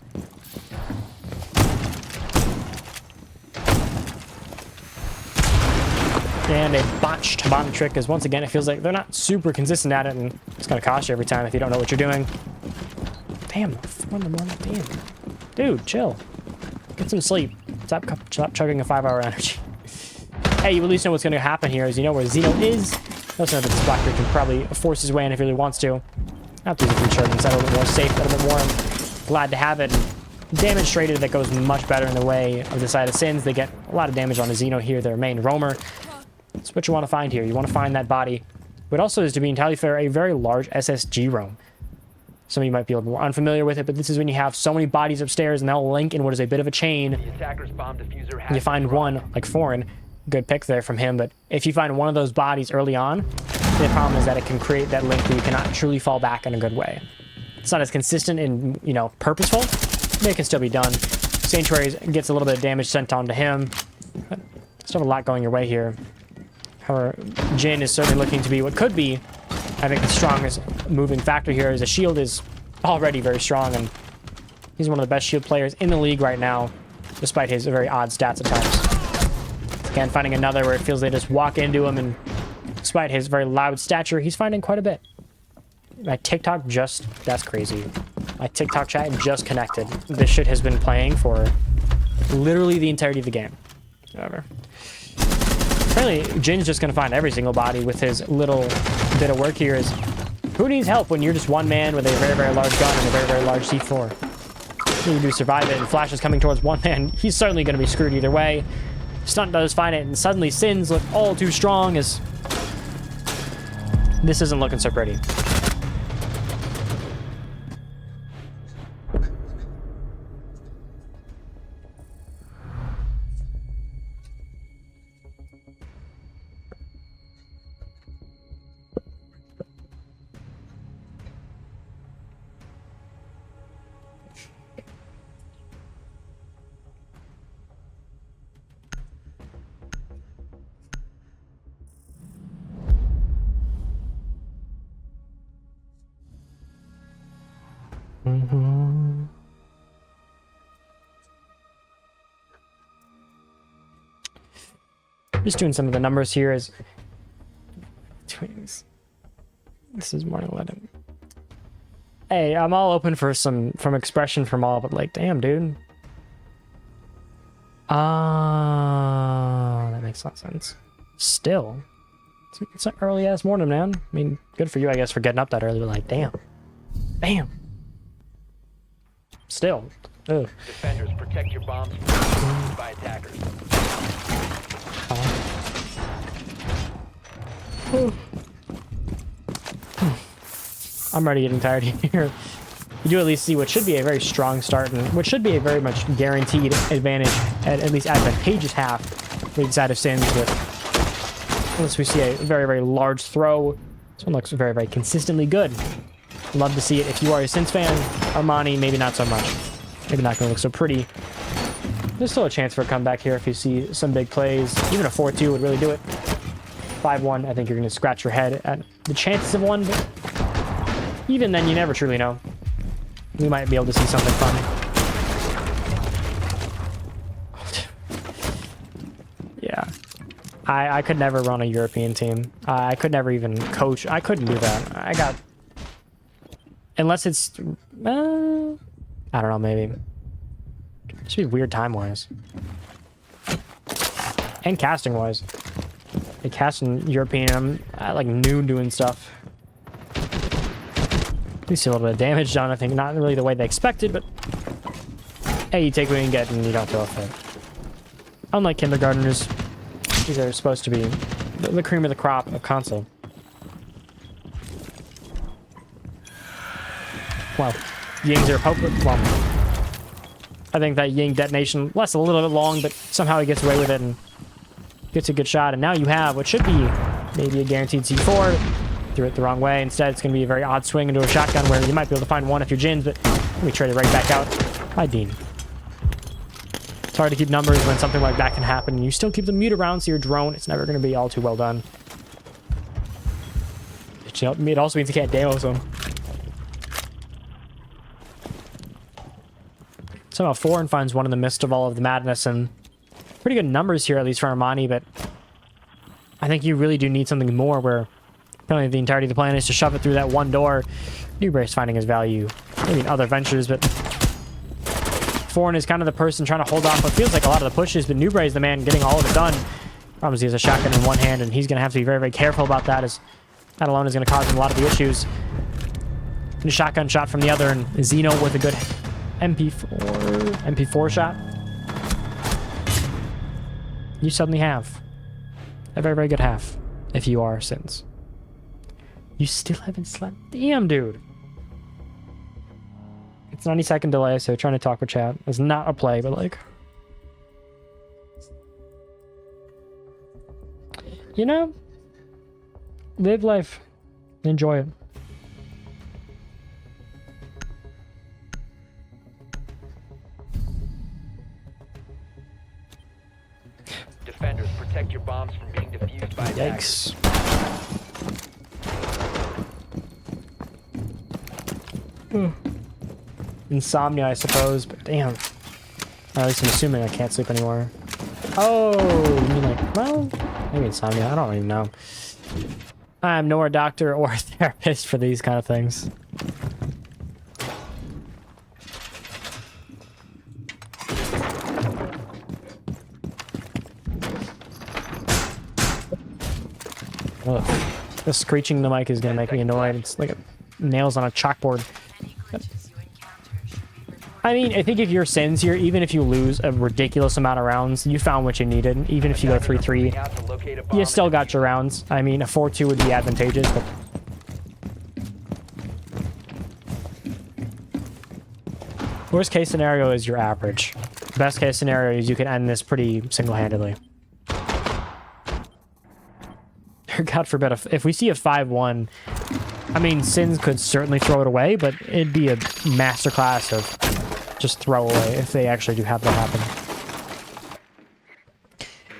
And a botched bomb trick, because once again, it feels like they're not super consistent at it, and it's going to cost you every time if you don't know what you're doing. Damn, 4 in the morning, damn. Dude, chill. Get some sleep. Stop chugging a 5-hour energy. Hey, you at least know what's going to happen here, is you know where Xeno is. You also know that this Blackbeard can probably force his way in if he really wants to. I have to use a recharge inside a little bit more safe, a little bit more glad to have it. Demonstrated that goes much better in the way of the side of Sins. They get a lot of damage on the Xeno here, their main roamer. That's what you want to find here. You want to find that body. What also is, to be entirely fair, a very large SSG roam. Some of you might be a little more unfamiliar with it, but this is when you have so many bodies upstairs and they'll link in what is a bit of a chain. And you find one, like Foreign, good pick there from him, but if you find one of those bodies early on, the problem is that it can create that link where you cannot truly fall back in a good way. It's not as consistent and, you know, purposeful, but it can still be done. Sanctuary gets a little bit of damage sent on to him, but still have a lot going your way here. However, Jin is certainly looking to be what could be, I think, the strongest moving factor here, as the shield is already very strong, and he's one of the best shield players in the league right now, despite his very odd stats at times. Again, finding another where it feels they just walk into him, and despite his very loud stature, he's finding quite a bit. My TikTok that's crazy. My TikTok chat just connected. This shit has been playing for literally the entirety of the game. Whatever. Apparently, Jin's just going to find every single body with his little bit of work here. Is who needs help when you're just one man with a very, very large gun and a very, very large C4? You do survive it, and Flash is coming towards one man. He's certainly going to be screwed either way. Stunt does find it, and suddenly Sins look all too strong, as this isn't looking so pretty. Just doing some of the numbers here. This is morning 11. Hey, I'm all open for some expression from all, but like, damn, dude. That makes a lot of sense. Still, it's an early ass morning, man. I mean, good for you, I guess, for getting up that early, but like, damn. Still. Ugh. Defenders, protect your bombs from by attackers. I'm already getting tired here. You do at least see what should be a very strong start, and what should be a very much guaranteed advantage, at least advantageous half for each side of Sins. With, unless we see a very, very large throw. This one looks very, very consistently good. Love to see it. If you are a Sins fan, Armani, maybe not so much. Maybe not going to look so pretty. There's still a chance for a comeback here if you see some big plays. Even a 4-2 would really do it. 5-1, I think you're going to scratch your head at the chances of one, but even then, you never truly know. We might be able to see something fun. Yeah. I could never run a European team. I could never even coach. I couldn't do that. I got... Unless it's... I don't know, maybe. It should be weird time-wise. And casting-wise. Like, casting European, I'm at, like, noon doing stuff. You see a little bit of damage done, I think. Not really the way they expected, but... Hey, you take what you can get and you don't throw a fit. Unlike kindergartners, these are supposed to be the cream of the crop of console. Well, Yings are poker. Well, I think that Ying detonation lasts a little bit long, but somehow he gets away with it and gets a good shot. And now you have what should be maybe a guaranteed C4. Threw it the wrong way. Instead, it's going to be a very odd swing into a shotgun where you might be able to find one if you're Jins, but we trade it right back out by Dean. It's hard to keep numbers when something like that can happen. And you still keep the mute around, so your drone, it's never going to be all too well done. It also means you can't demo them. Somehow Foreign finds one in the midst of all of the madness, and pretty good numbers here, at least for Armani, but I think you really do need something more where apparently the entirety of the plan is to shove it through that one door. Newbray's finding his value maybe in other ventures, but Foreign is kind of the person trying to hold off what feels like a lot of the pushes, but Newbray's the man getting all of it done. Problem is he has a shotgun in one hand, and he's going to have to be very, very careful about that, as that alone is going to cause him a lot of the issues. And a shotgun shot from the other, and Zeno with a good MP4 shot. You suddenly have a very, very good half, if you are Sins. You still haven't slept? Damn, dude. It's 90-second delay, so trying to talk with chat. It's not a play, but like... You know? Live life. Enjoy it. Defenders, protect your bombs from being defused by Yikes. Insomnia, I suppose, but damn. At least I'm assuming I can't sleep anymore. Oh, you mean like, well, maybe insomnia. I don't even know. I'm nor a doctor or a therapist for these kind of things. Ugh. The screeching in the mic is going to make me annoyed. It's like nails on a chalkboard. I mean, I think if you're Sins here, even if you lose a ridiculous amount of rounds, you found what you needed. Even if you go 3-3, you still got your rounds. I mean, a 4-2 would be advantageous, but... Worst case scenario is your average. Best case scenario is you can end this pretty single-handedly. God forbid, if we see a 5-1, I mean, Sins could certainly throw it away, but it'd be a masterclass of just throw away if they actually do have that happen.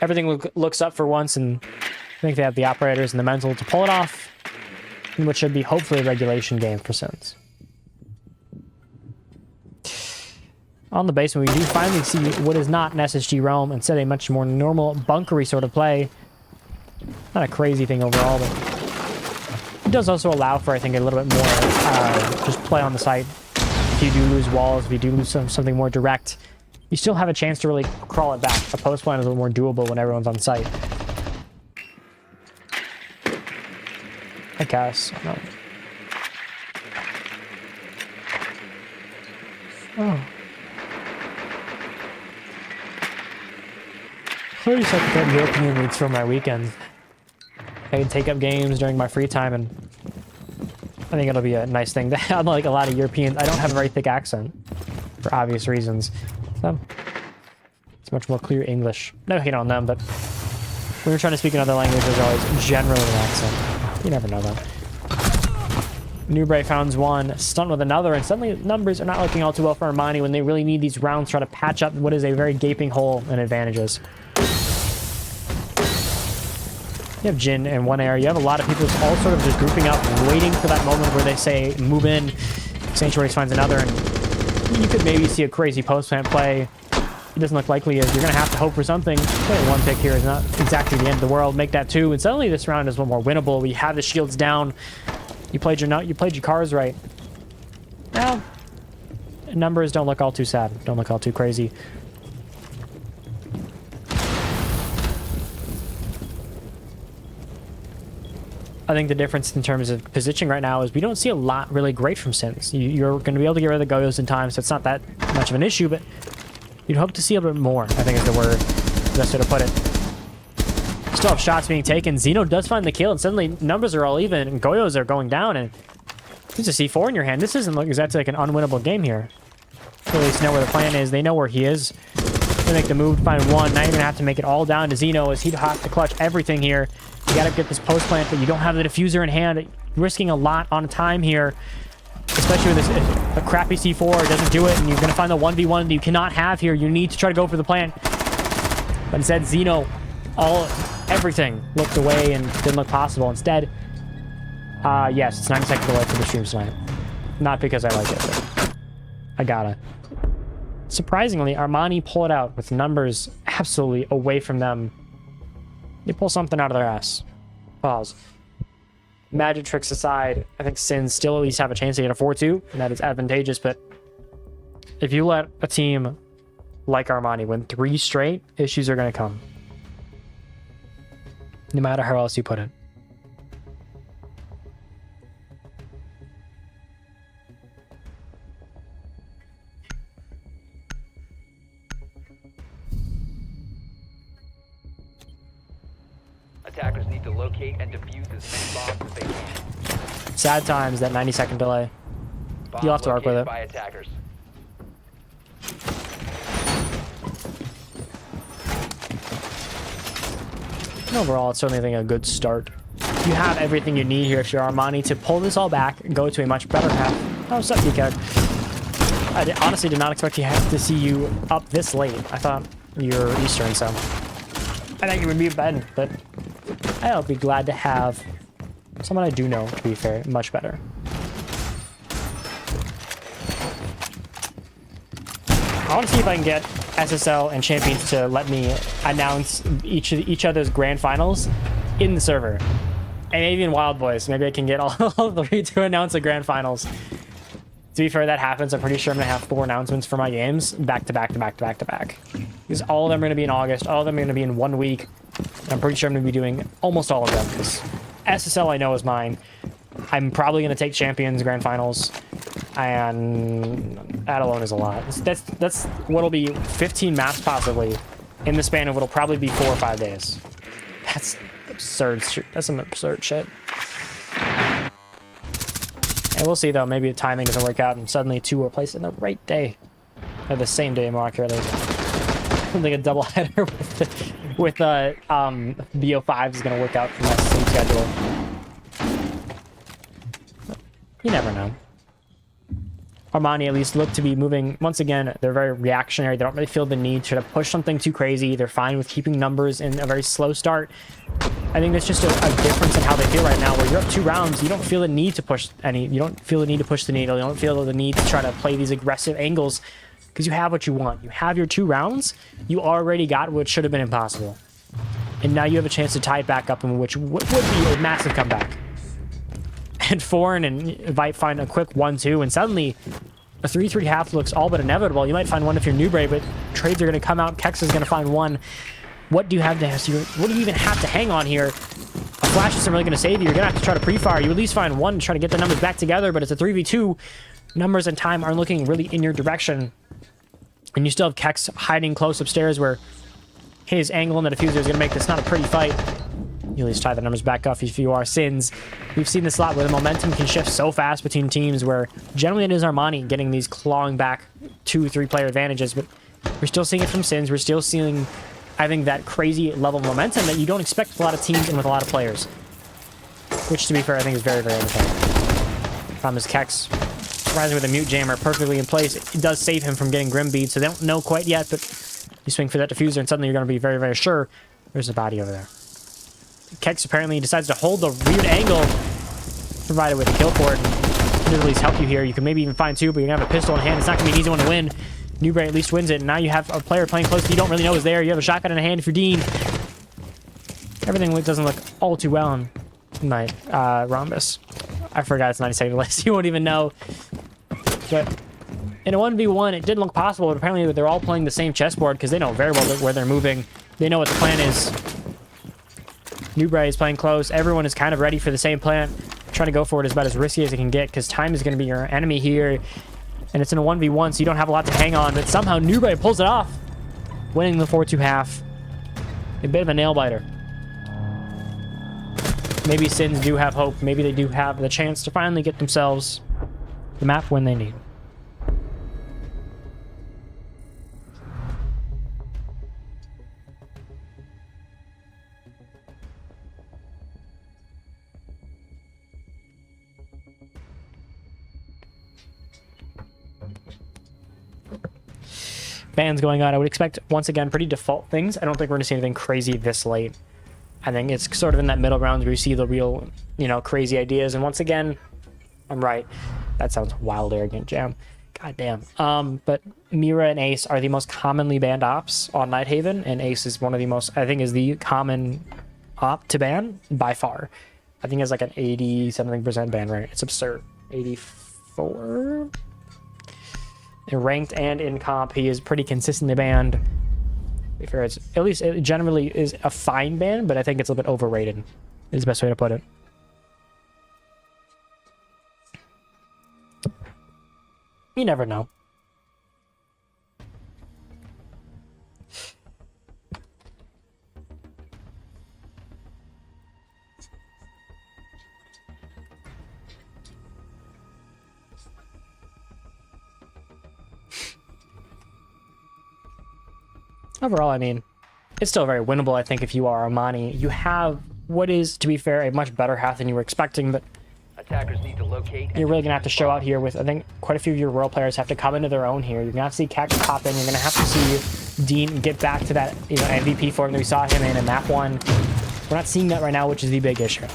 Everything looks up for once, and I think they have the operators and the mental to pull it off, in what should be hopefully a regulation game for Sins. On the basement, we do finally see what is not an SSG realm, instead a much more normal bunkery sort of play. Not a crazy thing overall, but it does also allow for, I think, a little bit more just play on the site. If you do lose walls, if you do lose something more direct, you still have a chance to really crawl it back. A post plan is a little more doable when everyone's on site. I guess. No. Oh. 30 seconds to get European leagues for my weekend. I can take up games during my free time, and I think it'll be a nice thing. Unlike a lot of Europeans, I don't have a very thick accent for obvious reasons. So it's much more clear English. No hate on them, but when you're trying to speak another language, there's always generally an accent. You never know that. Newbray founds one, stunned with another, and suddenly numbers are not looking all too well for Armani when they really need these rounds to try to patch up what is a very gaping hole in advantages. You have Jin in one area. You have a lot of people all sort of just grouping up, waiting for that moment where they say, move in. Sanctuary finds another, and you could maybe see a crazy post-plant play. It doesn't look likely, as you're going to have to hope for something. Playing one pick here is not exactly the end of the world. Make that 2, and suddenly this round is one more winnable. We have the shields down. You played your cards right. Now, numbers don't look all too sad. Don't look all too crazy. I think the difference in terms of positioning right now is we don't see a lot really great from Sins. You're going to be able to get rid of the Goyos in time, so it's not that much of an issue, but you'd hope to see a bit more, I think is the word, best way to put it. Still have shots being taken. Zeno does find the kill, and suddenly numbers are all even, and Goyos are going down, and there's a C4 in your hand. This doesn't look exactly like an unwinnable game here. They at least know where the plan is. They know where he is. They make the move to find one. Now you're going to have to make it all down to Zeno as he'd have to clutch everything here. You got to get this post plant, but you don't have the diffuser in hand. Risking a lot on time here, especially with this a crappy C4. It doesn't do it, and you're going to find the 1v1 that you cannot have here. You need to try to go for the plant. But instead, Zeno, everything looked away and didn't look possible. Instead, yes, it's 90 seconds away for the stream tonight. Not because I like it, but I gotta. Surprisingly, Armani pull it out with numbers absolutely away from them. They pull something out of their ass. Pause. Magic tricks aside, I think Sins still at least have a chance to get a 4-2, and that is advantageous, but if you let a team like Armani win 3 straight, issues are going to come. No matter how else you put it. Attackers need to locate and defuse as many bombs as they can. Sad times, that 90-second delay. Bomb You'll have to work with located it. by attackers. Overall, it's certainly, I think, a good start. You have everything you need here if you're Armani to pull this all back and go to a much better path. Oh, sup, DK. I honestly did not expect to see you up this late. I thought you were Eastern, so I think you would be in bed, but I'll be glad to have someone I do know, to be fair, much better. I want to see if I can get SSL and Champions to let me announce each other's grand finals in the server. And maybe in Wild Boys, maybe I can get all 3 to announce the grand finals. To be fair, that happens. I'm pretty sure I'm going to have 4 announcements for my games back to back to back to back to back. Because all of them are going to be in August. All of them are going to be in 1 week. And I'm pretty sure I'm going to be doing almost all of them. Because SSL I know is mine. I'm probably going to take Champions Grand Finals. And that alone is a lot. That's what'll be 15 maps possibly in the span of what'll probably be 4 or 5 days. That's absurd. That's some absurd shit. And we'll see though. Maybe the timing doesn't work out, and suddenly 2 are placed in the right day, or the same day more accurately. I don't think a double header with BO5 is gonna work out from that same schedule. You never know. Armani at least look to be moving. Once again, they're very reactionary. They don't really feel the need to push something too crazy. They're fine with keeping numbers in a very slow start. I think that's just a difference in how they feel right now, where you're up 2 rounds, you don't feel the need to push you don't feel the need to push the needle. You don't feel the need to try to play these aggressive angles because you have what you want. You have your 2 rounds. You already got what should have been impossible. And now you have a chance to tie it back up, in which would be a massive comeback. And Foreign and Vite find a quick 1-2, and suddenly a 3-3 half looks all but inevitable. You might find one if you're Newbray, but trades are going to come out. Kex is going to find one. What do you have to what do you even have to hang on here? A flash isn't really going to save you. You're going to have to try to pre-fire. You at least find one to try to get the numbers back together, but it's a 3v2. Numbers and time aren't looking really in your direction. And you still have Kex hiding close upstairs where his angle in the diffuser is going to make this not a pretty fight. You at least tie the numbers back up if you are Sins. We've seen this a lot where the momentum can shift so fast between teams, where generally it is Armani getting these clawing back 2-3 player advantages, but we're still seeing it from Sins. We're still seeing, I think, that crazy level of momentum that you don't expect with a lot of teams and with a lot of players. Which, to be fair, I think is very, very entertaining. Problem is Kex rising with a mute jammer perfectly in place. It does save him from getting Grim Bead, so they don't know quite yet, but you swing for that diffuser and suddenly you're going to be very, very sure there's a body over there. Kex apparently decides to hold the weird angle provided with the kill port. Can at least help you here. You can maybe even find two, but you're gonna have a pistol in hand. It's not gonna be an easy one to win. Newbury at least wins it, and now you have a player playing close that you don't really know is there. You have a shotgun in hand if you're Dean. Everything doesn't look all too well on my Rhombus. I forgot it's 90-second list. You won't even know. But in a 1v1, it didn't look possible, but apparently they're all playing the same chessboard because they know very well where they're moving. They know what the plan is. Newbury is playing close. Everyone is kind of ready for the same plan. Trying to go for it is about as risky as it can get because time is going to be your enemy here. And it's in a 1v1, so you don't have a lot to hang on. But somehow Newbury pulls it off, winning the 4-2 half. A bit of a nail-biter. Maybe Sins do have hope. Maybe they do have the chance to finally get themselves the map when they need. Bans going on. I would expect, once again, pretty default things. I don't think we're going to see anything crazy this late. I think it's sort of in that middle ground where you see the real, you know, crazy ideas. And once again, I'm right. That sounds wild, arrogant, Jam. God damn. But Mira and Ace are the most commonly banned ops on Nighthaven, and Ace is one of the most, I think, is the common op to ban by far. I think it's like an 80-something% ban rate. It's absurd. 84? In ranked and in comp, he is pretty consistently banned. To be fair, it's at least it generally is a fine ban, but I think it's a little bit overrated. Is the best way to put it. You never know. Overall, I mean, it's still very winnable, I think, if you are Armani. You have what is, to be fair, a much better half than you were expecting, but Attackers need to locate. you're really going to have to show out here with, I think, quite a few of your Royal players have to come into their own here. You're going to have to see Kex pop in. You're going to have to see Dean get back to that, you know, MVP form that we saw him in map one. We're not seeing that right now, which is the big issue.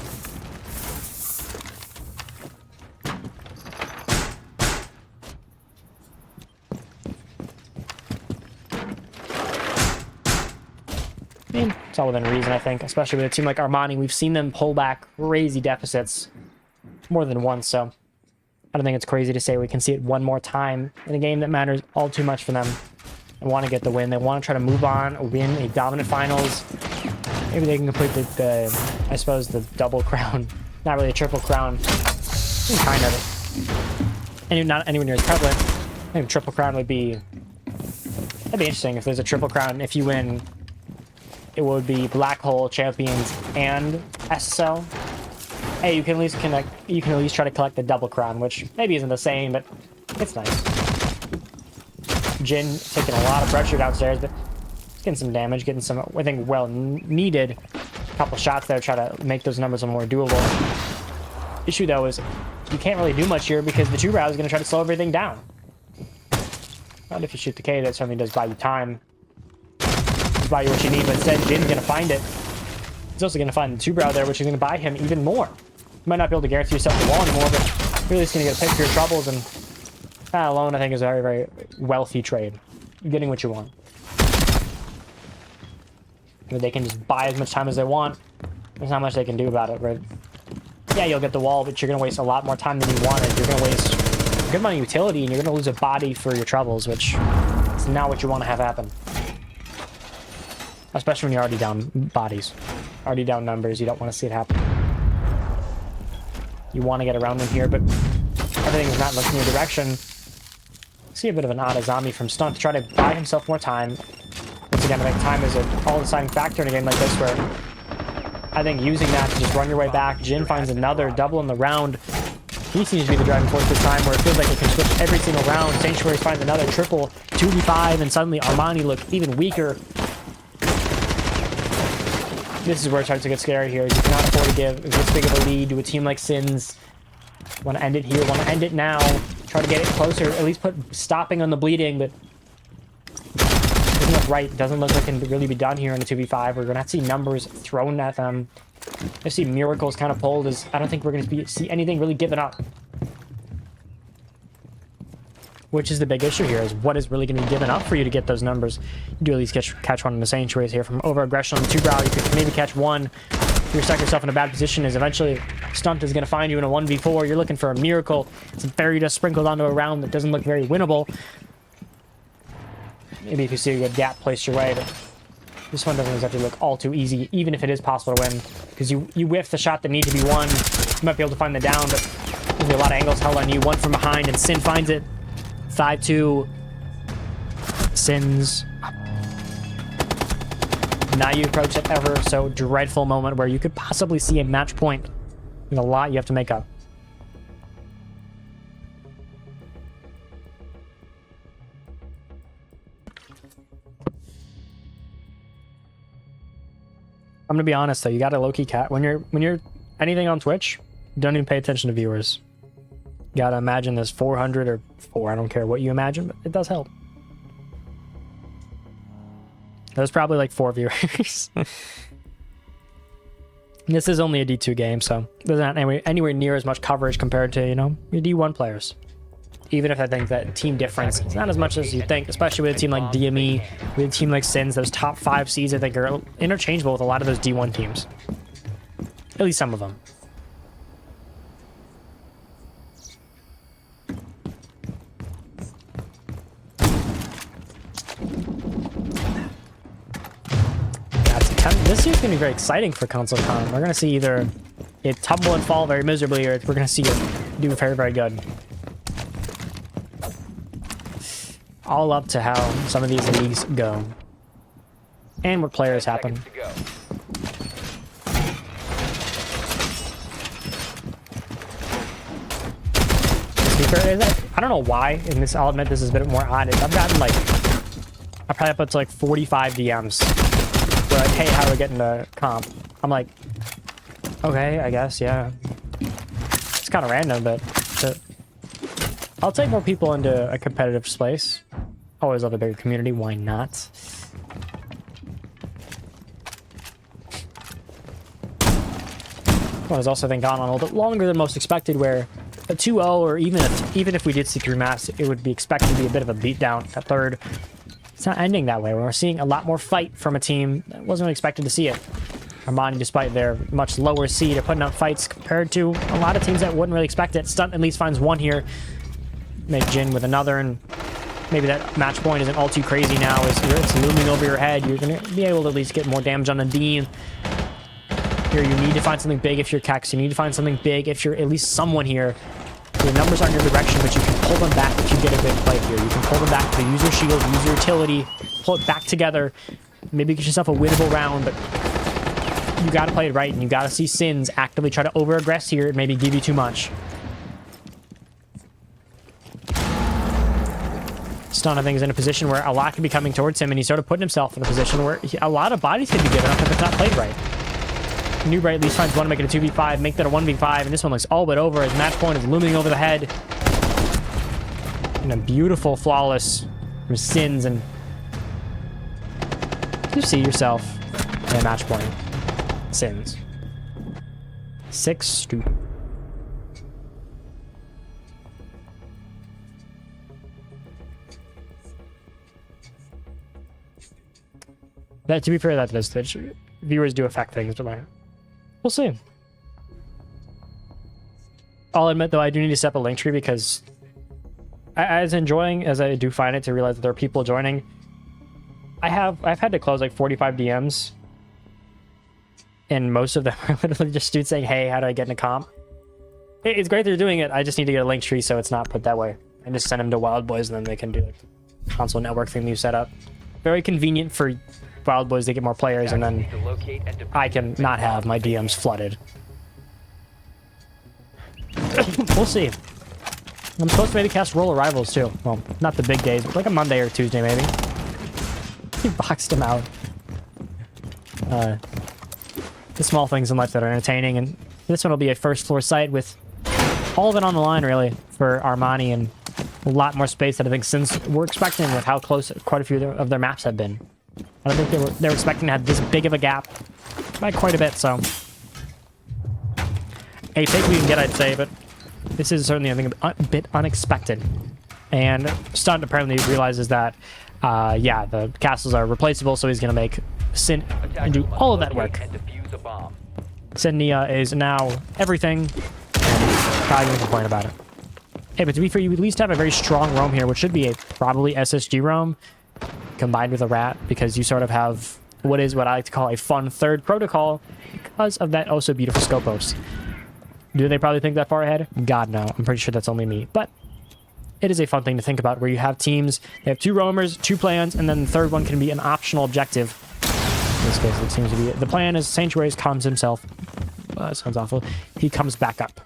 I mean, it's all within reason, I think, especially with a team like Armani. We've seen them pull back crazy deficits more than once, so I don't think it's crazy to say we can see it one more time in a game that matters all too much for them. They want to get the win. They want to try to move on, win a dominant finals. Maybe they can complete the I suppose, the double crown. Not really a triple crown. Kind of. And not anywhere near as prevalent. I think a triple crown would be... That'd be interesting if there's a triple crown. If you win... It would be Black Hole, Champions, and SSL. Hey, you can at least connect. You can at least try to collect the double crown, which maybe isn't the same, but it's nice. Jin taking a lot of pressure downstairs, but getting some damage, getting some, I think, well needed. A couple shots there, try to make those numbers a little more doable. Issue though is you can't really do much here because the 2-row is going to try to slow everything down. Not if you shoot the K, that certainly does buy you time. Buy you what you need, but instead Jin's going to find it. He's also going to find the 2-brow there, which is going to buy him even more. You might not be able to guarantee yourself the wall anymore, but really just going to get a pick for your troubles, and that alone I think is a very, very wealthy trade. You're getting what you want. They can just buy as much time as they want. There's not much they can do about it, right? Yeah, you'll get the wall, but you're going to waste a lot more time than you wanted. You're going to waste a good amount of utility, and you're going to lose a body for your troubles, which is not what you want to have happen. Especially when you're already down bodies. Already down numbers, you don't want to see it happen. You want to get around them here, but everything is not looking in your direction. See a bit of an odd zombie from Stunt to try to buy himself more time. Once again, I think time is an all-deciding factor in a game like this, where I think using that to just run your way back, Jin finds another double in the round. He seems to be the driving force this time, where it feels like it can switch every single round. Sanctuary finds another triple, 2v5, and suddenly Armani look even weaker. This is where it starts to get scary here. You cannot afford to give this big of a lead to a team like Sins. Want to end it here, want to end it now. Try to get it closer, at least put stopping on the bleeding, but there's no look right. Doesn't look like it can really be done here in a 2v5. We're going to have to see numbers thrown at them. I see miracles kind of pulled. As I don't think we're going to see anything really given up. Which is the big issue here, is what is really going to be given up for you to get those numbers. You do at least catch one in the sanctuaries here. From over-aggression on the 2-brow, you could maybe catch one. You're stuck yourself in a bad position, as eventually Stunt is going to find you in a 1v4. You're looking for a miracle. Some fairy dust sprinkled onto a round that doesn't look very winnable. Maybe if you see a good gap placed your way, but this one doesn't exactly look all too easy, even if it is possible to win. Because you whiff the shot that need to be won. You might be able to find the down, but there'll be a lot of angles held on you. One from behind, and Sin finds it. 5-2. Sins. Now you approach that ever so dreadful moment where you could possibly see a match point. There's a lot you have to make up. I'm gonna be honest though, you gotta low-key cat when you're anything on Twitch, don't even pay attention to viewers. You gotta imagine there's 400 or 4, I don't care what you imagine, but it does help. There's probably like 4 viewers. This is only a D2 game, so there's not anywhere near as much coverage compared to, you know, your D1 players. Even if I think that team difference is not as much as you think, especially with a team like DME, with a team like Sins, those top 5 seeds I think are interchangeable with a lot of those D1 teams. At least some of them. This year's going to be very exciting for Console Con. We're going to see either it tumble and fall very miserably, or we're going to see it do very, very good. All up to how some of these leagues go. And what players happen. I don't know why, and this, I'll admit this is a bit more odd. I've gotten like, I probably up to like 45 DMs. They're like, hey, how do I get into comp? I'm like, okay, I guess, yeah. It's kind of random, but I'll take more people into a competitive space. Always love a bigger community, why not? Well, it's also been gone on a little bit longer than most expected, where a 2-0, or even if we did see 3 maps, it would be expected to be a bit of a beatdown at third. It's not ending that way. We're seeing a lot more fight from a team that wasn't expected to see it. Armani, despite their much lower seed, are putting up fights compared to a lot of teams that wouldn't really expect it. Stunt at least finds one here. Make Jin with another, and maybe that match point isn't all too crazy now as it's looming over your head. You're going to be able to at least get more damage on the Dean. Here, you need to find something big if you're Kex. You need to find something big if you're at least someone here. Your numbers aren't in your direction, but you can pull them back if you get a big play here. You can pull them back to use your shield, use your utility, pull it back together. Maybe get yourself a winnable round, but you got to play it right, and you got to see Sins actively try to over-aggress here and maybe give you too much. Stun, I think, is in a position where a lot can be coming towards him, and he's sort of putting himself in a position where a lot of bodies can be given up if it's not played right. New Bright at least finds one to make it a 2v5, make that a 1v5, and this one looks all but over as match point is looming over the head. And a beautiful, flawless from Sins, and you see yourself in a match point. Sins. 6-2. That, to be fair, that does viewers do affect things, but we'll see. I'll admit, though, I do need to set up a link tree because as enjoying as I do find it to realize that there are people joining, I've had to close like 45 DMs, and most of them are literally just dudes saying, hey, how do I get into comp? It's great they're doing it. I just need to get a link tree so it's not put that way. And just send them to Wild Boys, and then they can do like console network thing you set up. Very convenient for Wild Boys to get more players, and then I can not have my DMs flooded. We'll see. I'm supposed to maybe cast Roller Rivals too. Well, not the big days, but like a Monday or Tuesday maybe. He boxed him out. The small things in life that are entertaining, and this one will be a first floor site with all of it on the line really for Armani, and a lot more space that I think since we're expecting with how close quite a few of their maps have been. I don't think they were expecting to have this big of a gap by quite a bit, so. A take we can get, I'd say, but this is certainly, I think, a bit unexpected. And Stunt apparently realizes that, yeah, the castles are replaceable, so he's going to make Sin and do all of that work. Nia is now everything, and not even complain about it. Hey, but to be fair, you at least have a very strong roam here, which should be a probably SSG roam combined with a rat, because you sort of have what I like to call a fun third protocol because of that also beautiful Scopos. Do they probably think that far ahead? God, no. I'm pretty sure that's only me. But it is a fun thing to think about where you have teams, they have 2 roamers, 2 plans, and then the third one can be an optional objective. In this case, it seems to be the plan is Sanctuaries calms himself. That sounds awful. He comes back up.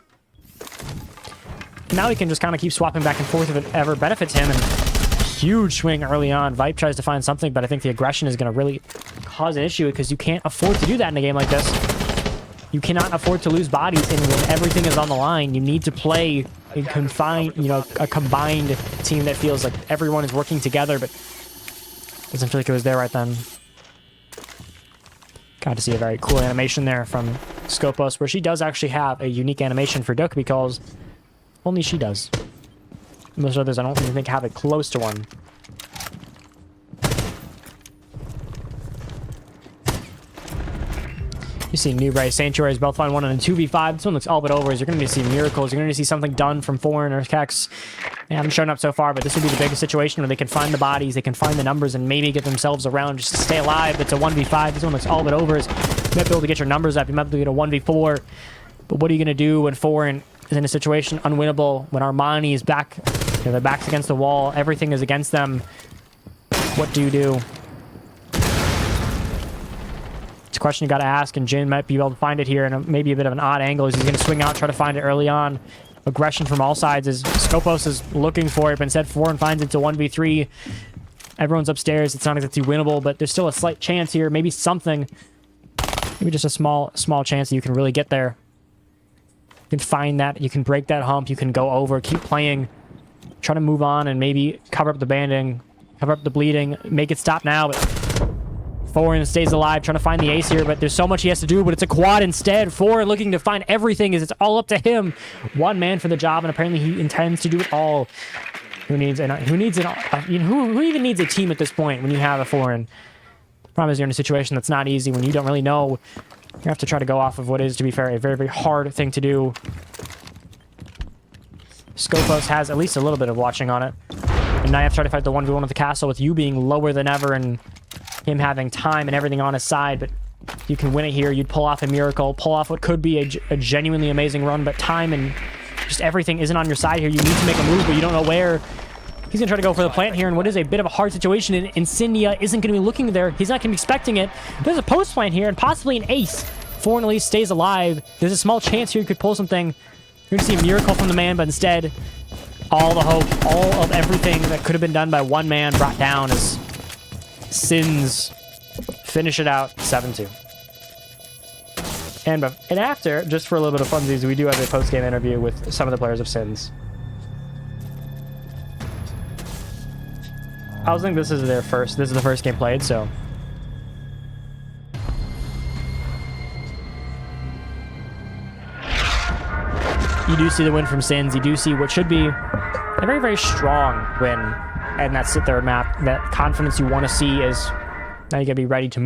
Now he can just kind of keep swapping back and forth if it ever benefits him. And huge swing early on. Vipe tries to find something, but I think the aggression is going to really cause an issue because you can't afford to do that in a game like this. You cannot afford to lose bodies, and when everything is on the line, you need to play a combined team that feels like everyone is working together, but doesn't feel like it was there right then. Got to see a very cool animation there from Scopos, where she does actually have a unique animation for Duck because only she does. Most others, I don't even think have it close to one. You see New Ray, Sanctuaries both find one in a 2v5. This one looks all but over. You're going to see miracles. You're going to see something done from Foreign or Kex. They haven't shown up so far, but this would be the biggest situation where they can find the bodies, they can find the numbers, and maybe get themselves around just to stay alive. It's a 1v5. This one looks all but over. You might be able to get your numbers up. You might be able to get a 1v4. But what are you going to do when Foreign is in a situation unwinnable? When Armani is back, their back's against the wall, everything is against them. What do you do? It's a question you got to ask, and Jin might be able to find it here, and maybe a bit of an odd angle. He's going to swing out, try to find it early on. Aggression from all sides as Scopos is looking for it, but instead Foreign finds it to 1v3. Everyone's upstairs. It's not exactly winnable, but there's still a slight chance here. Maybe something. Maybe just a small chance that you can really get there. You can find that. You can break that hump. You can go over. Keep playing. Try to move on and maybe cover up the banding. Cover up the bleeding. Make it stop now, but Foreign stays alive, trying to find the ace here, but there's so much he has to do, but it's a quad instead. Foreign looking to find everything as it's all up to him. One man for the job, and apparently he intends to do it all. Who even needs a team at this point when you have a Foreign? The problem is you're in a situation that's not easy when you don't really know. You have to try to go off of what is, to be fair, a very, very hard thing to do. Scopos has at least a little bit of watching on it. And now you have to try to fight the 1v1 at the castle with you being lower than ever and him having time and everything on his side, but you can win it here. You'd pull off a miracle, pull off what could be a genuinely amazing run, but time and just everything isn't on your side here. You need to make a move, but you don't know where. He's going to try to go for the plant here in what is a bit of a hard situation, and Insignia isn't going to be looking there. He's not going to be expecting it. There's a post plant here and possibly an ace. Foreign at least stays alive. There's a small chance here you could pull something. You're going to see a miracle from the man, but instead, all the hope, all of everything that could have been done by one man brought down as Sins finish it out 7-2. And after, just for a little bit of funsies, we do have a post-game interview with some of the players of Sins. I was thinking this is the first game played, so. You do see the win from Sins. You do see what should be a very, very strong win. And that sit there map, that confidence you want to see is now you gotta be ready to move.